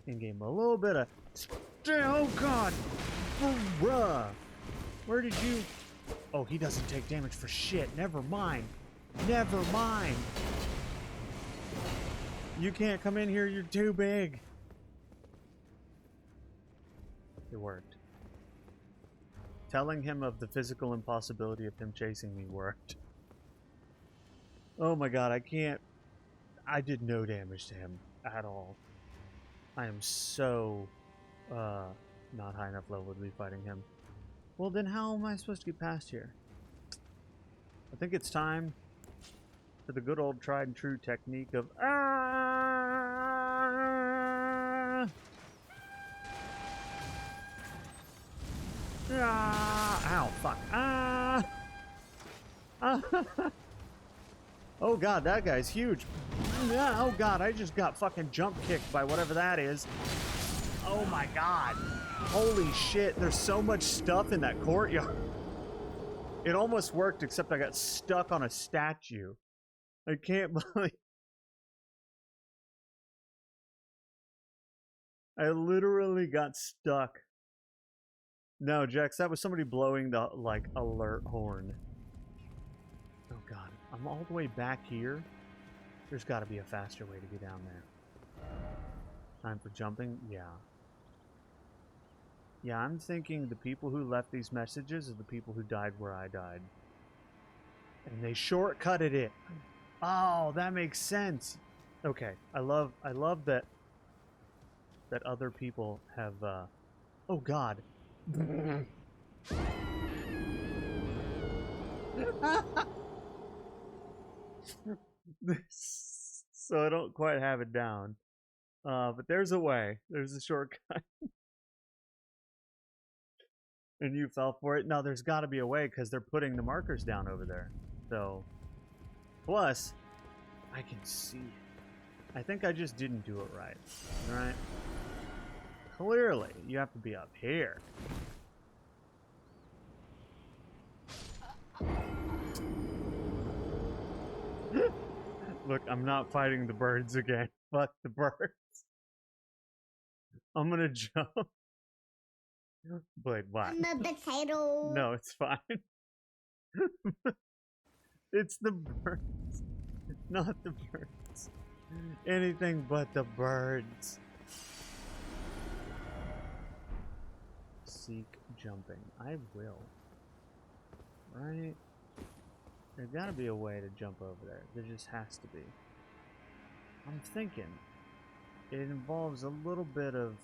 and gave him a little bit of... Oh god! Bruh! Where did you... Oh, he doesn't take damage for shit. Never mind. Never mind. You can't come in here. You're too big. It worked. Telling him of the physical impossibility of him chasing me worked. Oh my god, I can't... I did no damage to him at all. I am so... not high enough level to be fighting him. Well, then how am I supposed to get past here? I think it's time for the good old tried and true technique of ow, fuck. Oh god, that guy's huge. Oh god, I just got fucking jump kicked by whatever that is. Oh my god. Holy shit, there's so much stuff in that courtyard. It almost worked, except I got stuck on a statue. I can't believe... I literally got stuck. No, Jax, that was somebody blowing the, like, alert horn. Oh god, I'm all the way back here. There's gotta be a faster way to get down there. Time for jumping? Yeah. Yeah, I'm thinking the people who left these messages are the people who died where I died. And they shortcutted it. Oh, that makes sense. Okay, I love that other people have oh god. So I don't quite have it down. But there's a way. There's a shortcut. And you fell for it? No, there's got to be a way because they're putting the markers down over there. So, plus, I can see it. I think I just didn't do it right. Alright? Clearly, you have to be up here. Look, I'm not fighting the birds again. Fuck the birds. I'm gonna jump. Blade, what? I'm a potato. No, it's fine. It's the birds. Not the birds. Anything but the birds. Seek jumping. I will. Right? There's gotta be a way to jump over there. There just has to be. I'm thinking it involves a little bit of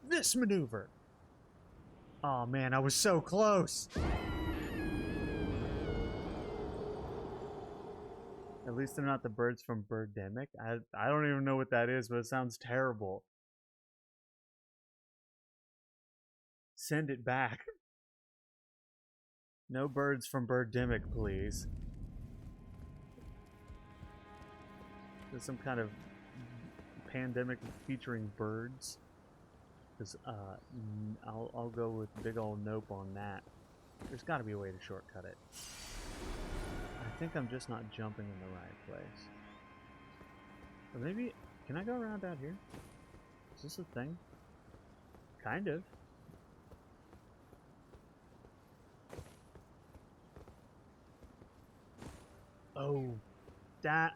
this maneuver. Oh man, I was so close. At least they're not the birds from Birdemic. I don't even know what that is, but it sounds terrible. Send it back. No birds from Birdemic, please. There's some kind of pandemic featuring birds. Because I'll go with big old nope on that. There's got to be a way to shortcut it. I think I'm just not jumping in the right place. Or maybe, can I go around out here? Is this a thing? Kind of. Oh,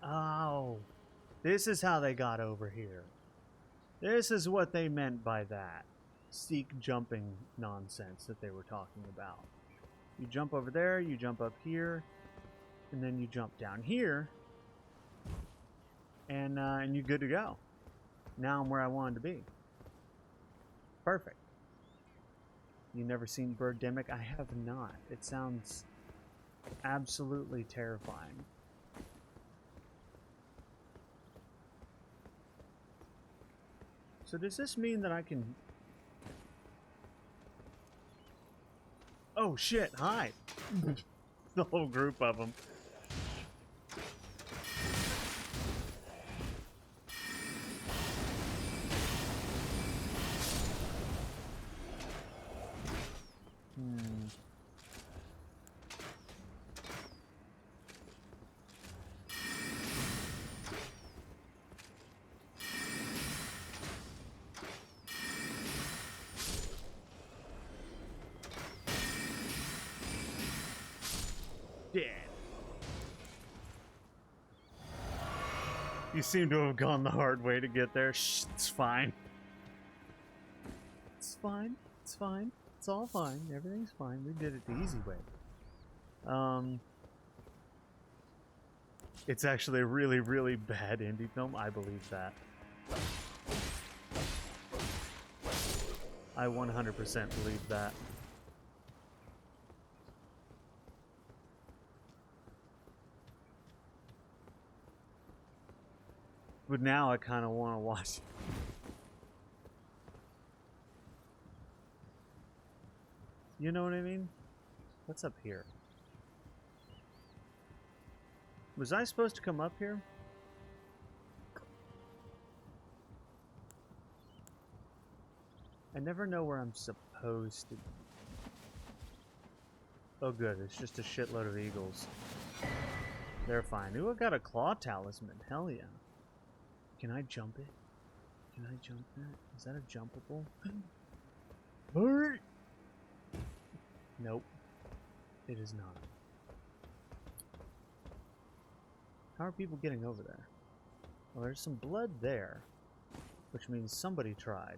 oh. This is how they got over here. This is what they meant by that seek jumping nonsense that they were talking about. You jump over there, you jump up here, and then you jump down here, and you're good to go. Now I'm where I wanted to be. Perfect. You never seen Birdemic? I have not. It sounds absolutely terrifying. So does this mean that I can... Oh shit, hi! The whole group of them. You seem to have gone the hard way to get there. Shh, it's fine. It's fine. It's fine. It's all fine. Everything's fine. We did it the easy way. It's actually a really, really bad indie film. I believe that. I 100% believe that. But now I kind of want to watch it. You know what I mean? What's up here? Was I supposed to come up here? I never know where I'm supposed to be. Oh good, it's just a shitload of eagles. They're fine. Ooh, I got a claw talisman. Hell yeah. Can I jump it? Can I jump that? Is that a jumpable? Nope. It is not. How are people getting over there? Well, there's some blood there, which means somebody tried.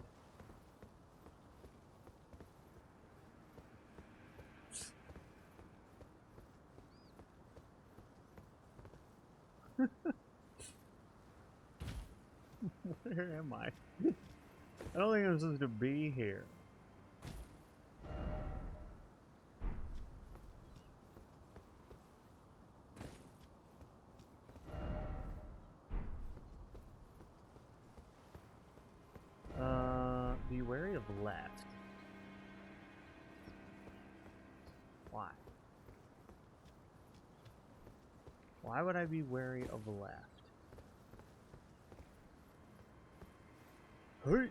Where am I? I don't think I'm supposed to be here. Be wary of left. Why? Why would I be wary of left? Hey!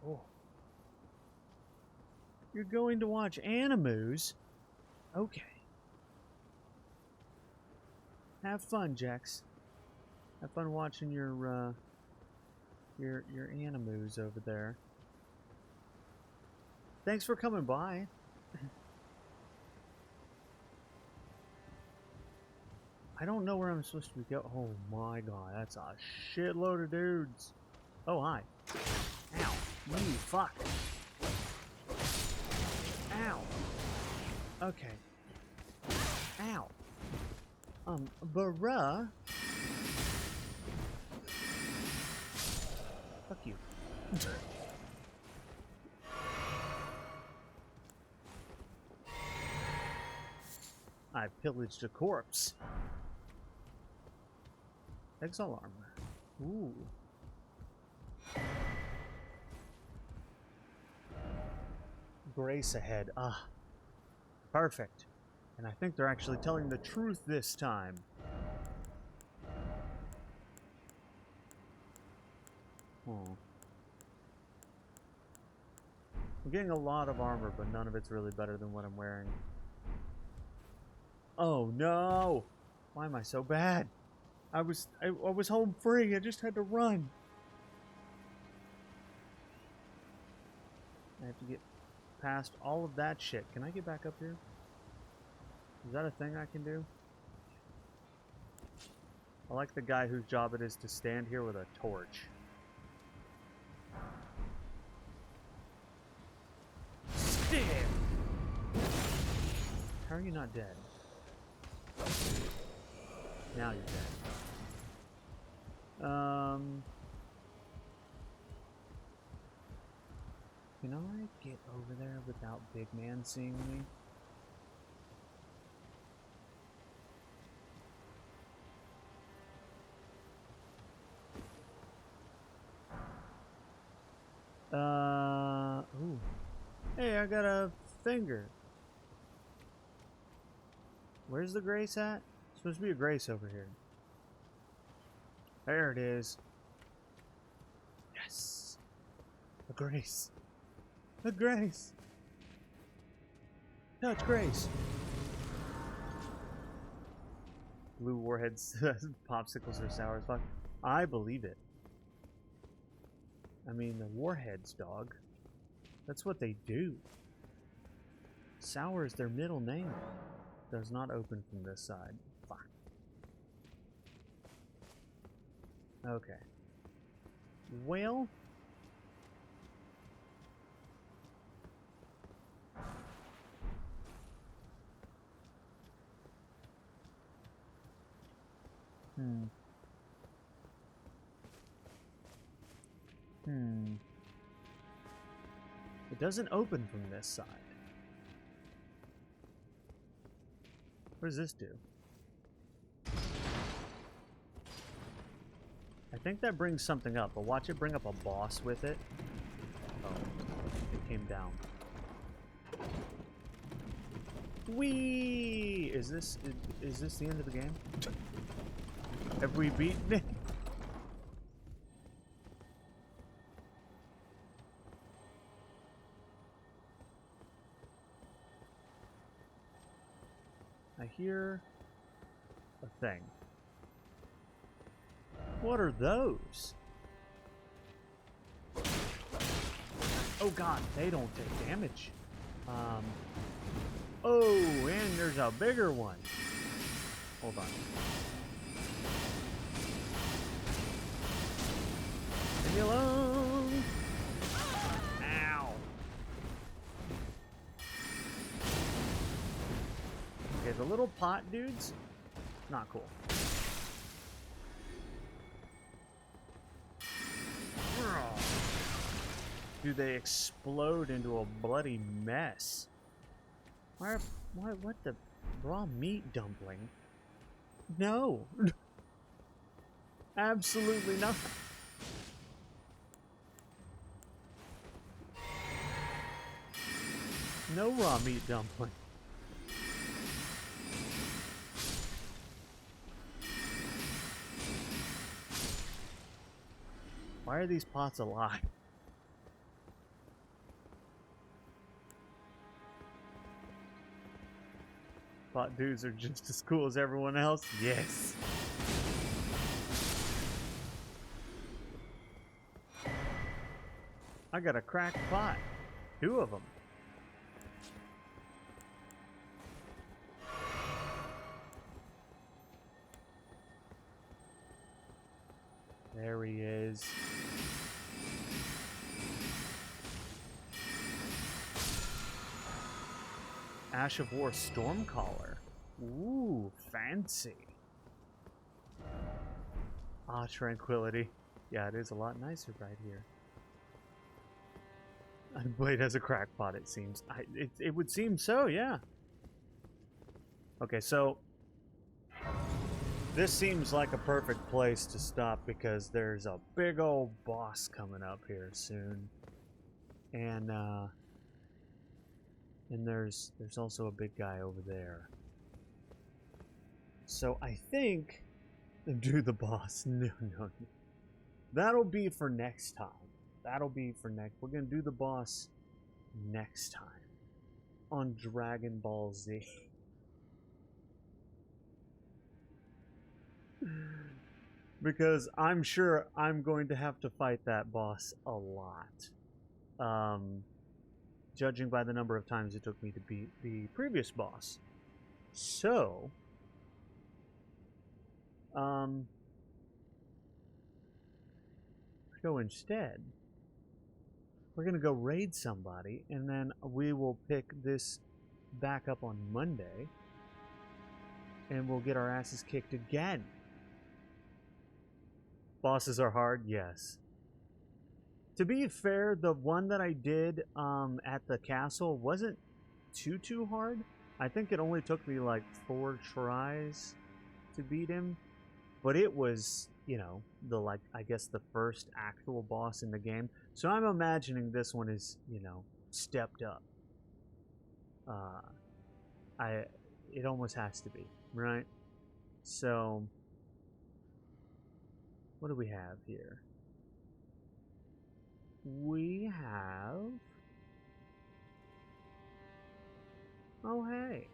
Oh. You're going to watch Animus? Okay. Have fun, Jax. Have fun watching your Animus over there. Thanks for coming by. I don't know where I'm supposed to go. Oh my god, that's a shitload of dudes. Oh, hi. Ow. You fuck. Ow. Okay. Ow. Bruh. Fuck you. I pillaged a corpse. Exile armor. Ooh. Grace ahead. Ah. Perfect. And I think they're actually telling the truth this time. Oh. I'm getting a lot of armor, but none of it's really better than what I'm wearing. Oh no! Why am I so bad? I was home free. I just had to run. I have to get past all of that shit. Can I get back up here? Is that a thing I can do? I like the guy whose job it is to stand here with a torch. Stab! How are you not dead? Now you're dead. Can I get over there without Big Man seeing me? Ooh. Hey, I got a finger. Where's the grace at? There's supposed to be a grace over here. There it is. Yes. A grace. A grace. No, it's grace. Blue warheads, popsicles are sour as fuck. I believe it. I mean, the warheads, dog. That's what they do. Sour is their middle name. Does not open from this side. Fuck. Okay. Well. It doesn't open from this side. What does this do? I think that brings something up, but watch it bring up a boss with it. Oh, it came down. Whee! Is this the end of the game? Have we beaten it? I hear a thing. What are those? Oh god, they don't take damage. Oh, and there's a bigger one. Hold on. Leave me alone. Ow. Okay, the little pot dudes, not cool. Do they explode into a bloody mess? Why, what the raw meat dumpling? No. Absolutely not. No raw meat dumpling. Why are these pots alive? Pot dudes are just as cool as everyone else? Yes. I got a cracked pot. 2 of them. There he is. Ash of War Stormcaller. Ooh, fancy. Ah, tranquility. Yeah, it is a lot nicer right here. Blade has a crackpot, it seems. It would seem so, yeah. Okay, so this seems like a perfect place to stop because there's a big old boss coming up here soon. And there's also a big guy over there. So I think do the boss. No. That'll be for next time. That'll be for next. We're gonna do the boss next time on Dragon Ball Z. Because I'm sure I'm going to have to fight that boss a lot. Judging by the number of times it took me to beat the previous boss. So, instead, we're going to go raid somebody, and then we will pick this back up on Monday, and we'll get our asses kicked again. Bosses are hard, yes. To be fair, the one that I did at the castle wasn't too hard. I think it only took me like 4 tries to beat him, but it was, you know, I guess the first actual boss in the game. So I'm imagining this one is, you know, stepped up. It almost has to be, right? So what do we have here? We have... Oh, hey.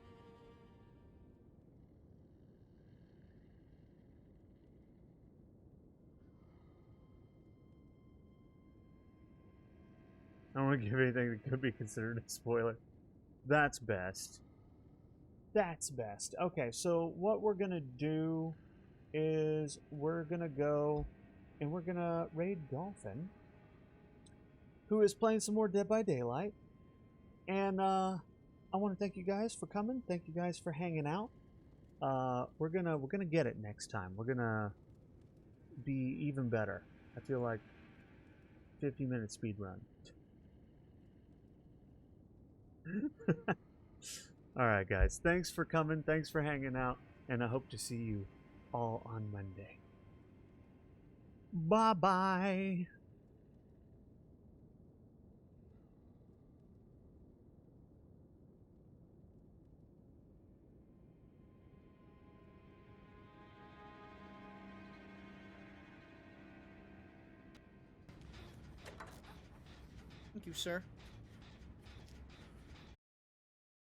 I don't want to give anything that could be considered a spoiler. That's best. That's best. Okay, so what we're going to do is we're going to go and we're going to raid Dolphin, who is playing some more Dead by Daylight. And I want to thank you guys for coming. Thank you guys for hanging out. We're gonna get it next time. We're gonna be even better. I feel like 50-minute speed run. All right, guys. Thanks for coming. Thanks for hanging out, and I hope to see you all on Monday. Bye bye. Thank you, sir.